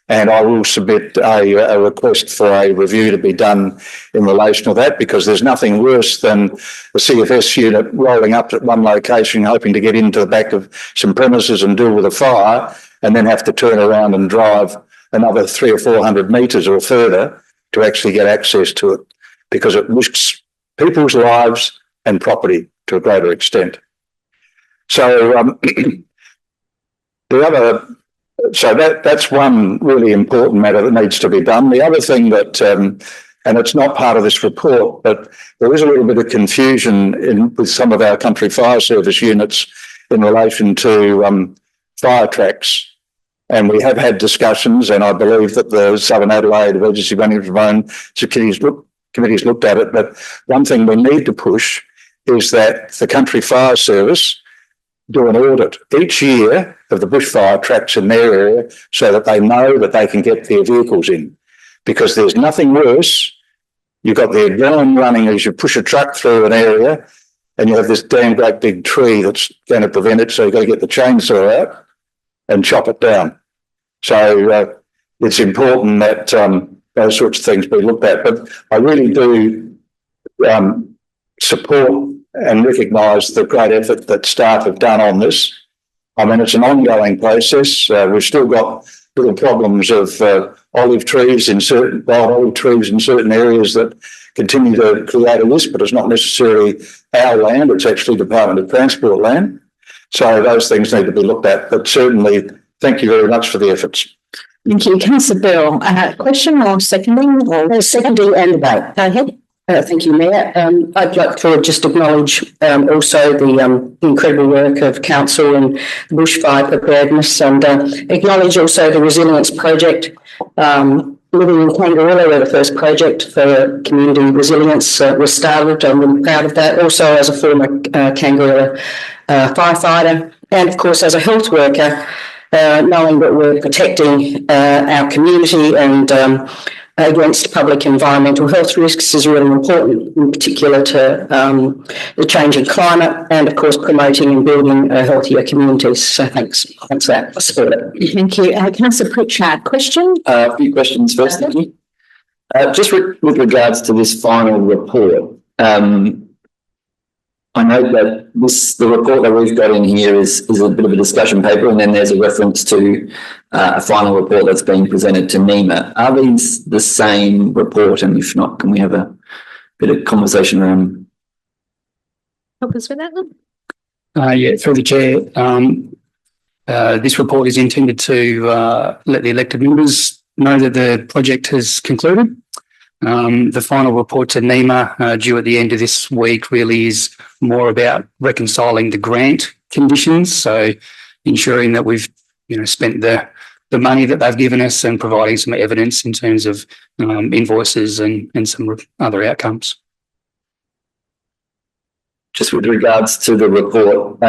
And I will submit a request for a review to be done in relation to that, because there's nothing worse than the CFS unit rolling up at one location, hoping to get into the back of some premises and deal with a fire, and then have to turn around and drive another 300 or 400 metres or further to actually get access to it, because it risks people's lives and property to a greater extent. So that's one really important matter that needs to be done. The other thing that, and it's not part of this report, but there is a little bit of confusion with some of our country fire service units in relation to fire tracks. And we have had discussions, and I believe that the Southern Adelaide Emergency Management committees looked at it. But one thing we need to push is that the country fire service do an audit each year of the bushfire tracks in their area, so that they know that they can get their vehicles in. Because there's nothing worse. You've got the adrenaline running as you push a truck through an area, and you have this damn great big tree that's going to prevent it, so you've got to get the chainsaw out and chop it down. So it's important that those sorts of things be looked at. But I really do support and recognise the great effort that staff have done on this. I mean, it's an ongoing process. We've still got little problems of olive trees in certain wild olive trees in certain areas that continue to create a risk, but it's not necessarily our land, it's actually Department of Transport land. So those things need to be looked at, but certainly thank you very much for the efforts. Thank you. Councillor Bill, question or seconding? Or seconding and debate. Go ahead. Thank you, Mayor. I'd like to just acknowledge also the incredible work of Council and Bushfire Preparedness, and acknowledge also the Resilience Project. Living in Kangaroo, where the first project for community resilience was started. I'm really proud of that. Also, as a former Kangaroo firefighter, and of course, as a health worker, knowing that we're protecting our community and against public environmental health risks is really important, in particular to the changing climate, and of course promoting and building a healthier communities. So thanks for that. I support it. Thank you. Councillor Pritchard, question? A few questions first, thank you. Just with regards to this final report, I know that the report that we've got in here is a bit of a discussion paper, and then there's a reference to a final report that's being presented to NEMA. Are these the same report? And if not, can we have a bit of conversation around? Help us with that one. Yeah, through the chair. This report is intended to let the elected members know that the project has concluded. The final report to NEMA due at the end of this week really is more about reconciling the grant conditions, so ensuring that we've spent the money that they've given us and providing some evidence in terms of invoices and some other outcomes. Just with regards to the report,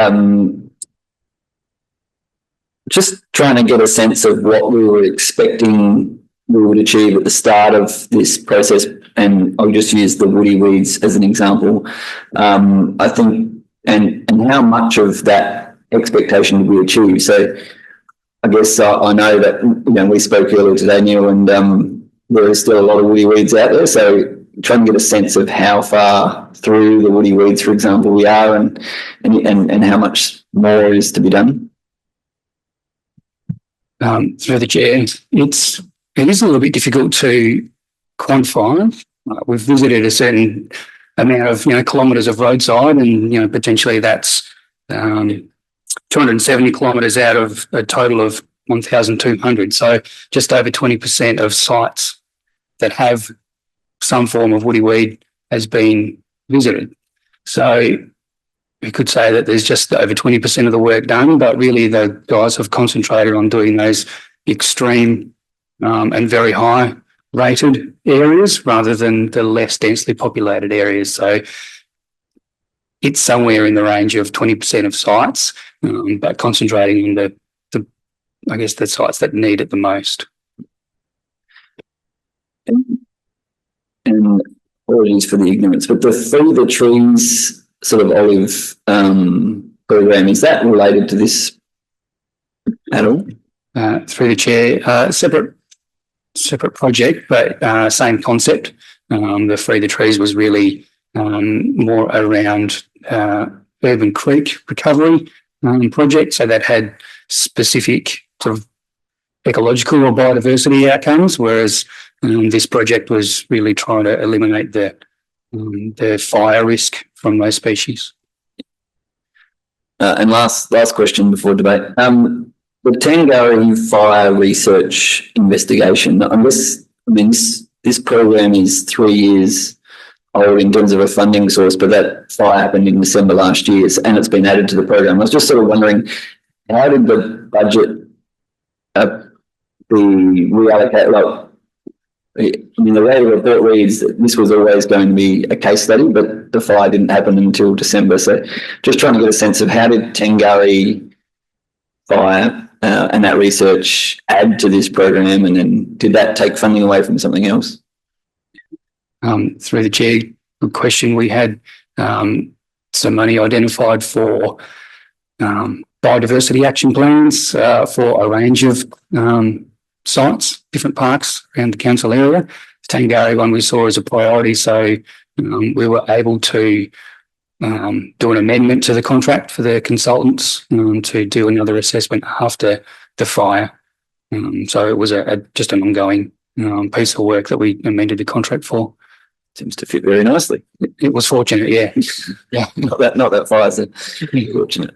just trying to get a sense of what we were expecting we would achieve at the start of this process, and I'll just use the woody weeds as an example. I think, and how much of that expectation did we achieve? So I guess I know that we spoke earlier today, Neil, and there is still a lot of woody weeds out there. So trying to get a sense of how far through the woody weeds, for example, we are, and how much more is to be done. Through the chair, it is a little bit difficult to quantify. We've visited a certain amount of kilometres of roadside, and potentially that's 270 kilometres out of a total of 1,200. So just over 20% of sites that have some form of woody weed has been visited. So we could say that there's just over 20% of the work done, but really the guys have concentrated on doing those extreme and very high rated areas rather than the less densely populated areas. So it's somewhere in the range of 20% of sites, but concentrating on I guess the sites that need it the most. And apologies for the ignorance, but the Free the Trees sort of olive program, is that related to this at all? Through the chair, separate project, but same concept. The Free the Trees was really more around urban creek recovery project, so that had specific sort of ecological or biodiversity outcomes, whereas this project was really trying to eliminate the fire risk from those species. And last question before debate. The Tangari fire research investigation, this program is 3 years old in terms of a funding source, but that fire happened in December last year and it's been added to the program. I was just sort of wondering, how did the budget be reallocated? The way the report reads, this was always going to be a case study, but the fire didn't happen until December. So just trying to get a sense of how did Tangari fire and that research add to this program, and then did that take funding away from something else? Through the chair, good question. We had some money identified for biodiversity action plans for a range of sites, different parks around the council area. The Tangari one we saw as a priority, so we were able to do an amendment to the contract for the consultants to do another assessment after the fire. So it was just an ongoing piece of work that we amended the contract for. Seems to fit very nicely. It was fortunate, yeah. Yeah, not that far, so fortunate.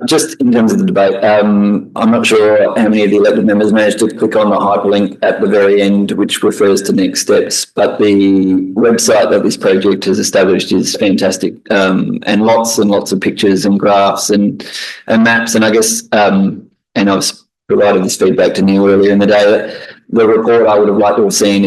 Just in terms of the debate, I'm not sure how many of the elected members managed to click on the hyperlink at the very end, which refers to next steps, but the website that this project has established is fantastic, and lots of pictures and graphs and maps. And I guess, and I've provided this feedback to Neil earlier in the day, that the report I would have liked to have seen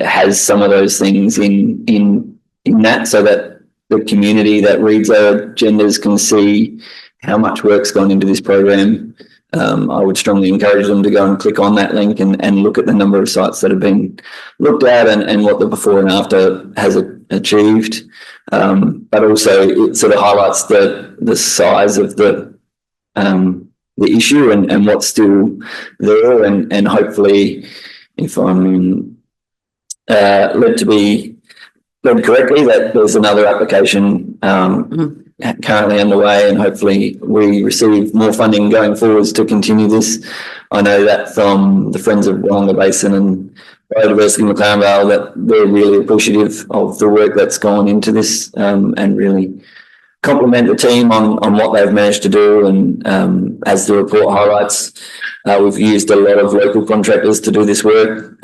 has some of those things in that, so that the community that reads our agendas can see how much work's gone into this program. I would strongly encourage them to go and click on that link and look at the number of sites that have been looked at and what the before and after has achieved. But also it sort of highlights the size of the issue and what's still there, and hopefully, if I'm led correctly, that there's another application currently underway, and hopefully we receive more funding going forwards to continue this. I know that from the Friends of Willunga Basin and Biodiversity McLaren Vale that they're really appreciative of the work that's gone into this, and really compliment the team on what they've managed to do. And as the report highlights, we've used a lot of local contractors to do this work.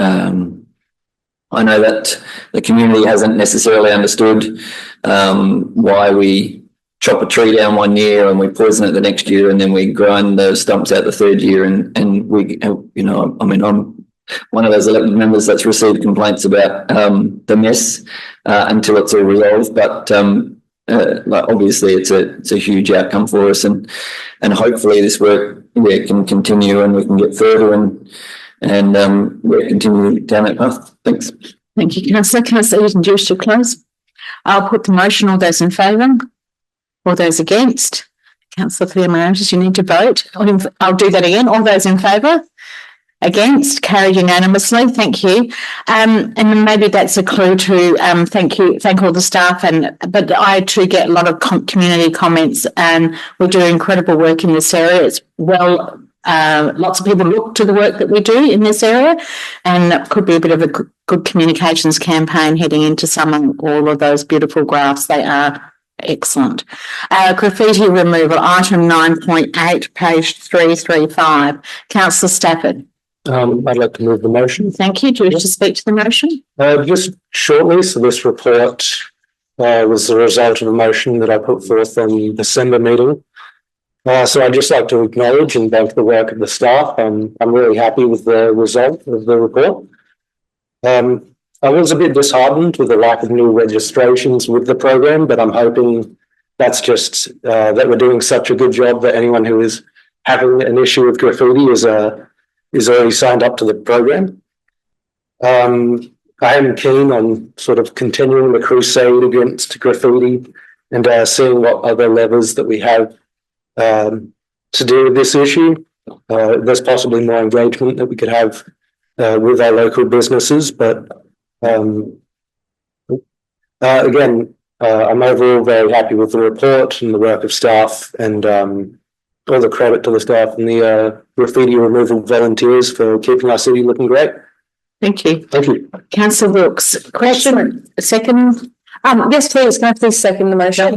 I know that the community hasn't necessarily understood why we chop a tree down one year and we poison it the next year, and then we grind the stumps out the third year. And we, I'm one of those elected members that's received complaints about the mess until it's all resolved. But obviously it's a huge outcome for us, and hopefully this work can continue and we can get further and we'll continue down that path. Thanks. Thank you, Councillor. Councillor Eden, do you wish to close? I'll put the motion. All those in favour? All those against? Councillor Themeliotis, you need to vote. I'll do that again. All those in favour? Against? Carried unanimously. Thank you. And maybe that's a clue to thank all the staff. But I too get a lot of community comments, and we do incredible work in this area. It's lots of people look to the work that we do in this area, and it could be a bit of a good communications campaign heading into all of those beautiful graphs. They are excellent. Graffiti removal, item 9.8, page 335. Councillor Stafford. I'd like to move the motion. Thank you. Do you wish to speak to the motion? Just shortly. So this report was the result of a motion that I put forth on the December meeting. So I'd just like to acknowledge and thank the work of the staff. I'm really happy with the result of the report. I was a bit disheartened with the lack of new registrations with the program, but I'm hoping that's just that we're doing such a good job that anyone who is having an issue with graffiti is already signed up to the program. I am keen on sort of continuing the crusade against graffiti and seeing what other levers that we have to deal with this issue. There's possibly more engagement that we could have with our local businesses, but again, I'm overall very happy with the report and the work of staff, and all the credit to the staff and the graffiti removal volunteers for keeping our city looking great. Thank you. Thank you. Councillor Brooks, question, second? Yes, please. Can I please second the motion?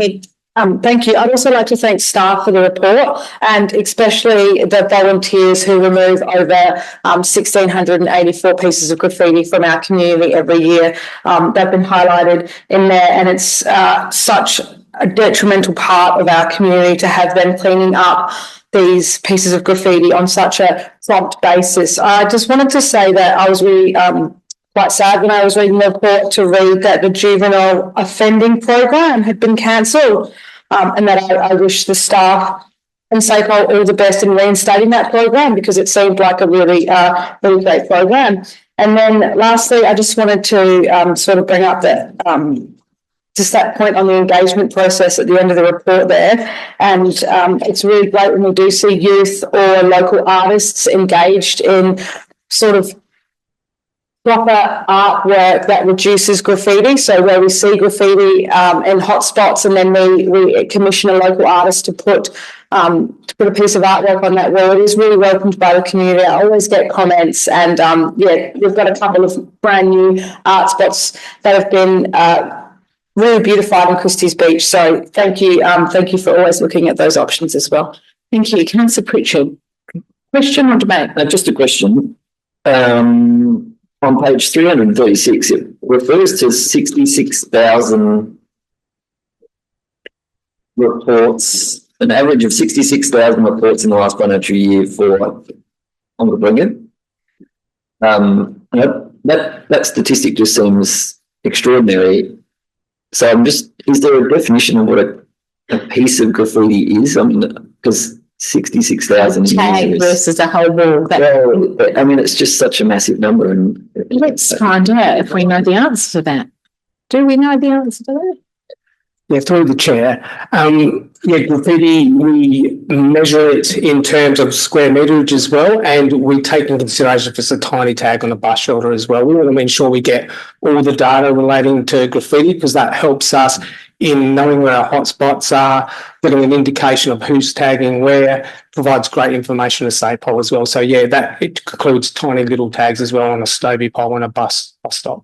Thank you. I'd also like to thank staff for the report, and especially the volunteers who remove over 1,684 pieces of graffiti from our community every year. They've been highlighted in there, and it's such a detrimental part of our community to have them cleaning up these pieces of graffiti on such a prompt basis. I just wanted to say that I was really quite sad when I was reading the report to read that the juvenile offending program had been cancelled, and that I wish the staff and SAPOL all the best in reinstating that program, because it seemed like a really great program. And then lastly, I just wanted to sort of bring up that just that point on the engagement process at the end of the report there. And it's really great when we do see youth or local artists engaged in sort of proper artwork that reduces graffiti. So where we see graffiti in hotspots, and then we commission a local artist to put a piece of artwork on that wall, it is really welcomed by the community. I always get comments, and we've got a couple of brand new art spots that have been really beautified in Christie's Beach. So thank you for always looking at those options as well. Thank you. Councillor Pritchard. Question or debate? Just a question. On page 336, it refers to 66,000 reports, an average of 66,000 reports in the last financial year for Onkaparinga. That statistic just seems extraordinary. So is there a definition of what a piece of graffiti is? I mean, because 66,000 tag versus a whole wall. Well, I mean, it's just such a massive number. And let's find out if we know the answer to that. Do we know the answer to that? Yeah, through the chair. Graffiti, we measure it in terms of square meterage as well, and we take into consideration if it's a tiny tag on a bus shelter as well. We want to ensure we get all the data relating to graffiti, because that helps us in knowing where our hotspots are, getting an indication of who's tagging where, provides great information to SAPOL as well. So yeah, that it includes tiny little tags as well on a Stovey pole and a bus stop.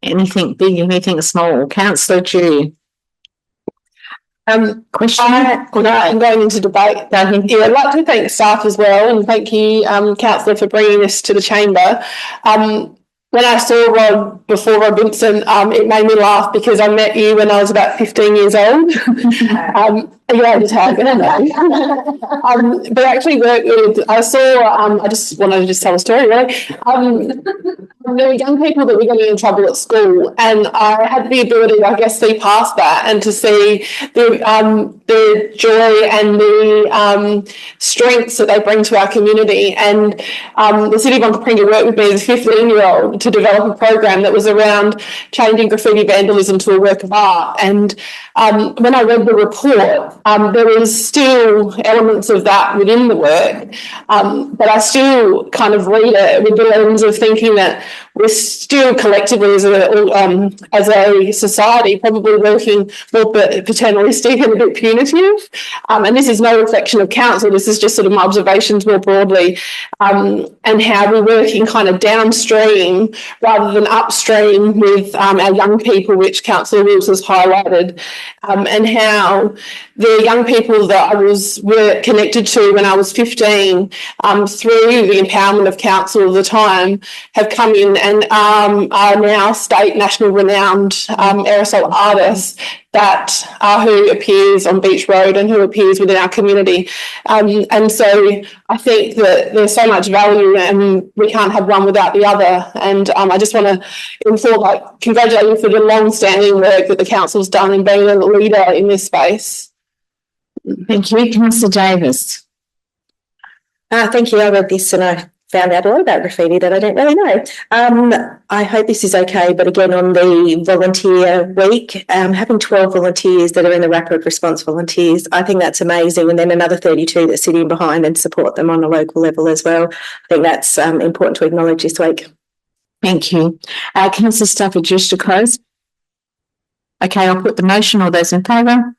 Anything big, anything small. Councillor Dew. Question? I'm going into debate. I'd like to thank staff as well, and thank you, Councillor, for bringing this to the chamber. When I saw Rod before Rod Williamson, it made me laugh because I met you when I was about 15 years old. You had to tag, I don't know. But I actually worked with, I just wanted to tell a story, really. There were young people that were getting in trouble at school, and I had the ability to, I guess, see past that and to see the joy and the strengths that they bring to our community. And the City of Onkaparinga worked with me as a 15-year-old to develop a program that was around changing graffiti vandalism to a work of art. And when I read the report, there was still elements of that within the work, but I still kind of read it with the lens of thinking that we're still collectively as a society probably working more paternalistic and a bit punitive. And this is no reflection of council, this is just sort of my observations more broadly, and how we're working kind of downstream rather than upstream with our young people, which Councillor Wills has highlighted, and how the young people that were connected to when I was 15 through the empowerment of council at the time have come in and are now state national renowned aerosol artists that who appears on Beach Road and who appears within our community. And so I think that there's so much value and we can't have one without the other. And I just want to congratulate you for the long-standing work that the council's done in being a leader in this space. Thank you. Councillor Davis. Thank you. I read this and I found out a lot about graffiti that I don't really know. I hope this is okay, but again, on the volunteer week, having 12 volunteers that are in the rapid response volunteers, I think that's amazing. And then another 32 that sit in behind and support them on a local level as well. I think that's important to acknowledge this week. Thank you. Councillor Stafford, just to close. Okay, I'll put the motion. All those in favour?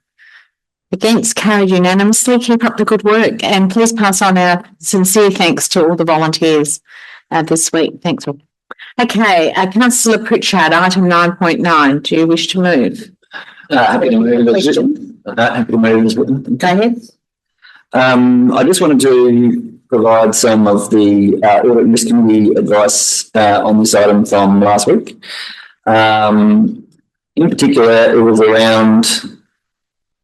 Against, carried unanimously. Keep up the good work and please pass on our sincere thanks to all the volunteers this week. Thanks. Okay, Councillor Pritchard, item 9.9. Do you wish to move? Happy to move as well. Go ahead. I just wanted to provide some of the Audit and Risk Committee advice on this item from last week. In particular, it was around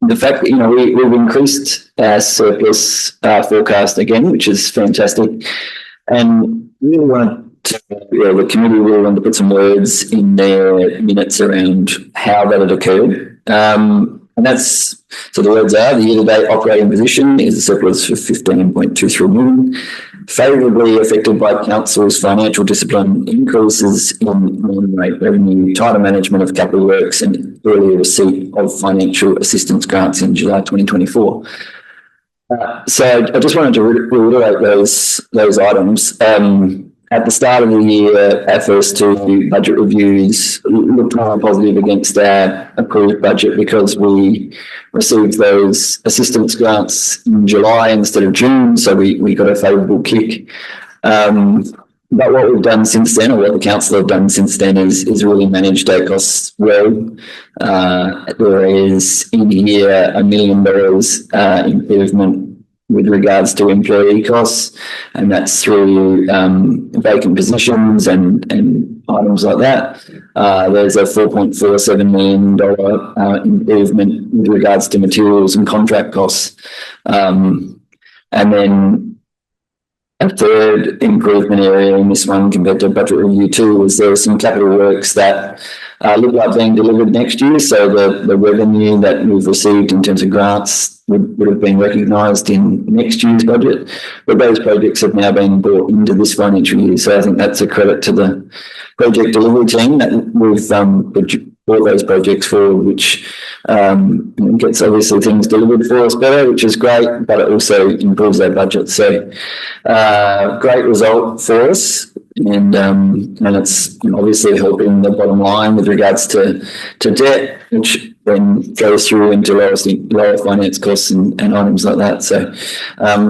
the fact that, we've increased our surplus forecast again, which is fantastic. And really wanted to, the committee really wanted to put some words in their minutes around how that had occurred. And that's, so the words are, the year-to-date operating position is a surplus of 15.23 million, favourably affected by council's financial discipline, increases in non-rate revenue, tighter management of capital works and earlier receipt of financial assistance grants in July 2024. So I just wanted to reiterate those items. At the start of the year, our first two budget reviews looked more positive against our approved budget because we received those assistance grants in July instead of June, so we got a favourable kick. But what we've done since then, or what the council have done since then, is really managed our costs well. There is in here $1 million improvement with regards to employee costs, and that's through vacant positions and items like that. There's a $4.47 million improvement with regards to materials and contract costs. And then a third improvement area in this one compared to budget review 2 is there are some capital works that look like being delivered next year. So the revenue that we've received in terms of grants would have been recognised in next year's budget, but those projects have now been brought into this financial year. So I think that's a credit to the project delivery team that we've brought those projects forward, which gets obviously things delivered for us better, which is great, but it also improves our budget. So great result for us. And it's obviously helping the bottom line with regards to debt, which then goes through into lower finance costs and items like that. So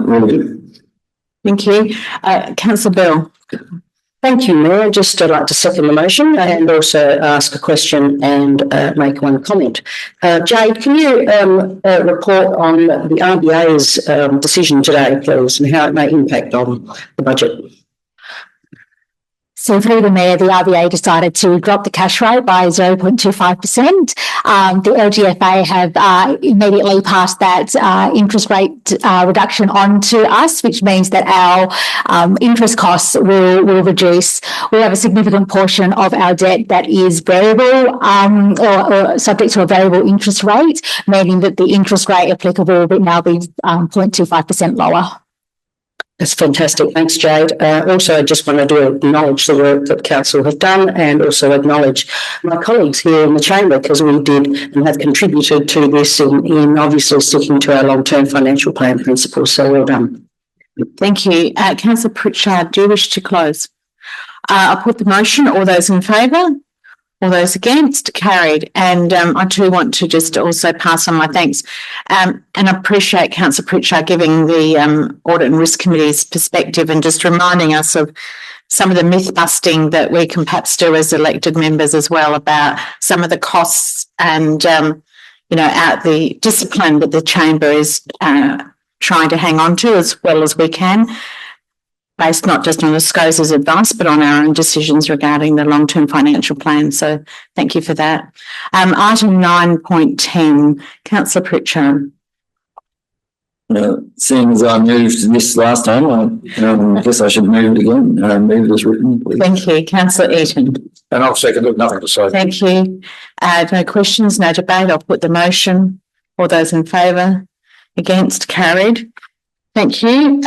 really good. Thank you. Councillor Bell. Thank you, Mayor. I'd just like to second the motion and also ask a question and make one comment. Jade, can you report on the RBA's decision today, please, and how it may impact on the budget? So through the Mayor, the RBA decided to drop the cash rate by 0.25%. The LGFA have immediately passed that interest rate reduction on to us, which means that our interest costs will reduce. We have a significant portion of our debt that is variable or subject to a variable interest rate, meaning that the interest rate applicable will now be 0.25% lower. That's fantastic. Thanks, Jade. Also, I just wanted to acknowledge the work that Council have done and also acknowledge my colleagues here in the chamber because we did and have contributed to this in obviously sticking to our long-term financial plan principles. So well done. Thank you. Councillor Pritchard, do you wish to close? I'll put the motion. All those in favour? All those against? Carried. And I too want to just also pass on my thanks and I appreciate Councillor Pritchard giving the Audit and Risk Committee's perspective and just reminding us of some of the myth busting that we can perhaps do as elected members as well about some of the costs and, out the discipline that the chamber is trying to hang on to as well as we can. based not just on SCOS's advice, but on our own decisions regarding the long-term financial plan. So thank you for that. Item 9.10, Councillor Pritchard. Seeing as I moved this last time, I guess I should move it again. Move it as written, please. Thank you. Councillor Eaton. And I'll second it, nothing to say. Thank you. No questions, no debate. I'll put the motion. All those in favour? Against? Carried. Thank you.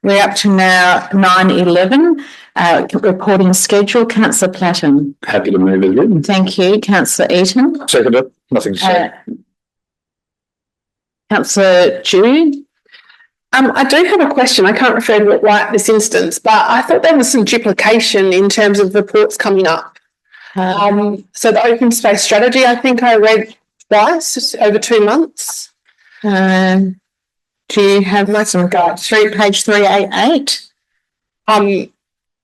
We're up to now 9.11, reporting schedule. Councillor Platten. Happy to move it written. Thank you. Councillor Eaton. Second it, nothing to say. Councillor Jude. I do have a question. I can't refer to it right at this instance, but I thought there was some duplication in terms of reports coming up. So the open space strategy, I think I read twice over 2 months. Do you have some guide? Page 388?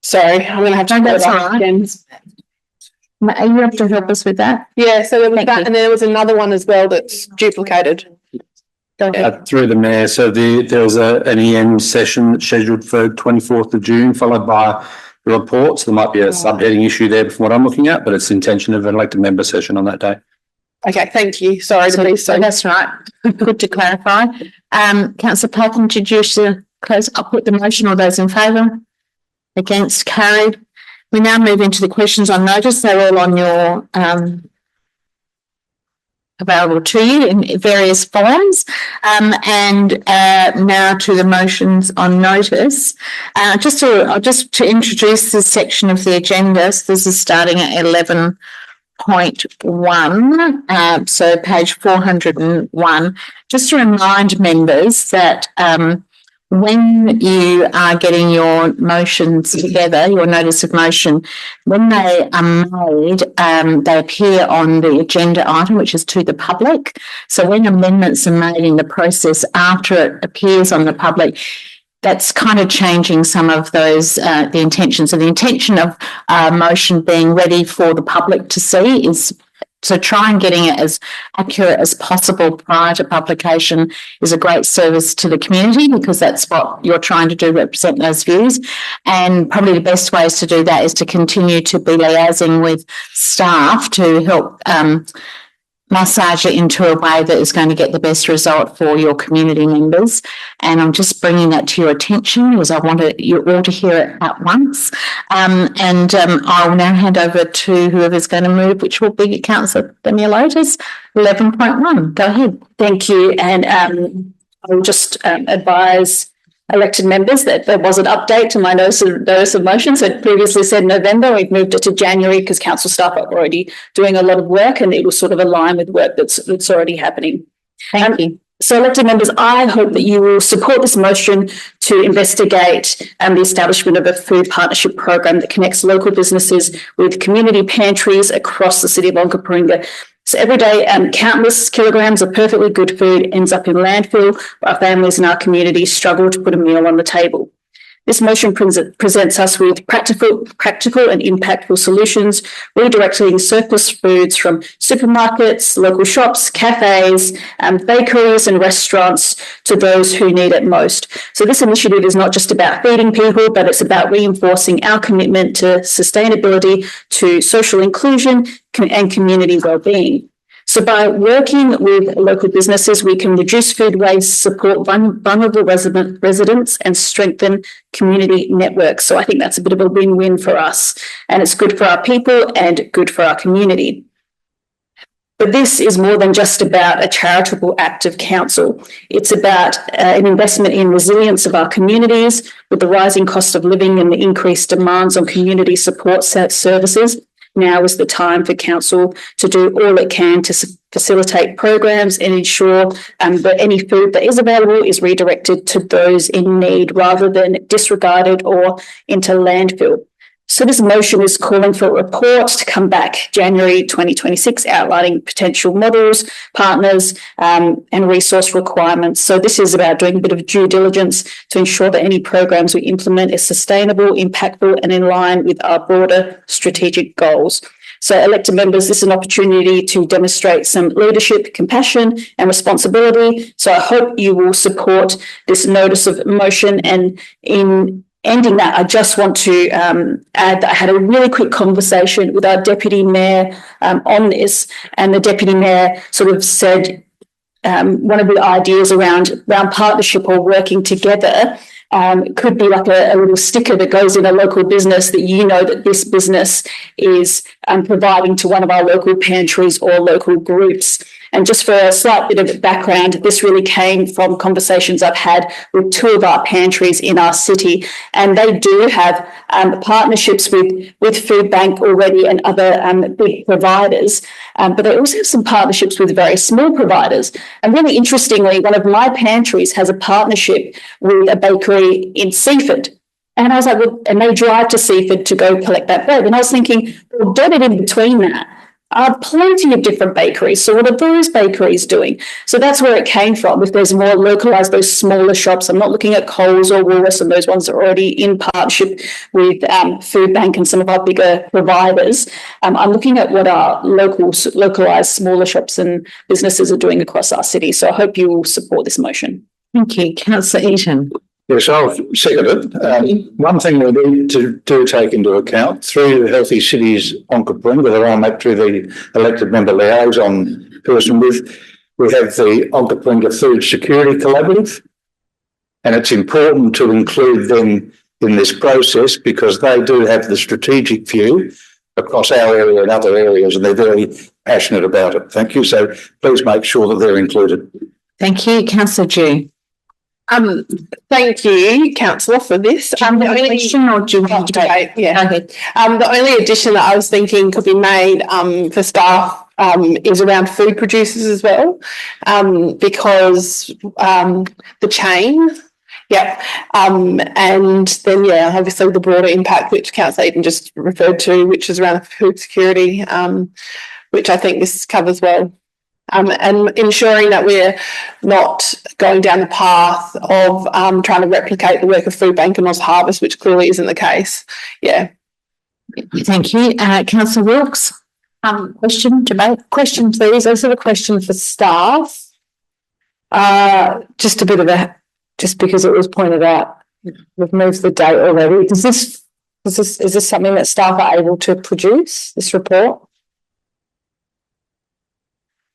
Sorry, I'm going to have to go back again. Are you able to help us with that? Yeah, so there was that, and there was another one as well that's duplicated. Through the mayor, so there was an EM session scheduled for 24th of June, followed by the report. So there might be a subheading issue there from what I'm looking at, but it's the intention of an elected member session on that day. Okay, thank you. Sorry to be so. That's right. Good to clarify. Councillor Platten, did you close? I'll put the motion. All those in favour? Against? Carried. We now move into the questions on notice. They're all on your available to you in various forms. And now to the motions on notice. Just to introduce this section of the agenda. So this is starting at 11.1, so page 401. Just to remind members that when you are getting your motions together, your notice of motion, when they are made, they appear on the agenda item, which is to the public. So when amendments are made in the process after it appears on the public, that's kind of changing some of those, the intention. So the intention of motion being ready for the public to see is so try and getting it as accurate as possible prior to publication is a great service to the community because that's what you're trying to do, represent those views. And probably the best ways to do that is to continue to be liaising with staff to help massage it into a way that is going to get the best result for your community members. And I'm just bringing that to your attention because I want you all to hear it at once. I'll now hand over to whoever's going to move, which will be Councillor Themeliotis, 11.1. Go ahead. Thank you. And I'll just advise elected members that there was an update to my notice of motion. So it previously said November, we've moved it to January because council staff are already doing a lot of work and it will sort of align with work that's already happening. Thank you. So elected members, I hope that you will support this motion to investigate the establishment of a food partnership program that connects local businesses with community pantries across the city of Onkaparinga. So every day, countless kilograms of perfectly good food ends up in landfill, where our families in our community struggle to put a meal on the table. This motion presents us with practical and impactful solutions, redirecting surplus foods from supermarkets, local shops, cafes, bakeries and restaurants to those who need it most. So this initiative is not just about feeding people, but it's about reinforcing our commitment to sustainability, to social inclusion and community wellbeing. So by working with local businesses, we can reduce food waste, support vulnerable residents and strengthen community networks. So I think that's a bit of a win-win for us and it's good for our people and good for our community. But this is more than just about a charitable act of council. It's about an investment in resilience of our communities with the rising cost of living and the increased demands on community support services. Now is the time for council to do all it can to facilitate programs and ensure that any food that is available is redirected to those in need rather than disregarded or into landfill. So this motion is calling for a report to come back January 2026, outlining potential models, partners, and resource requirements. So this is about doing a bit of due diligence to ensure that any programs we implement is sustainable, impactful, and in line with our broader strategic goals. So elected members, this is an opportunity to demonstrate some leadership, compassion and responsibility. So I hope you will support this notice of motion. And in ending that, I just want to add that I had a really quick conversation with our Deputy Mayor on this, and the Deputy Mayor sort of said one of the ideas around partnership or working together could be like a little sticker that goes in a local business that you know that this business is providing to one of our local pantries or local groups. And just for a slight bit of background, this really came from conversations I've had with two of our pantries in our city, and they do have partnerships with Food Bank already and other big providers, but they also have some partnerships with very small providers. And really interestingly, one of my pantries has a partnership with a bakery in Seaford. And I was like, well, and they drive to Seaford to go collect that bread. And I was thinking, well, dotted in between that are plenty of different bakeries. So what are those bakeries doing? So that's where it came from. If there's more localised, those smaller shops, I'm not looking at Coles or Woolworths and those ones that are already in partnership with Food Bank and some of our bigger providers. I'm looking at what our localised smaller shops and businesses are doing across our city. So I hope you will support this motion. Thank you. Councillor Eaton. Yes, I'll second it. One thing we need to take into account through the Healthy Cities Onkaparinga, that I'm actually the elected member liaison person with, we have the Onkaparinga Food Security Collaborative, and it's important to include them in this process because they do have the strategic view across our area and other areas, and they're very passionate about it. Thank you. So please make sure that they're included. Thank you. Councillor Dew. Thank you, councillor, for this. The only addition that I was thinking could be made for staff is around food producers as well, because the chain. Yep. And then, yeah, obviously the broader impact, which Councillor Eden just referred to, which is around food security, which I think this covers well. And ensuring that we're not going down the path of trying to replicate the work of Food Bank and Oz Harvest, which clearly isn't the case. Yeah. Thank you. Councillor Wilkes. Question, please. I also have a question for staff. Just because it was pointed out, we've moved the date already. Is this something that staff are able to produce, this report?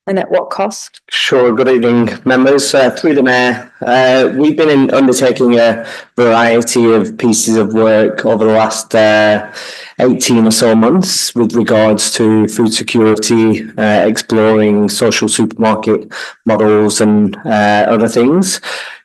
And at what cost? Sure. Good evening, members. Through the Mayor, we've been undertaking a variety of pieces of work over the last 18 or so months with regards to food security, exploring social supermarket models and other things.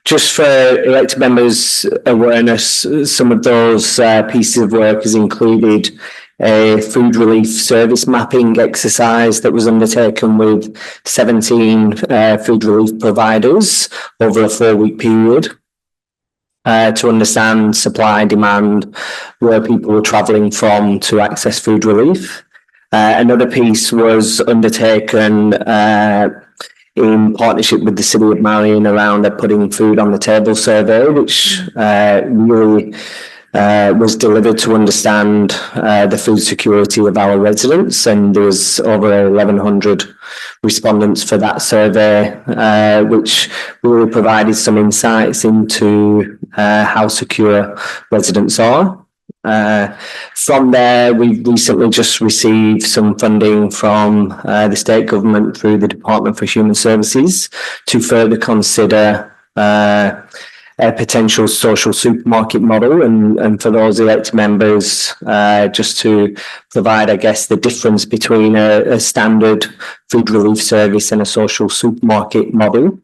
Just for elected members' awareness, some of those pieces of work has included a food relief service mapping exercise that was undertaken with 17 food relief providers over a 4-week period to understand supply, demand, where people were travelling from to access food relief. Another piece was undertaken in partnership with the City of Marion around a Putting Food on the Table survey, which really was delivered to understand the food security of our residents, and there was over 1,100 respondents for that survey, which really provided some insights into how secure residents are. From there, we've recently just received some funding from the state government through the Department for Human Services to further consider a potential social supermarket model, and for those elected members, just to provide, I guess, the difference between a standard food relief service and a social supermarket model.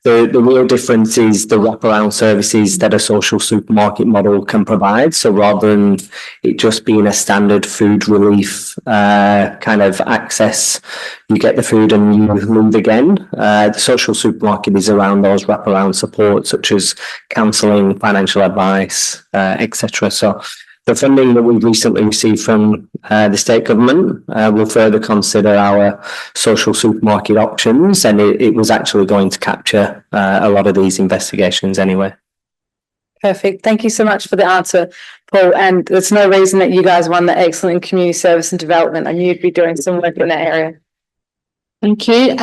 The real difference is the wraparound services that a social supermarket model can provide. So rather than it just being a standard food relief kind of access, you get the food and you leave again. The social supermarket is around those wraparound support, such as counselling, financial advice, etc. So the funding that we've recently received from the state government will further consider our social supermarket options, and it was actually going to capture a lot of these investigations anyway. Perfect. Thank you so much for the answer, Paul. And there's no reason that you guys won the Excellent in Community Service and Development. I knew you'd be doing some work in that area. Thank you.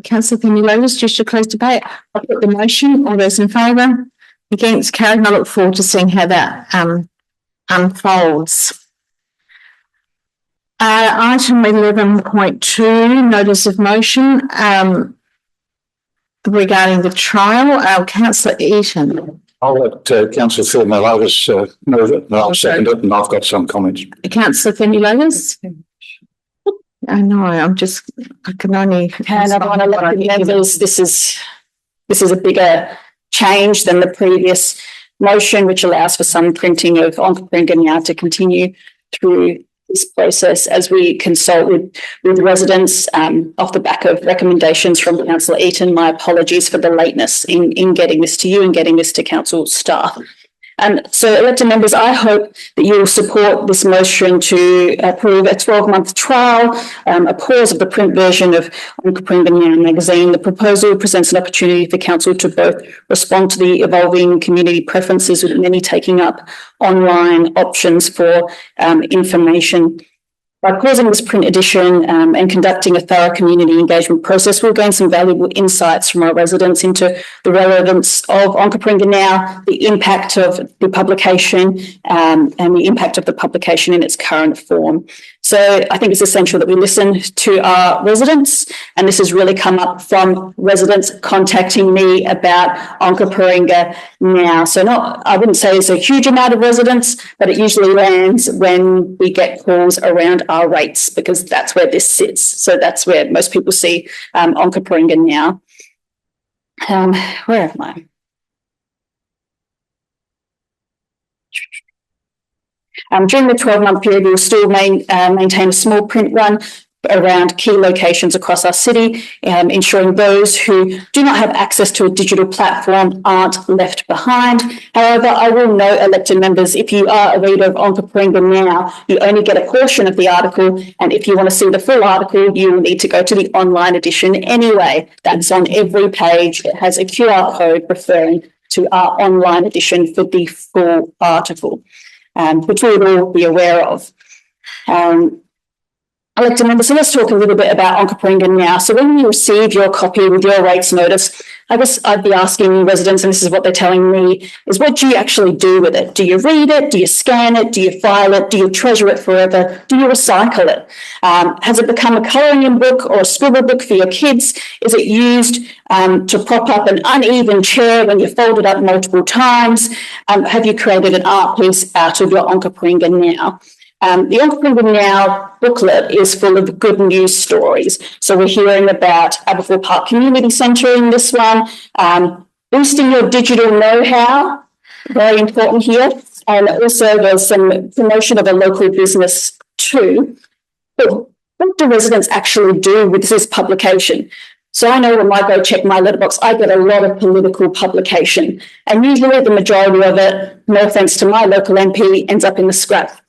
Councillor Themeliotis, just to close debate. I'll put the motion. All those in favour? Against? Carried. And I look forward to seeing how that unfolds. Item 11.2, notice of motion regarding the trial. Councillor Eaton. I'll let Councillor Themeliotis move it, and I'll second it, and I've got some comments. Councillor Themeliotis. I know. I can only. And I want to let the members, this is a bigger change than the previous motion, which allows for some printing of Onkaparinga Now to continue through this process as we consult with residents off the back of recommendations from Councillor Eaton. My apologies for the lateness in getting this to you and getting this to council staff. So elected members, I hope that you will support this motion to approve a 12-month trial, a pause of the print version of Onkaparinga Now magazine. The proposal presents an opportunity for council to both respond to the evolving community preferences, with many taking up online options for information. By pausing this print edition and conducting a thorough community engagement process, we'll gain some valuable insights from our residents into the relevance of Onkaparinga Now, the impact of the publication and the impact of the publication in its current form. So I think it's essential that we listen to our residents, and this has really come up from residents contacting me about Onkaparinga Now. So I wouldn't say it's a huge amount of residents, but it usually lands when we get calls around our rates, because that's where this sits. So that's where most people see Onkaparinga Now. Where am I? During the 12-month period, we will still maintain a small print run around key locations across our city, ensuring those who do not have access to a digital platform aren't left behind. However, I will note, elected members, if you are a reader of Onkaparinga Now, you only get a portion of the article, and if you want to see the full article, you will need to go to the online edition anyway. That's on every page. It has a QR code referring to our online edition for the full article, which we will all be aware of. Elected members, so let's talk a little bit about Onkaparinga Now. So when you receive your copy with your rates notice, I guess I'd be asking residents, and this is what they're telling me, is what do you actually do with it? Do you read it? Do you scan it? Do you file it? Do you treasure it forever? Do you recycle it? Has it become a colouring book or a scribble book for your kids? Is it used to prop up an uneven chair when you fold it up multiple times? Have you created an art piece out of your Onkaparinga Now? The Onkaparinga Now booklet is full of good news stories. So we're hearing about Aberfoyle Park Community Centre in this one, boosting your digital know-how, very important here. And also there's some promotion of a local business too. But what do residents actually do with this publication? So I know when I go check my letterbox, I get a lot of political publication. And usually the majority of it, no offence to my local MP, ends up in the scrap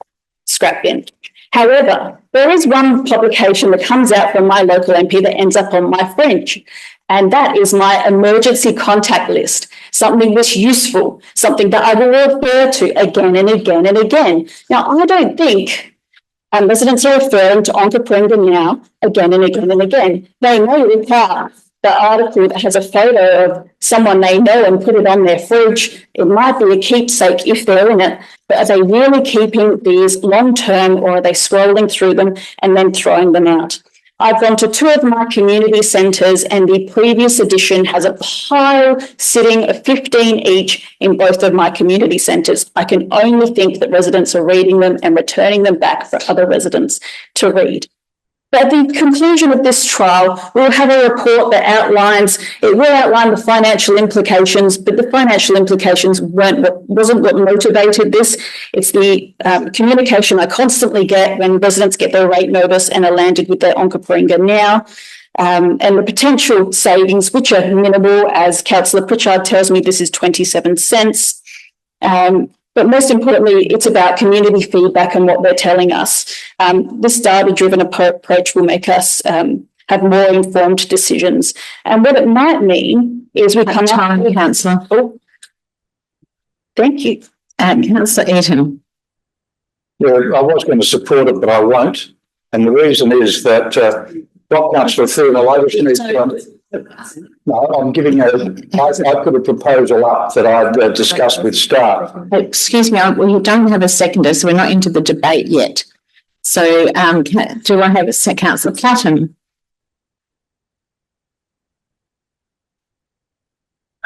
bin. However, there is one publication that comes out from my local MP that ends up on my fringe, and that is my emergency contact list, something that's useful, something that I will refer to again and again and again. Now, I don't think residents are referring to Onkaparinga Now again and again and again. They may look at the article that has a photo of someone they know and put it on their fridge. It might be a keepsake if they're in it, but are they really keeping these long term, or are they scrolling through them and then throwing them out? I've gone to 2 of my community centres, and the previous edition has a pile sitting of 15 each in both of my community centres. I can only think that residents are reading them and returning them back for other residents to read. But at the conclusion of this trial, we'll have a report that will outline the financial implications, but the financial implications wasn't what motivated this. It's the communication I constantly get when residents get their rate notice and are landed with their Onkaparinga Now, and the potential savings, which are minimal, as Councillor Pritchard tells me this is 27 cents. But most importantly, it's about community feedback and what they're telling us. This data-driven approach will make us have more informed decisions. And what it might mean is we come up with... Councillor. Thank you. Councillor Eaton. Yeah, I was going to support it, but I won't. And the reason is that what Councillor Themeliotis needs to no, I'm giving I put a proposal up that I've discussed with staff. Excuse me, we don't have a seconder, so we're not into the debate yet. So do I have a Councillor Platten?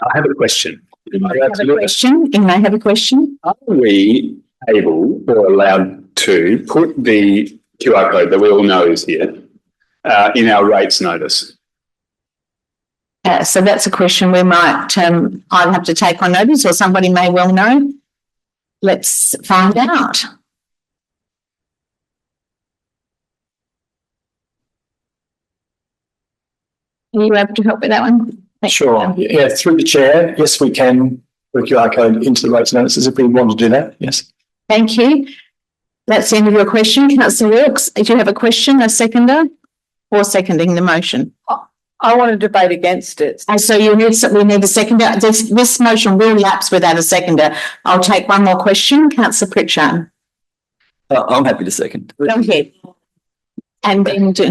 I have a question. You may have a question. You may have a question. Are we able or allowed to put the QR code that we all know is here in our rates notice? So that's a question we might either have to take on notice or somebody may well know. Let's find out. Are you able to help with that one? Sure. Yeah, through the chair, yes, we can put a QR code into the rates notices if we want to do that. Yes. Thank you. That's the end of your question. Councillor Wilkes, if you have a question, a seconder or seconding the motion? I want to debate against it. So we need a seconder. This motion will lapse without a seconder. I'll take one more question. Councillor Pritchard. I'm happy to second. Go ahead. And then do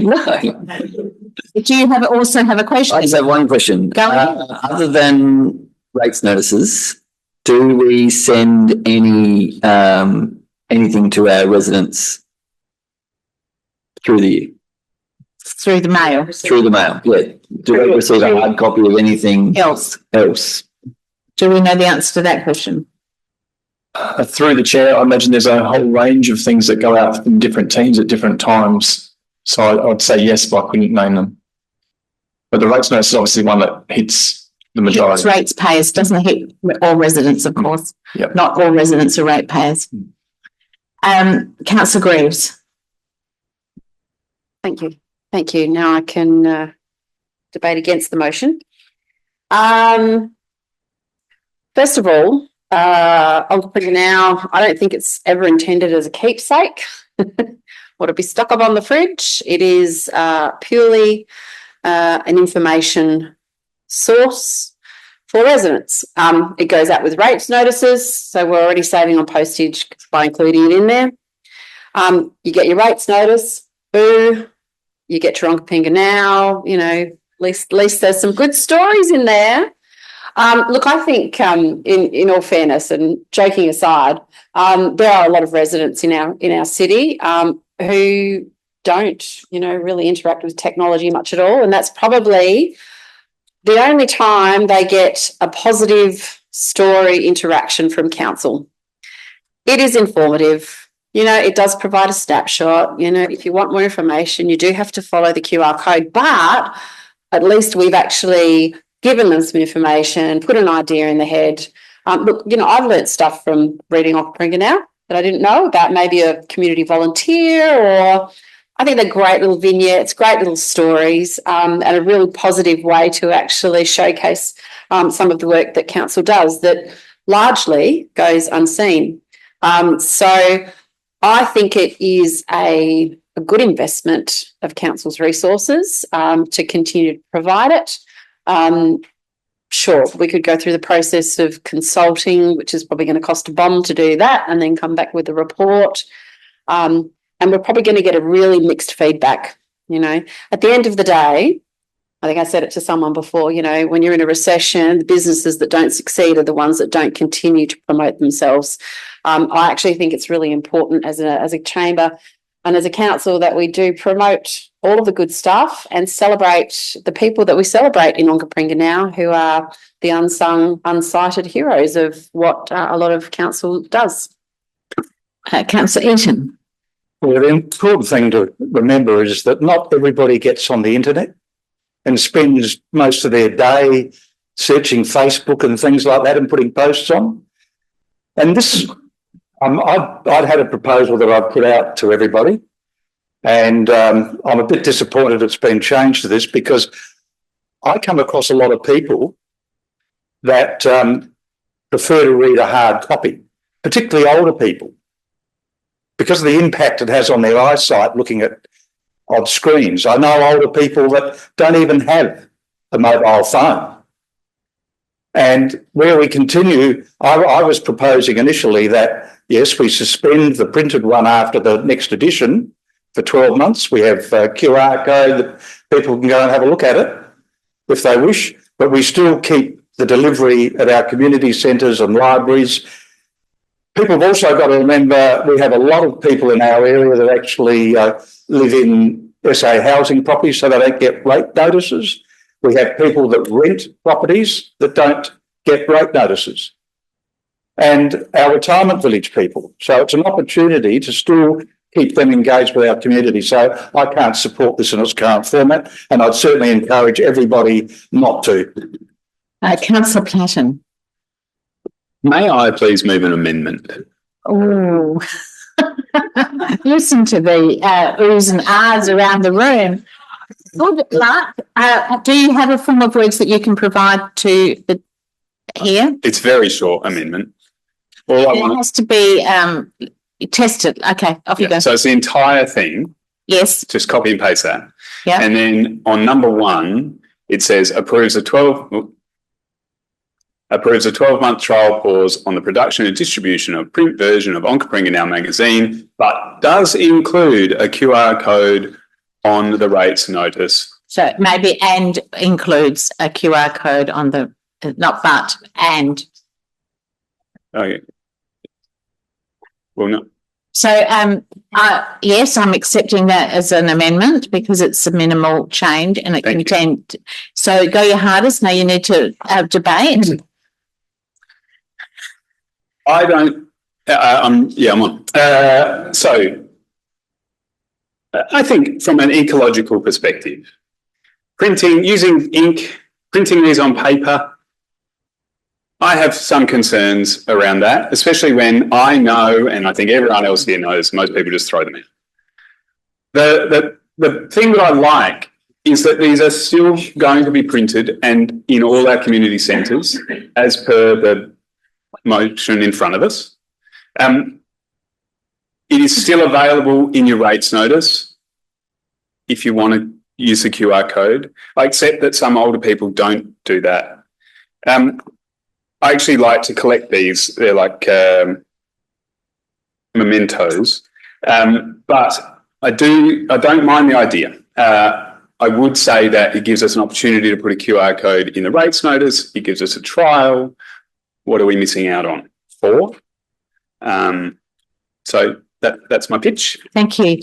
you also have a question? I just have one question. Go ahead. Other than rates notices, do we send any anything to our residents through the year? Through the mail. Through the mail, yeah. Do we receive a hard copy of anything else? Do we know the answer to that question? Through the chair, I imagine there's a whole range of things that go out from different teams at different times. So I'd say yes, but I couldn't name them. But the rates notice is obviously one that hits the majority. It's rates payers, doesn't hit all residents, of course. Yep. Not all residents are rate payers. Councillor Greaves. Thank you. Thank you. Now I can debate against the motion. First of all, Onkaparinga Now, I don't think it's ever intended as a keepsake or to be stuck up on the fridge. It is purely an information source for residents. It goes out with rates notices, so we're already saving on postage by including it in there. You get your rates notice, boo. You get your Onkaparinga Now, you know, at least there's some good stories in there. Look, I think in all fairness and joking aside, there are a lot of residents in our city who don't, you know, really interact with technology much at all. And that's probably the only time they get a positive story interaction from council. It is informative. You know, it does provide a snapshot. You know, if you want more information, you do have to follow the QR code, but at least we've actually given them some information, put an idea in the head. Look, you know, I've learnt stuff from reading Onkaparinga Now that I didn't know about, maybe a community volunteer, or I think they're great little vignettes, great little stories, and a really positive way to actually showcase some of the work that council does that largely goes unseen. So I think it is a good investment of council's resources to continue to provide it. Sure, we could go through the process of consulting, which is probably going to cost a bomb to do that, and then come back with a report. And we're probably going to get a really mixed feedback. You know, at the end of the day, I think I said it to someone before, you know, when you're in a recession, the businesses that don't succeed are the ones that don't continue to promote themselves. I actually think it's really important as a chamber and as a council that we do promote all of the good stuff and celebrate the people that we celebrate in Onkaparinga Now, who are the unsung, unsighted heroes of what a lot of council does. Councillor Eaton. Well, the important thing to remember is that not everybody gets on the internet and spends most of their day searching Facebook and things like that and putting posts on. And this, I'd had a proposal that I'd put out to everybody, and I'm a bit disappointed it's been changed to this, because I come across a lot of people that prefer to read a hard copy, particularly older people, because of the impact it has on their eyesight looking at odd screens. I know older people that don't even have a mobile phone. And where we continue, I was proposing initially that, yes, we suspend the printed one after the next edition for 12 months. We have a QR code that people can go and have a look at it if they wish, but we still keep the delivery at our community centres and libraries. People have also got to remember we have a lot of people in our area that actually live in SA housing properties, so they don't get rate notices. We have people that rent properties that don't get rate notices, and our retirement village people. So it's an opportunity to still keep them engaged with our community. So I can't support this in its current format, and I'd certainly encourage everybody not to. Councillor Platten. May I please move an amendment? Oh, listen to the oohs and ahs around the room. Good luck. Do you have a form of words that you can provide to the here? It's very short amendment. All I It want. has to be tested. Okay, off you go. So it's the entire thing. Yes. Just copy and paste that. Yeah. And then on number 1, it says approves a 12-month trial pause on the production and distribution of print version of Onkaparinga Now magazine, but does include a QR code on the rates notice. So maybe and includes a QR code on the, not but, and. Okay. Well, no. So, yes, I'm accepting that as an amendment because it's a minimal change and it contained. So go your hardest. Now you need to debate. I don't, I'm on. So I think from an ecological perspective, using ink, printing these on paper, I have some concerns around that, especially when I know, and I think everyone else here knows, most people just throw them in. The thing that I like is that these are still going to be printed and in all our community centres as per the motion in front of us. It is still available in your rates notice if you want to use the QR code. I accept that some older people don't do that. I actually like to collect these. They're like mementos, but I don't mind the idea. I would say that it gives us an opportunity to put a QR code in the rates notice. It gives us a trial. What are we missing out on? 4. So that's my pitch. Thank you.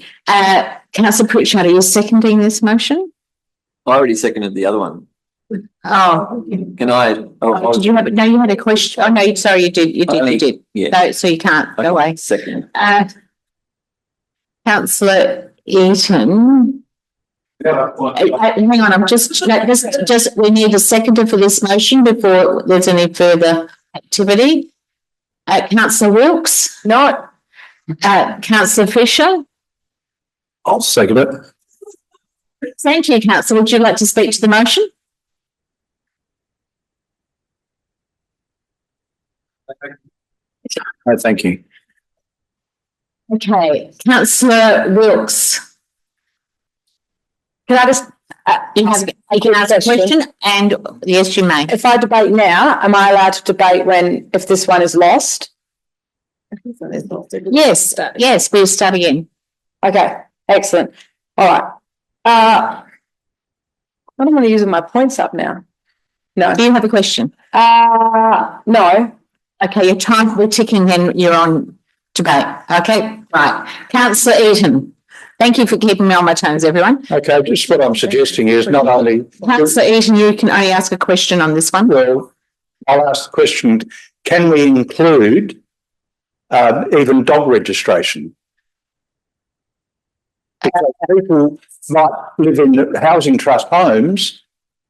Councillor Pritchard, are you seconding this motion? I already seconded the other one. Oh. Can I? Did you have, no, you had a question. Oh, no, sorry, you did. You did. Yeah. No, so you can't go away. Second. Councillor Eaton. Hang on, I'm just, we need a seconder for this motion before there's any further activity. Councillor Wilkes? No. Councillor Fisher? I'll second it. Thank you, Councillor. Would you like to speak to the motion? No, thank you. Okay, Councillor Wilkes. Can I just, you can ask a question and yes, you may. If I debate now, am I allowed to debate if this one is lost? Yes, yes, we'll start again. Okay, excellent. All right. I don't want to use my points up now. No. Do you have a question? No. Okay, we're ticking, then you're on debate. Okay, right. Councillor Eaton. Thank you for keeping me on my toes, everyone. Okay, just what I'm suggesting is not only... Councillor Eaton, you can only ask a question on this one. Well, I'll ask the question, can we include even dog registration? Because people might live in housing trust homes,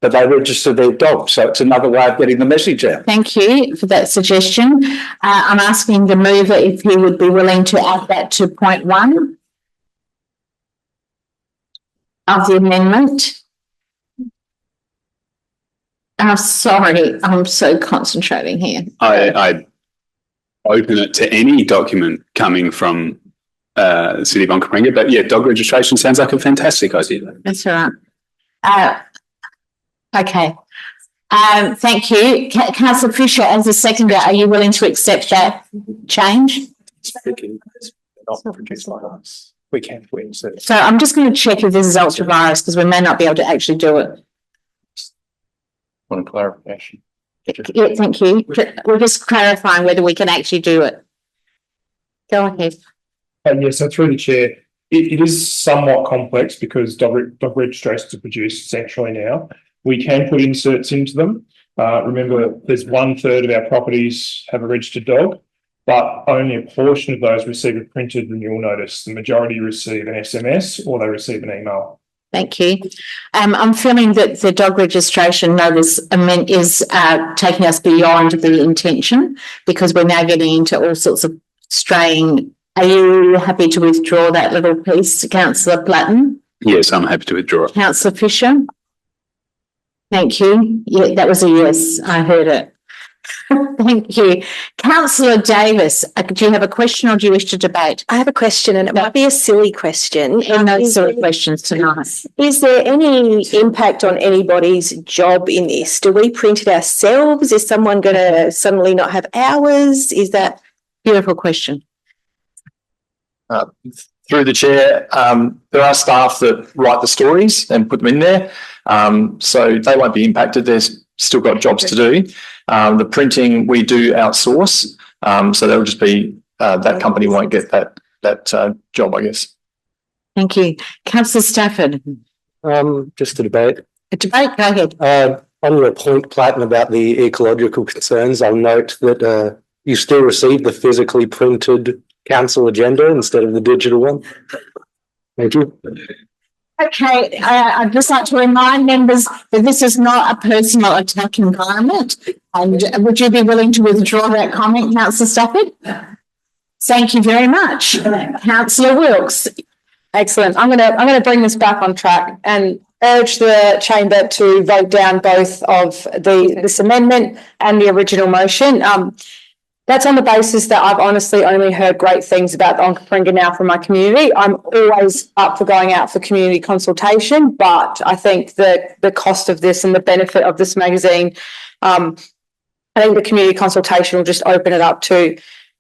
but they register their dogs, so it's another way of getting the message out. Thank you for that suggestion. I'm asking the mover if he would be willing to add that to point 1 of the amendment. I'm sorry, I'm so concentrating here. I open it to any document coming from the City of Onkaparinga, but yeah, dog registration sounds like a fantastic idea. That's all right. Okay. Thank you. Councillor Fisher, as a seconder, are you willing to accept that change? We can insert. So I'm just going to check if this is ultra virus because we may not be able to actually do it. Want a clarification? Yeah, thank you. We're just clarifying whether we can actually do it. Go ahead. Yeah, so through the chair, it is somewhat complex because dog registrations are produced centrally now. We can put inserts into them. Remember, there's 1/3 of our properties have a registered dog, but only a portion of those receive a printed renewal notice. The majority receive an SMS or they receive an email. Thank you. I'm feeling that the dog registration notice is taking us beyond the intention because we're now getting into all sorts of straying. Are you happy to withdraw that little piece, Councillor Platten? Yes, I'm happy to withdraw it. Councillor Fisher? Thank you. Yeah, that was a yes. I heard it. Thank you. Councillor Davis, do you have a question or do you wish to debate? I have a question and it might be a silly question. No silly questions tonight. Is there any impact on anybody's job in this? Do we print it ourselves? Is someone going to suddenly not have hours? Is that? Beautiful question. Through the chair, there are staff that write the stories and put them in there. So they won't be impacted. They've still got jobs to do. The printing we do outsource. So there'll just be, that company won't get that job, I guess. Thank you. Councillor Stafford. Just a debate. A debate, go ahead. On your point, Platten, about the ecological concerns, I'll note that you still receive the physically printed council agenda instead of the digital one. Thank you. Okay, I'd just like to remind members that this is not a personal attack environment. And would you be willing to withdraw that comment, Councillor Stafford? Thank you very much. Councillor Wilkes. Excellent. I'm going to bring this back on track and urge the chamber to vote down both of this amendment and the original motion. That's on the basis that I've honestly only heard great things about the Onkaparinga Now from my community. I'm always up for going out for community consultation, but I think that the cost of this and the benefit of this magazine, I think the community consultation will just open it up to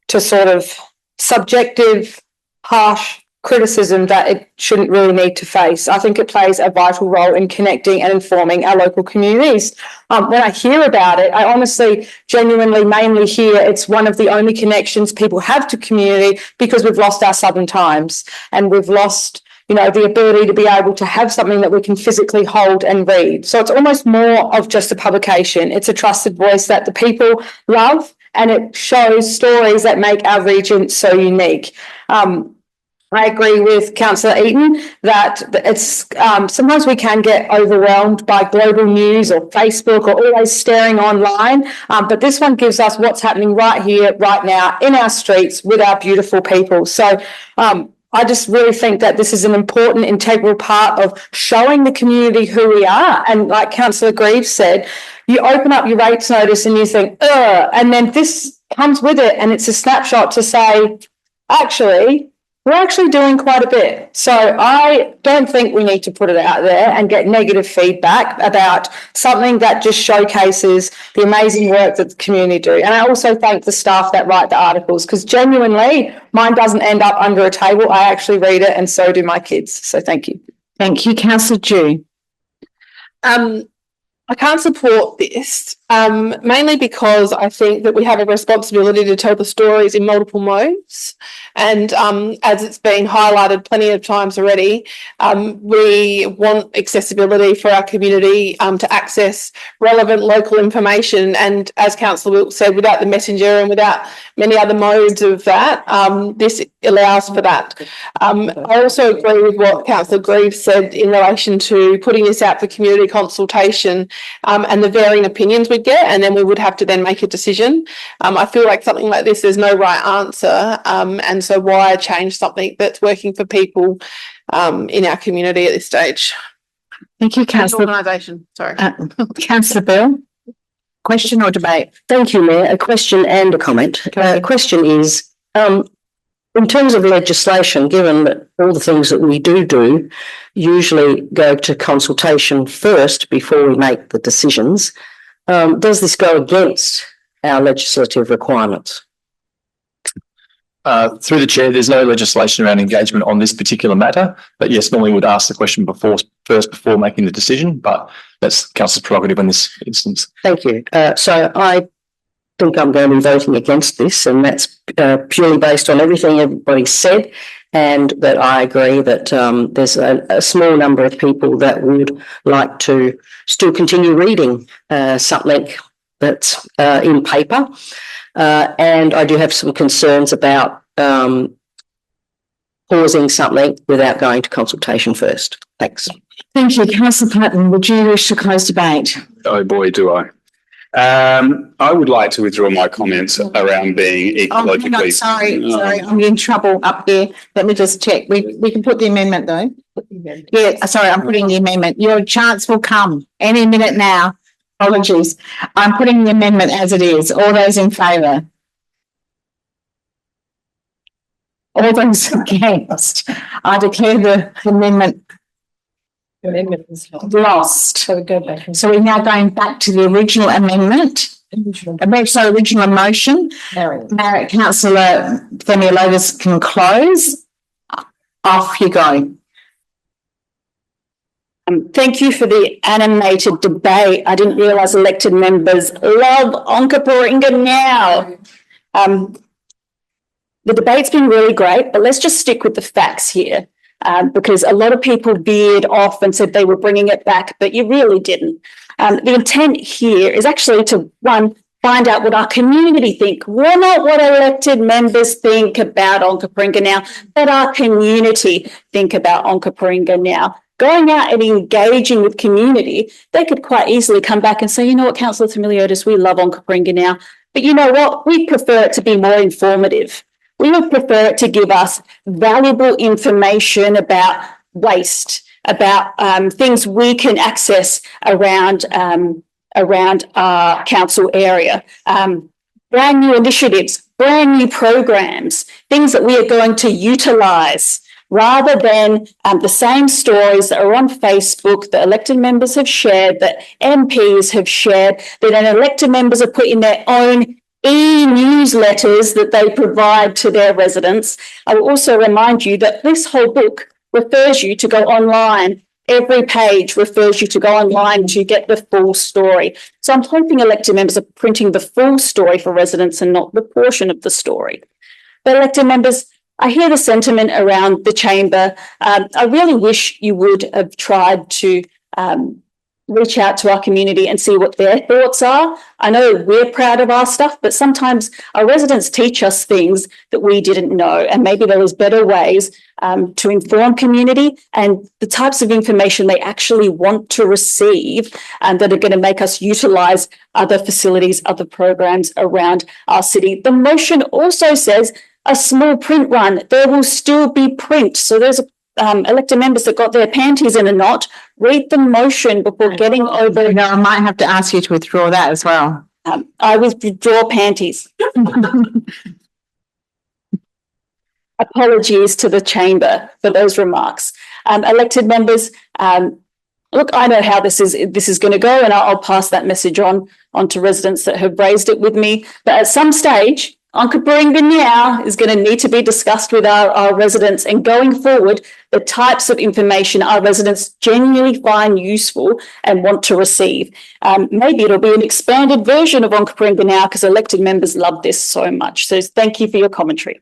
sort of subjective, harsh criticism that it shouldn't really need to face. I think it plays a vital role in connecting and informing our local communities. When I hear about it, I honestly, genuinely, mainly hear it's one of the only connections people have to community because we've lost our Southern Times and we've lost, the ability to be able to have something that we can physically hold and read. So it's almost more of just a publication. It's a trusted voice that the people love and it shows stories that make our region so unique. I agree with Councillor Eaton that it's sometimes we can get overwhelmed by global news or Facebook or always staring online, but this one gives us what's happening right here, right now, in our streets with our beautiful people. So I just really think that this is an important, integral part of showing the community who we are. And like Councillor Greaves said, you open up your rates notice and you think, and then this comes with it and it's a snapshot to say, actually, we're actually doing quite a bit. So I don't think we need to put it out there and get negative feedback about something that just showcases the amazing work that the community do. And I also thank the staff that write the articles because genuinely mine doesn't end up under a table. I actually read it and so do my kids. So thank you. Thank you, Councillor Dew. I can't support this, mainly because I think that we have a responsibility to tell the stories in multiple modes. And as it's been highlighted plenty of times already, we want accessibility for our community to access relevant local information. And as Councillor Wilkes said, without the messenger and without many other modes of that, this allows for that. I also agree with what Councillor Greaves said in relation to putting this out for community consultation and the varying opinions we'd get, and then we would have to then make a decision. I feel like something like this, there's no right answer, and so why change something that's working for people in our community at this stage? Thank you, Councillor. Organisation, sorry. Councillor Bell, question or debate? Thank you, Mayor. A question and a comment. The question is, in terms of legislation, given that all the things that we do usually go to consultation first before we make the decisions, Does this go against our legislative requirements? Through the chair, there's no legislation around engagement on this particular matter, but yes, normally would ask the question before making the decision, but that's council's prerogative in this instance. Thank you. So I think I'm going to be voting against this, and that's purely based on everything everybody said, and that I agree that there's a small number of people that would like to still continue reading something that's in paper. And I do have some concerns about pausing something without going to consultation first. Thanks. Thank you. Councillor Patton, would you wish to close debate? Oh boy, do I. I would like to withdraw my comments around being ecologically. Oh, sorry, I'm in trouble up here. Let me just check. We can put the amendment though. Yeah, sorry, I'm putting the amendment. Your chance will come any minute now. Apologies. I'm putting the amendment as it is. All those in favour? All those against? I declare the amendment lost. So we go back. So we're now going back to the original amendment. Original motion. Councillor Themeliotis can close. Off you go. Thank you for the animated debate. I didn't realise elected members love Onkaparinga Now. The debate's been really great, but let's just stick with the facts here, because a lot of people veered off and said they were bringing it back, but you really didn't. The intent here is actually to, one, find out what our community think. We're not what elected members think about Onkaparinga Now, but our community think about Onkaparinga Now. Going out and engaging with community, they could quite easily come back and say, you know what, Councillor Themeliotis, we love Onkaparinga Now, but you know what, we prefer it to be more informative. We would prefer it to give us valuable information about waste, about things we can access around our council area, brand new initiatives, brand new programs, things that we are going to utilise, rather than the same stories that are on Facebook that elected members have shared, that MPs have shared, that then elected members have put in their own e-newsletters that they provide to their residents. I will also remind you that this whole book refers you to go online. Every page refers you to go online to get the full story. So I'm hoping elected members are printing the full story for residents and not the portion of the story. But elected members, I hear the sentiment around the chamber. I really wish you would have tried to reach out to our community and see what their thoughts are. I know we're proud of our stuff, but sometimes our residents teach us things that we didn't know, and maybe there is better ways to inform community and the types of information they actually want to receive, and that are going to make us utilise other facilities, other programs around our city. The motion also says a small print run. There will still be print. So there's elected members that got their panties in a knot. Read the motion before getting over. No, I might have to ask you to withdraw that as well. I withdraw panties. Apologies to the chamber for those remarks. Elected members, look, I know how this is going to go, and I'll pass that message on to residents that have raised it with me. But at some stage, Onkaparinga Now is going to need to be discussed with our residents, and going forward, the types of information our residents genuinely find useful and want to receive. Maybe it'll be an expanded version of Onkaparinga Now, because elected members love this so much. So thank you for your commentary.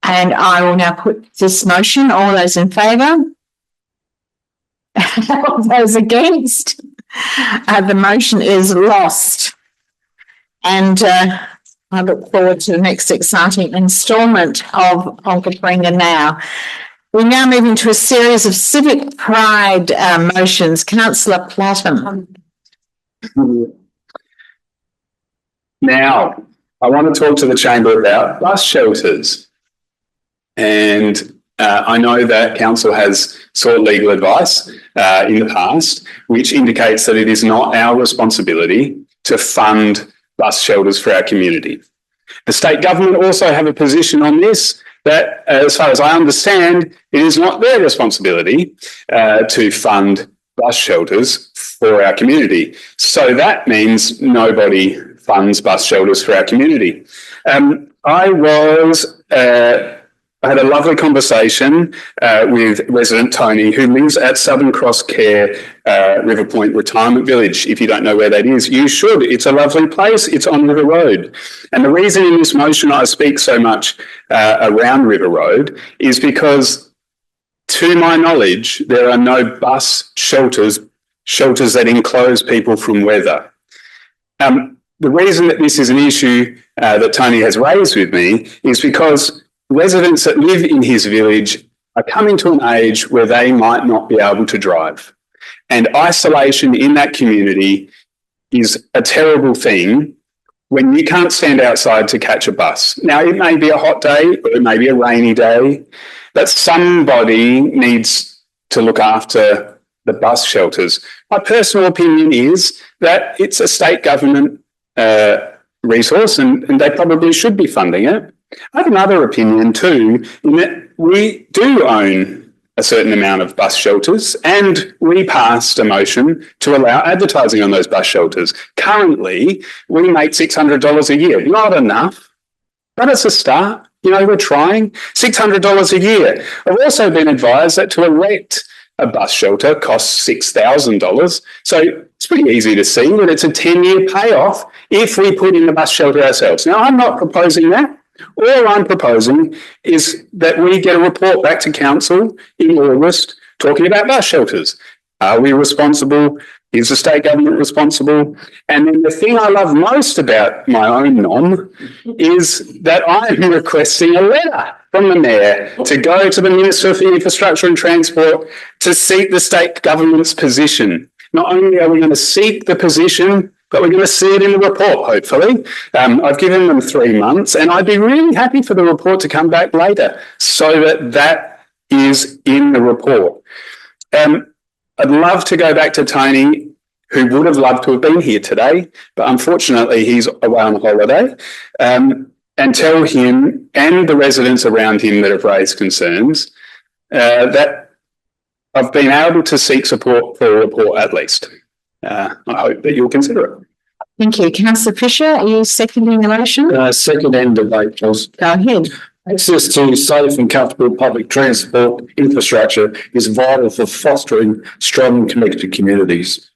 And I will now put this motion. All those in favour? All those against? The motion is lost. And I look forward to the next exciting instalment of Onkaparinga Now. We're now moving to a series of civic pride motions. Councillor Platten. Now, I want to talk to the chamber about bus shelters. And I know that council has sought legal advice in the past, which indicates that it is not our responsibility to fund bus shelters for our community. The state government also have a position on this that, as far as I understand, it is not their responsibility to fund bus shelters for our community. So that means nobody funds bus shelters for our community. I had a lovely conversation with resident Tony, who lives at Southern Cross Care River Point Retirement Village. If you don't know where that is, you should. It's a lovely place. It's on River Road. And the reason in this motion I speak so much around River Road is because, to my knowledge, there are no bus shelters that enclose people from weather. The reason that this is an issue that Tony has raised with me is because residents that live in his village are coming to an age where they might not be able to drive. And isolation in that community is a terrible thing when you can't stand outside to catch a bus. Now, it may be a hot day or it may be a rainy day, but somebody needs to look after the bus shelters. My personal opinion is that it's a state government resource and they probably should be funding it. I have another opinion too, in that we do own a certain amount of bus shelters and we passed a motion to allow advertising on those bus shelters. Currently, we make $600 a year. Not enough, but it's a start. You know, we're trying. $600 a year. I've also been advised that to erect a bus shelter costs $6,000. So it's pretty easy to see that it's a 10-year payoff if we put in the bus shelter ourselves. Now, I'm not proposing that. All I'm proposing is that we get a report back to council in August talking about bus shelters. Are we responsible? Is the state government responsible? And then the thing I love most about my own nom is that I'm requesting a letter from the Mayor to go to the Minister for Infrastructure and Transport to seek the state government's position. Not only are we going to seek the position, but we're going to see it in the report, hopefully. I've given them 3 months and I'd be really happy for the report to come back later so that that is in the report. I'd love to go back to Tony, who would have loved to have been here today, but unfortunately he's away on holiday, and tell him and the residents around him that have raised concerns that I've been able to seek support for a report at least. I hope that you'll consider it. Thank you. Councillor Fisher, are you seconding the motion? Second and debate, please. Go ahead. Access to safe and comfortable public transport infrastructure is vital for fostering strong and connected communities.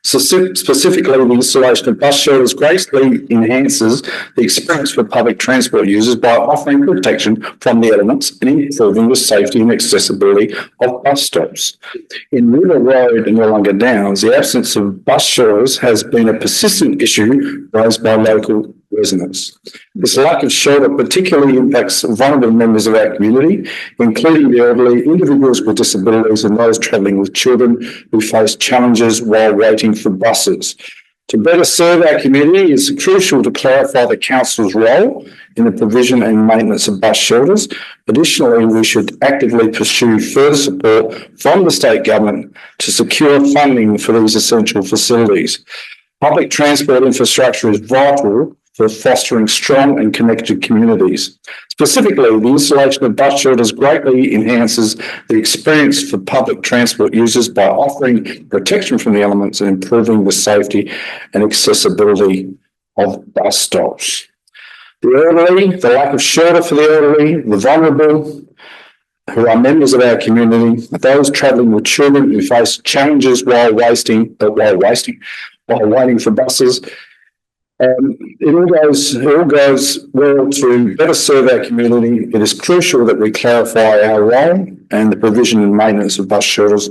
So specifically, the installation of bus shelters greatly enhances the experience for public transport users by offering protection from the elements and improving the safety and accessibility of bus stops. In River Road and Willunga Downs, the absence of bus shelters has been a persistent issue raised by local residents. This lack of shelter particularly impacts vulnerable members of our community, including the elderly, individuals with disabilities and those travelling with children who face challenges while waiting for buses. To better serve our community, it's crucial to clarify the council's role in the provision and maintenance of bus shelters. Additionally, we should actively pursue further support from the state government to secure funding for these essential facilities. Public transport infrastructure is vital for fostering strong and connected communities. Specifically, the installation of bus shelters greatly enhances the experience for public transport users by offering protection from the elements and improving the safety and accessibility of bus stops. The elderly, the lack of shelter for the elderly, the vulnerable, who are members of our community, those travelling with children who face challenges while waiting for buses. It all goes well to better serve our community. It is crucial that we clarify our role and the provision and maintenance of bus shelters,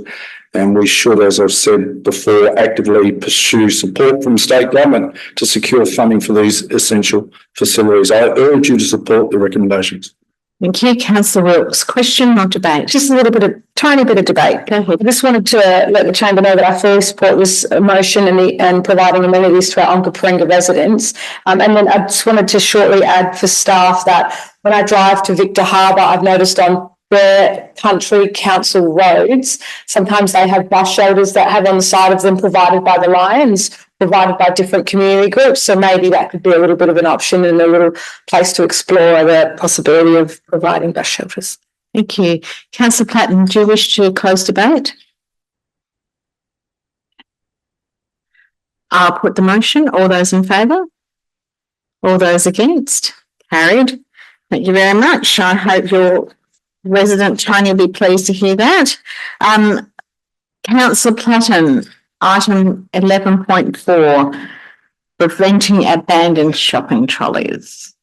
and we should, as I've said before, actively pursue support from state government to secure funding for these essential facilities. I urge you to support the recommendations. Thank you. Councillor Wilkes, question or debate? Just a little bit of, tiny bit of debate. Go ahead. I just wanted to let the chamber know that I fully support this motion and providing amenities to our Onkaparinga residents. And then I just wanted to shortly add for staff that when I drive to Victor Harbour, I've noticed on the country council roads, sometimes they have bus shelters that have on the side of them provided by the Lions, provided by different community groups. So maybe that could be a little bit of an option and a little place to explore the possibility of providing bus shelters. Thank you. Councillor Platten, do you wish to close debate? I'll put the motion. All those in favour? All those against? Carried. Thank you very much. I hope your resident Tony will be pleased to hear that. Councillor Platten, item 11.4, preventing abandoned shopping trolleys.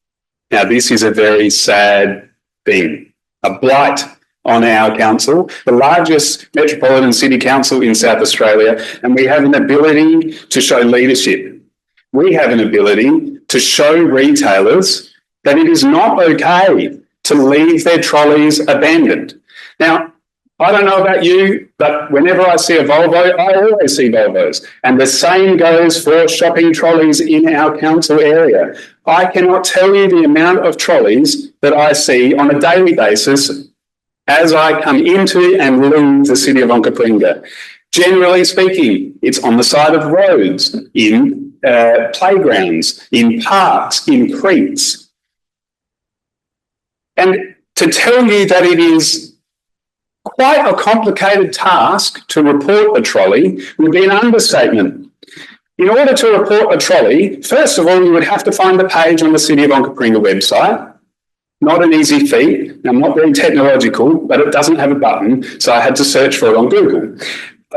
Now, this is a very sad thing, a blight on our council, the largest metropolitan city council in South Australia, and we have an ability to show leadership. We have an ability to show retailers that it is not okay to leave their trolleys abandoned. Now, I don't know about you, but whenever I see a Volvo, I always see Volvos. And the same goes for shopping trolleys in our council area. I cannot tell you the amount of trolleys that I see on a daily basis as I come into and leave the city of Onkaparinga. Generally speaking, it's on the side of roads, in playgrounds, in parks, in creeks. And to tell you that it is quite a complicated task to report a trolley would be an understatement. In order to report a trolley, first of all, you would have to find the page on the City of Onkaparinga website. Not an easy feat. I'm not very technological, but it doesn't have a button, so I had to search for it on Google.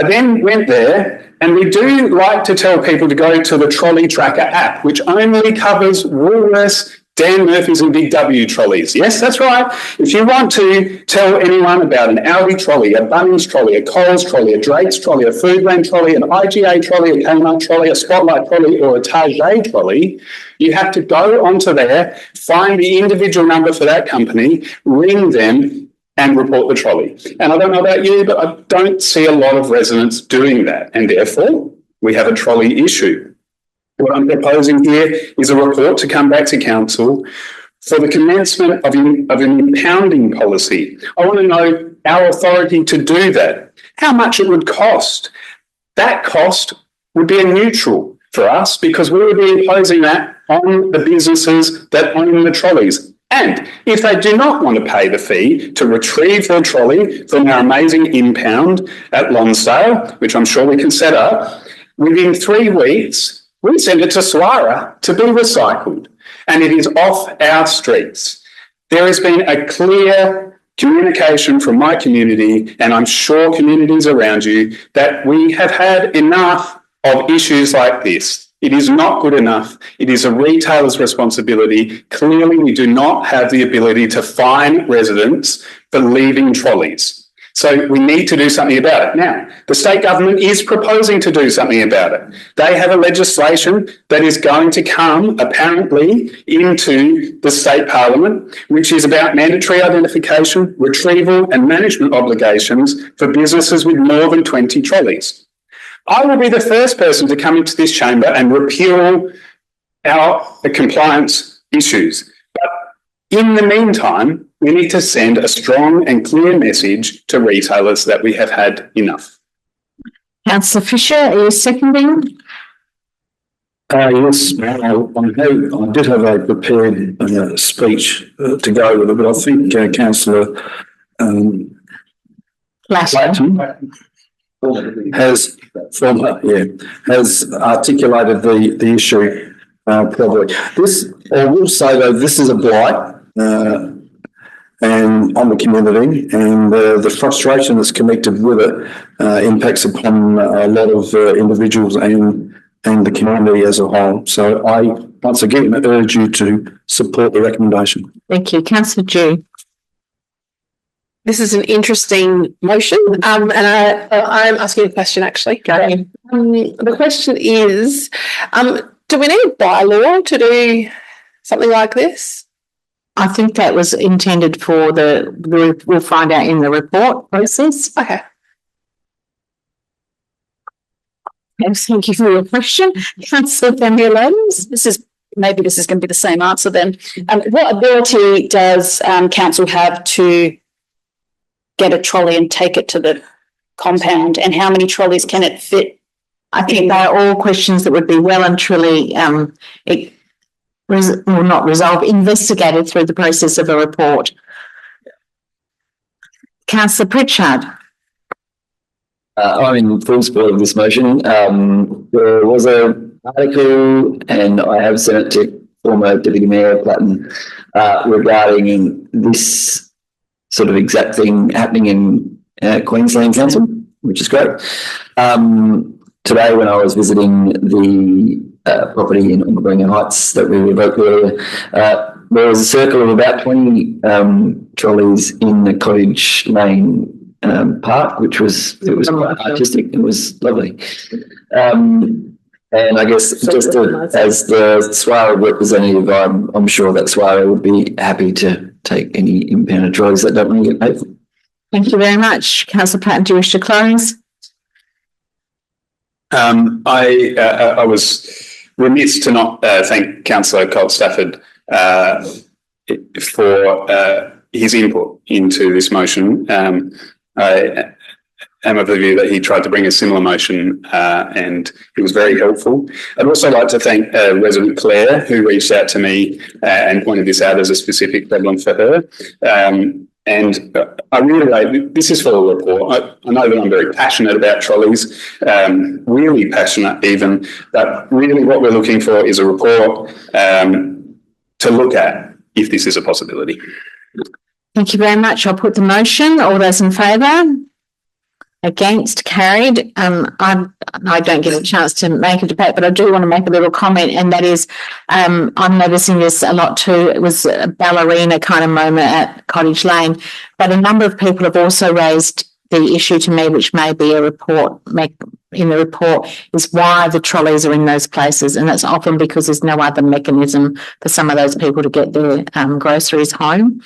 I then went there, and we do like to tell people to go to the Trolley Tracker app, which only covers Woolworths, Dan Murphy's and Big W trolleys. Yes, that's right. If you want to tell anyone about an Aldi trolley, a Bunnings trolley, a Coles trolley, a Drake's trolley, a Foodland trolley, an IGA trolley, a Kmart trolley, a Spotlight trolley, or a Target trolley, you have to go onto there, find the individual number for that company, ring them, and report the trolley. And I don't know about you, but I don't see a lot of residents doing that. And therefore, we have a trolley issue. What I'm proposing here is a report to come back to council for the commencement of an impounding policy. I want to know our authority to do that, how much it would cost. That cost would be a neutral for us because we would be imposing that on the businesses that own the trolleys. And if they do not want to pay the fee to retrieve their trolley from our amazing impound at Lonsdale, which I'm sure we can set up, within 3 weeks, we send it to Swara to be recycled, and it is off our streets. There has been a clear communication from my community, and I'm sure communities around you, that we have had enough of issues like this. It is not good enough. It is a retailer's responsibility. Clearly, we do not have the ability to fine residents for leaving trolleys. So we need to do something about it. Now, the state government is proposing to do something about it. They have a legislation that is going to come apparently into the state parliament, which is about mandatory identification, retrieval and management obligations for businesses with more than 20 trolleys. I will be the first person to come into this chamber and repeal the compliance issues. But in the meantime, we need to send a strong and clear message to retailers that we have had enough. Councillor Fisher, are you seconding? Yes, I did have a prepared speech to go with it, but I think Councillor Platten has articulated the issue properly. I will say though, this is a blight and on the community, and the frustration that's connected with it impacts upon a lot of individuals and the community as a whole. So I once again urge you to support the recommendation. Thank you. Councillor Dew. This is an interesting motion, and I'm asking a question actually. The question is, do we need a bylaw to do something like this? I think that was intended for we'll find out in the report process. Okay. Yes, thank you for your question. Councillor Themeliotis. This is going to be the same answer then. What ability does council have to get a trolley and take it to the compound, and how many trolleys can it fit? I think they are all questions that would be well and truly investigated through the process of a report. Councillor Pritchard. I'm in full support of this motion. There was a article, and I have sent it to former Deputy Mayor Platten regarding this sort of exact thing happening in Queensland Council, which is great. Today, when I was visiting the property in Onkaparinga Heights that we revoked earlier, there was a circle of about 20 trolleys in the Cottage Lane park, which was quite artistic. It was lovely. And I guess just as the Swara representative, I'm sure that Swara would be happy to take any impounded trolleys that don't want to get paid for. Thank you very much. Councillor Platten, do you wish to close? I was remiss to not thank Councillor Colt-Stafford for his input into this motion. I am of the view that he tried to bring a similar motion and it was very helpful. I'd also like to thank resident Claire, who reached out to me and pointed this out as a specific problem for her. And I reiterate, this is for a report. I know that I'm very passionate about trolleys, really passionate even, but really what we're looking for is a report to look at if this is a possibility. Thank you very much. I'll put the motion. All those in favour? Against? Carried. I don't get a chance to make a debate, but I do want to make a little comment, and that is I'm noticing this a lot too. It was a ballerina kind of moment at Cottage Lane, but a number of people have also raised the issue to me, which may be a report, in the report, is why the trolleys are in those places, and that's often because there's no other mechanism for some of those people to get their groceries home.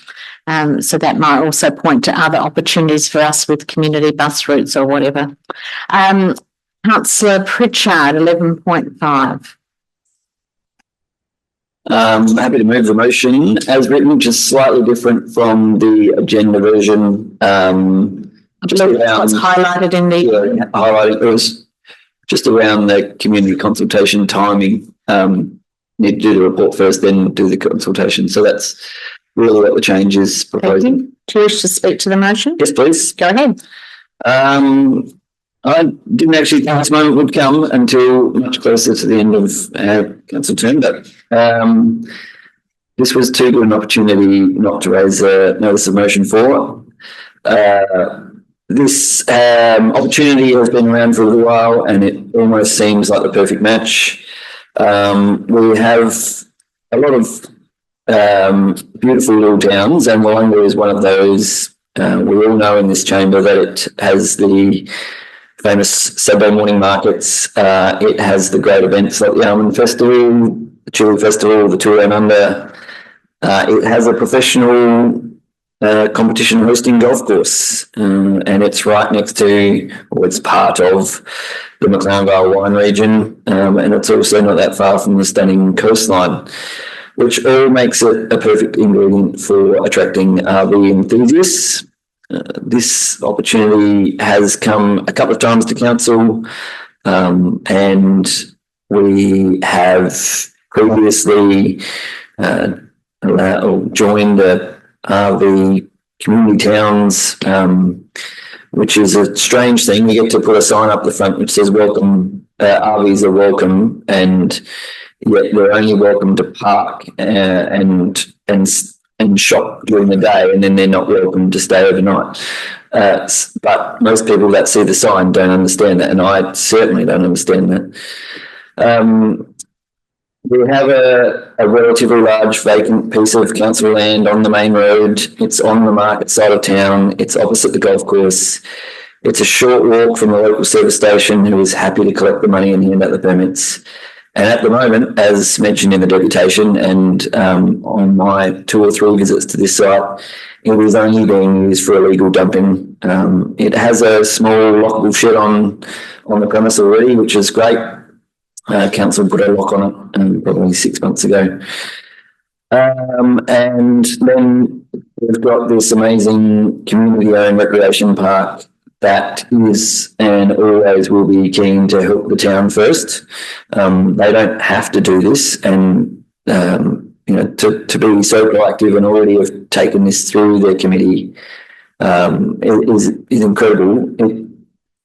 So that might also point to other opportunities for us with community bus routes or whatever. Councillor Pritchard, 11.5. Happy to move the motion as written, just slightly different from the agenda version. Just around, what's highlighted in the highlighting, it was just around the community consultation timing. Need to do the report first, then do the consultation. So that's really what the change is proposing. Do you wish to speak to the motion? Yes, please. Go ahead. I didn't actually think this moment would come until much closer to the end of our council term, but this was too good an opportunity not to raise a notice of motion for. This opportunity has been around for a little while, and it almost seems like the perfect match. We have a lot of beautiful little towns, and Willunga is one of those. We all know in this chamber that it has the famous Saturday morning markets. It has the great events like the Yeomans Festival, the Chili Festival, the Tour Down Under. It has a professional competition hosting golf course, and it's right next to, or it's part of, the McLaren wine region, and it's also not that far from the stunning coastline, which all makes it a perfect ingredient for attracting RV enthusiasts. This opportunity has come a couple of times to council, and we have previously joined the RV community towns, which is a strange thing. We get to put a sign up the front which says welcome, RVs are welcome, and yet they're only welcome to park and shop during the day, and then they're not welcome to stay overnight. But most people that see the sign don't understand that, and I certainly don't understand that. We have a relatively large vacant piece of council land on the main road. It's on the market side of town. It's opposite the golf course. It's a short walk from the local service station, who is happy to collect the money and hand out the permits. And at the moment, as mentioned in the deputation and on my 2 or 3 visits to this site, it is only being used for illegal dumping. It has a small lockable shed on the premise already, which is great. Council put a lock on it probably 6 months ago. And then we've got this amazing community-owned recreation park that is and always will be keen to help the town first. They don't have to do this, and to be so proactive and already have taken this through their committee is incredible.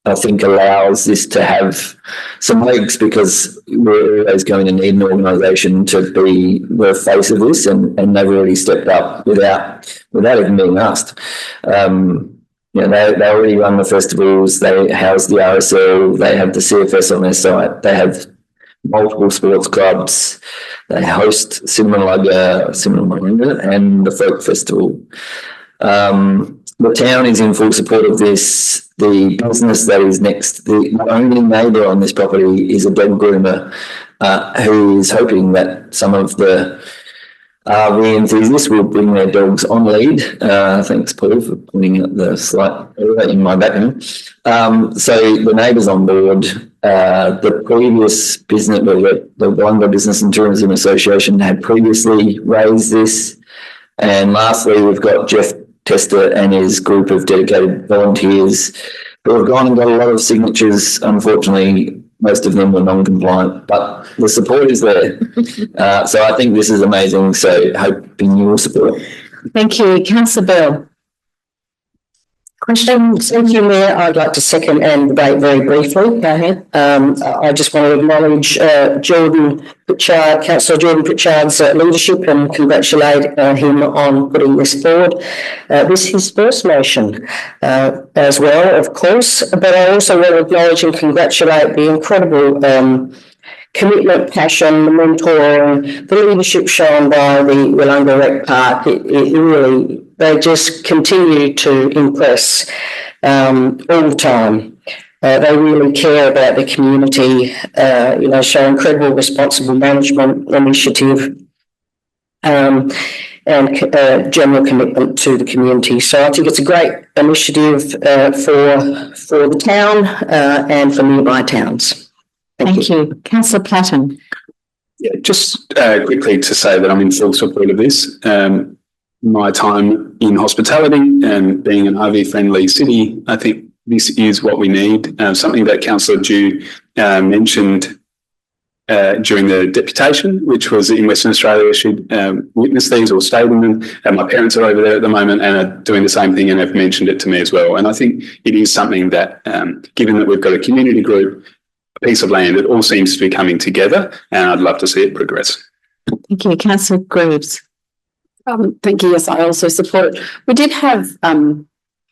I think allows this to have some legs, because we're always going to need an organisation to be the face of this, and they've already stepped up without even being asked. You know, they already run the festivals, they house the RSL, they have the CFS on their site, they have multiple sports clubs, they host Cinnamon and the Folk Festival. The town is in full support of this. The business that is next, the only neighbour on this property is a dog groomer, who is hoping that some of the RV enthusiasts will bring their dogs on lead. Thanks, Paul, for pointing out the slight error in my background. So the neighbours on board. The previous business, the Willunga Business and Tourism Association, had previously raised this. And lastly, we've got Jeff Tester and his group of dedicated volunteers who have gone and got a lot of signatures. Unfortunately, most of them were non-compliant, but the support is there. So I think this is amazing. So hoping you will support it. Thank you. Councillor Bell. Questions? Thank you, Mayor. I'd like to second and debate very briefly. Go ahead. I just want to acknowledge Councillor Jordan Pritchard's leadership and congratulate him on putting this forward. This is his first motion as well, of course, but I also want to acknowledge and congratulate the incredible commitment, passion, the mentoring, the leadership shown by the Willunga Rec Park. It really, they just continue to impress all the time. They really care about the community, show incredible responsible management initiative, and general commitment to the community. So I think it's a great initiative for the town and for nearby towns. Thank you. Councillor Platten. Yeah, just quickly to say that I'm in full support of this. My time in hospitality and being an RV-friendly city, I think this is what we need. Something that Councillor Dew mentioned during the deputation, which was in Western Australia, she'd witnessed these or stayed in them. And my parents are over there at the moment and are doing the same thing and have mentioned it to me as well. And I think it is something that, given that we've got a community group, a piece of land, it all seems to be coming together, and I'd love to see it progress. Thank you. Councillor Greaves. Thank you. Yes, I also support it. We did have a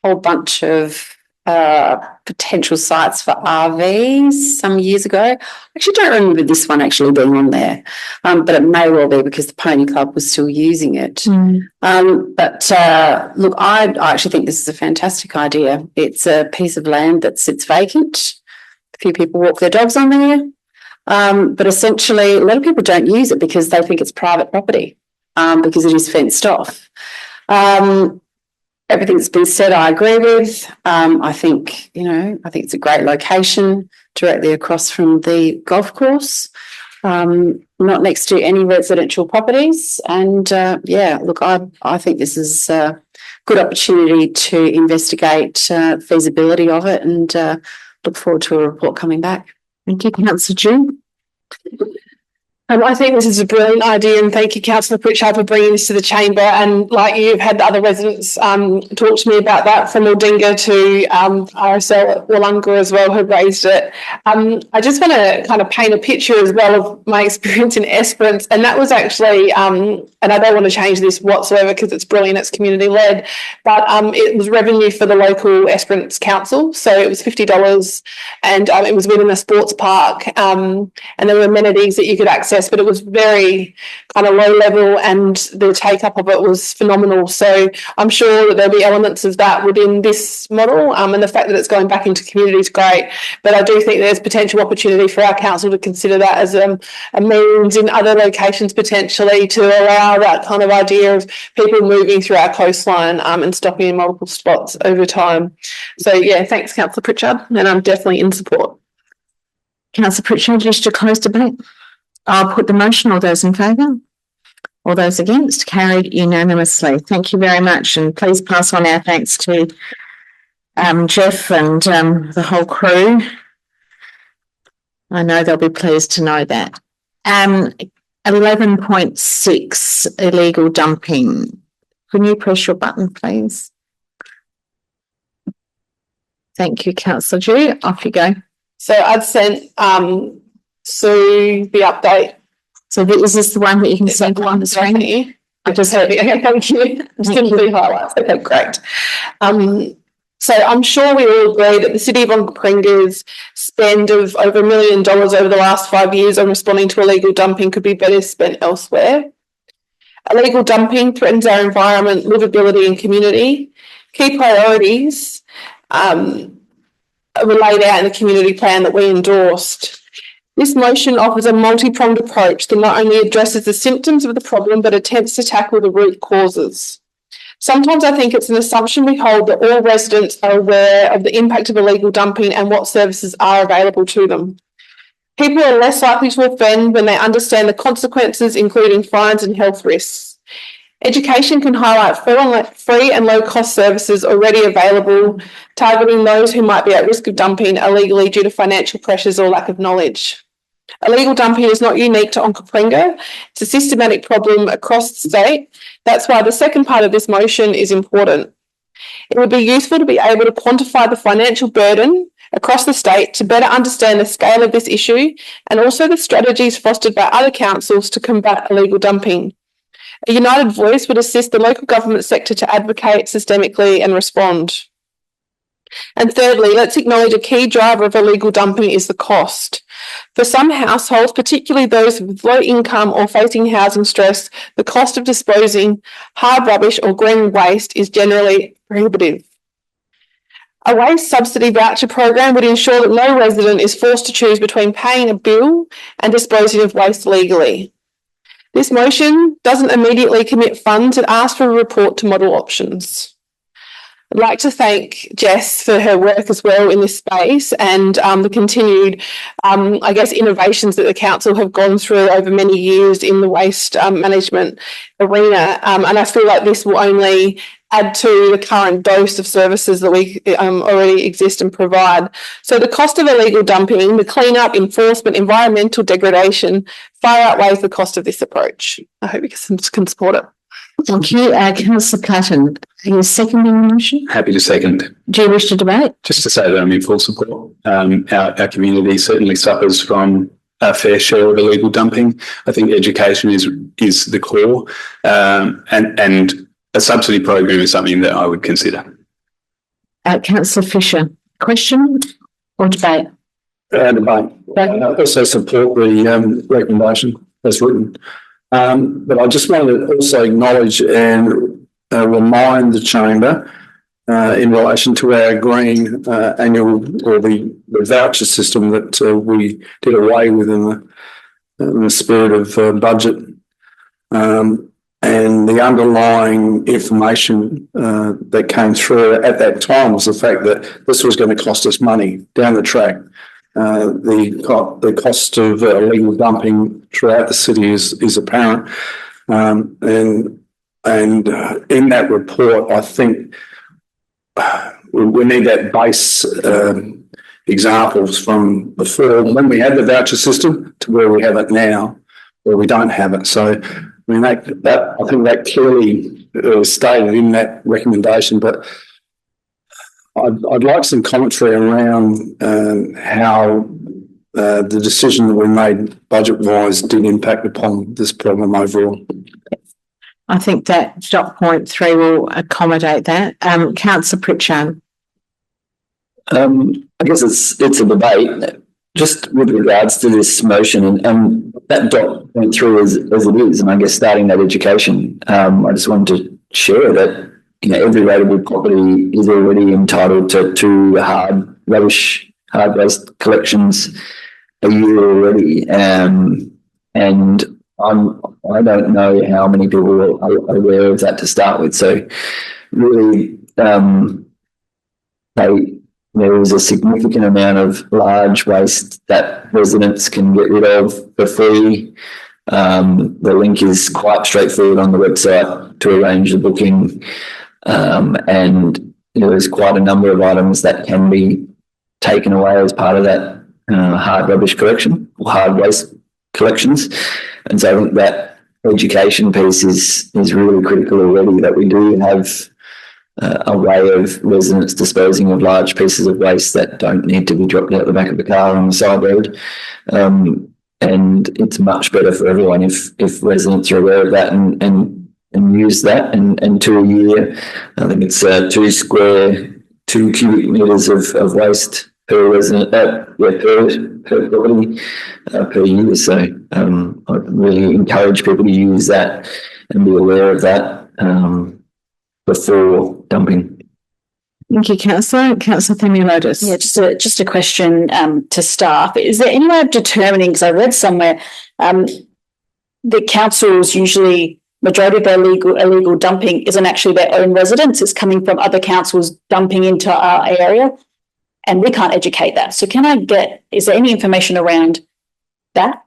whole bunch of potential sites for RVs some years ago. I actually don't remember this one actually being on there, but it may well be because the Pony Club was still using it. But look, I actually think this is a fantastic idea. It's a piece of land that sits vacant. A few people walk their dogs on there, but essentially a lot of people don't use it because they think it's private property. Because it is fenced off. Everything that's been said, I agree with. I think it's a great location directly across from the golf course, not next to any residential properties. And look, I think this is a good opportunity to investigate feasibility of it, and look forward to a report coming back. Thank you, Councillor Dew. I think this is a brilliant idea, and thank you, Councillor Pritchard, for bringing this to the chamber. And like you've had the other residents talk to me about that, from Aldinga to RSL at Willunga as well, who raised it. I just want to kind of paint a picture as well of my experience in Esperance, and that was actually, and I don't want to change this whatsoever because it's brilliant, it's community led, but it was revenue for the local Esperance council, so it was $50, and it was within a sports park, and there were amenities that you could access, but it was very kind of low level, and the take up of it was phenomenal. So I'm sure that there'll be elements of that within this model, and the fact that it's going back into community is great. But I do think there's potential opportunity for our council to consider that as a means in other locations potentially to allow that kind of idea of people moving through our coastline and stopping in multiple spots over time. So yeah, thanks, Councillor Pritchard, and I'm definitely in support. Councillor Pritchard, just to close debate. I'll put the motion. All those in favour? All those against? Carried unanimously. Thank you very much, and please pass on our thanks to Jeff and the whole crew. I know they'll be pleased to know that. 11.6, illegal dumping. Can you press your button, please? Thank you, councillor Jew. Off you go. So I'd sent Sue the update. So is this the one that you can send on the screen? You? I just heard it. Okay, thank you. Just didn't do highlights. Okay, great. So I'm sure we all agree that the City of Onkaparinga's spend of over $1 million over the last 5 years on responding to illegal dumping could be better spent elsewhere. Illegal dumping threatens our environment, livability and community. Key priorities were laid out in the community plan that we endorsed. This motion offers a multi-pronged approach that not only addresses the symptoms of the problem, but attempts to tackle the root causes. Sometimes I think it's an assumption we hold that all residents are aware of the impact of illegal dumping and what services are available to them. People are less likely to offend when they understand the consequences, including fines and health risks. Education can highlight free and low-cost services already available, targeting those who might be at risk of dumping illegally due to financial pressures or lack of knowledge. Illegal dumping is not unique to Onkaparinga. It's a systematic problem across the state. That's why the second part of this motion is important. It would be useful to be able to quantify the financial burden across the state to better understand the scale of this issue and also the strategies fostered by other councils to combat illegal dumping. A united voice would assist the local government sector to advocate systemically and respond. And thirdly, let's acknowledge a key driver of illegal dumping is the cost. For some households, particularly those with low income or facing housing stress, the cost of disposing hard rubbish or green waste is generally prohibitive. A waste subsidy voucher program would ensure that no resident is forced to choose between paying a bill and disposing of waste legally. This motion doesn't immediately commit funds, it asks for a report to model options. I'd like to thank Jess for her work as well in this space and the continued, innovations that the council have gone through over many years in the waste management arena. And I feel like this will only add to the current dose of services that we already exist and provide. So the cost of illegal dumping, the cleanup, enforcement, environmental degradation far outweighs the cost of this approach. I hope you can support it. Thank you. Councillor Clatton, are you seconding the motion? Happy to second. Do you wish to debate? Just to say that I'm in full support. Our community certainly suffers from a fair share of illegal dumping. I think education is the core, and a subsidy program is something that I would consider. Councillor Fisher, question or debate? Debate. I also support the recommendation as written. But I just wanted to also acknowledge and remind the chamber in relation to our green annual or the voucher system that we did away with in the spirit of budget. And the underlying information that came through at that time was the fact that this was going to cost us money down the track. The cost of illegal dumping throughout the city is apparent, and in that report, I think we need that base examples from before when we had the voucher system to where we have it now, where we don't have it. So, I mean that I think that clearly was stated in that recommendation, but I'd like some commentary around how the decision that we made budget-wise did impact upon this problem overall. I think that dot point 3 will accommodate that. Councillor Pritchard. I guess it's a debate. Just with regards to this motion and that dot point 3 as it is, and I guess starting that education, I just wanted to share that every rateable property is already entitled to hard waste collections a year already. And I don't know how many people are aware of that to start with. So really, there is a significant amount of large waste that residents can get rid of for free. The link is quite straightforward on the website to arrange the booking. And there is quite a number of items that can be taken away as part of that hard rubbish collection or hard waste collections. And so I think that education piece is really critical already, that we do have a way of residents disposing of large pieces of waste that don't need to be dropped out the back of the car on the side road. And it's much better for everyone if residents are aware of that and use that. And to a year, I think it's 2 cubic meters of waste per resident, per property per year. So I really encourage people to use that and be aware of that before dumping. Thank you, Councillor. Councillor Themeliotis. Yeah, just a question to staff. Is there any way of determining, because I read somewhere, the councils usually, majority of their illegal dumping isn't actually their own residents, it's coming from other councils dumping into our area, and we can't educate that. So is there any information around that?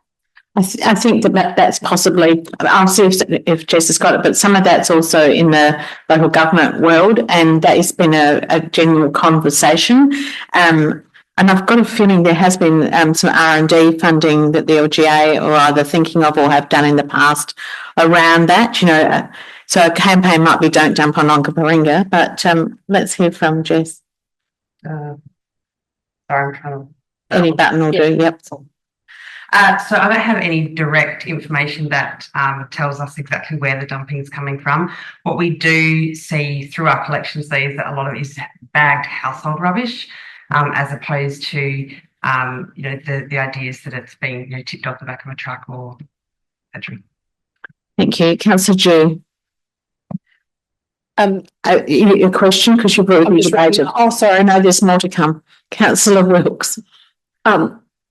I think that's possibly, I'll see if Jess has got it, but some of that's also in the local government world, and that has been a general conversation. And I've got a feeling there has been some R&D funding that the LGA are either thinking of or have done in the past around that, so a campaign might be don't dump on Onkaparinga, but let's hear from Jess. Sorry, I'm trying to... Any button will do, yep. So I don't have any direct information that tells us exactly where the dumping is coming from. What we do see through our collections though is that a lot of it is bagged household rubbish, as opposed to the ideas that it's being tipped off the back of a truck or etc. Thank you, Councillor Jew. Your question, because you've already debated. Oh, sorry, no, there's more to come. Councillor Wilkes.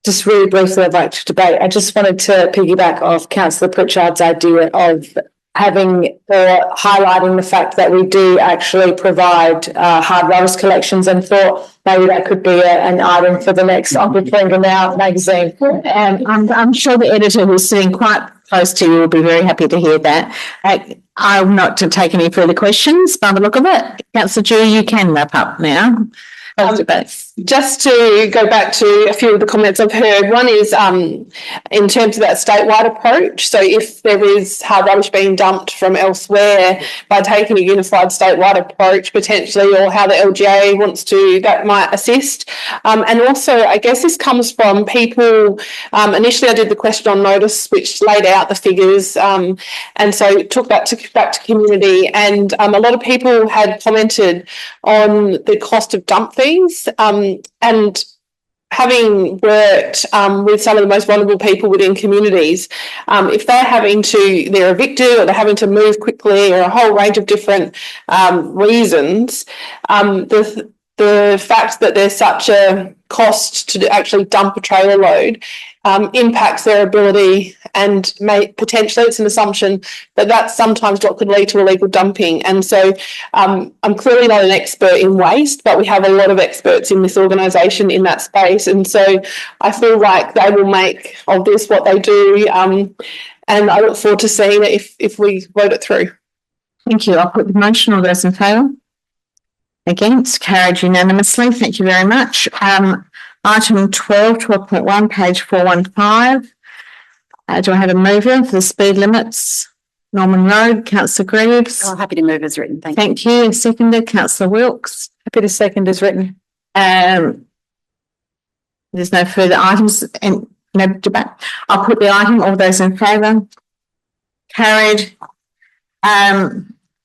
Just really briefly, I'd like to debate. I just wanted to piggyback off Councillor Pritchard's idea of having or highlighting the fact that we do actually provide hard rubbish collections, and thought maybe that could be an item for the next Onkaparinga Now magazine. And I'm sure the editor who's sitting quite close to you will be very happy to hear that. I'm not to take any further questions by the look of it. Councillor Jew, you can wrap up now. Just to go back to a few of the comments I've heard, one is in terms of that statewide approach. So if there is hard rubbish being dumped from elsewhere, by taking a unified statewide approach potentially, or how the LGA wants to, that might assist. And also, I guess this comes from people, initially I did the question on notice, which laid out the figures, and so took that back to community, and a lot of people had commented on the cost of dump fees. And having worked with some of the most vulnerable people within communities, if they're evicted or they're having to move quickly, or a whole range of different reasons, the fact that there's such a cost to actually dump a trailer load impacts their ability, and potentially it's an assumption that that's sometimes what could lead to illegal dumping. And so I'm clearly not an expert in waste, but we have a lot of experts in this organisation in that space, and so I feel like they will make of this what they do, and I look forward to seeing it if we vote it through. Thank you. I'll put the motion. All those in favour? Against? Carried unanimously. Thank you very much. Item 12.1, page 415. Do I have a mover for the speed limits? Norman Road, Councillor Greaves. Oh, happy to move as written. Thank you. And seconded, Councillor Wilkes. Happy to second as written. There's no further items and no debate. I'll put the item. All those in favour? Carried.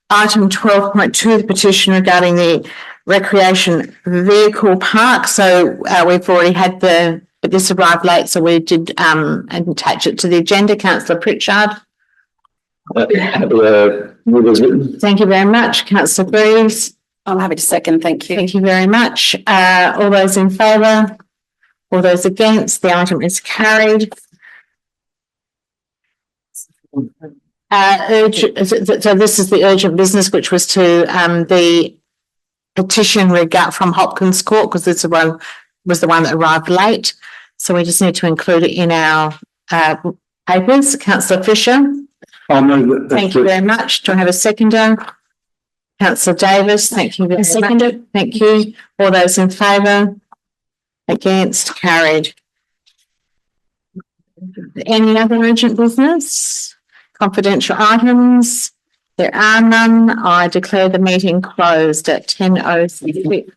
Item 12.2, the petition regarding the recreation vehicle park. So we've already had but this arrived late, so we did attach it to the agenda. Councillor Pritchard. Happy to move as written. Thank you very much. Councillor Greaves. I'm happy to second. Thank you. Thank you very much. All those in favour? All those against? The item is carried. So this is the urgent business, which was to the petition from Hopkins Court, because this was the one that arrived late. So we just need to include it in our papers. Councillor Fisher. I'll move that. Thank you very much. Do I have a seconder? Councillor Davis. Thank you very much. Thank you. All those in favour? Against? Carried. Any other urgent business? Confidential items? There are none. I declare the meeting closed at 10:06.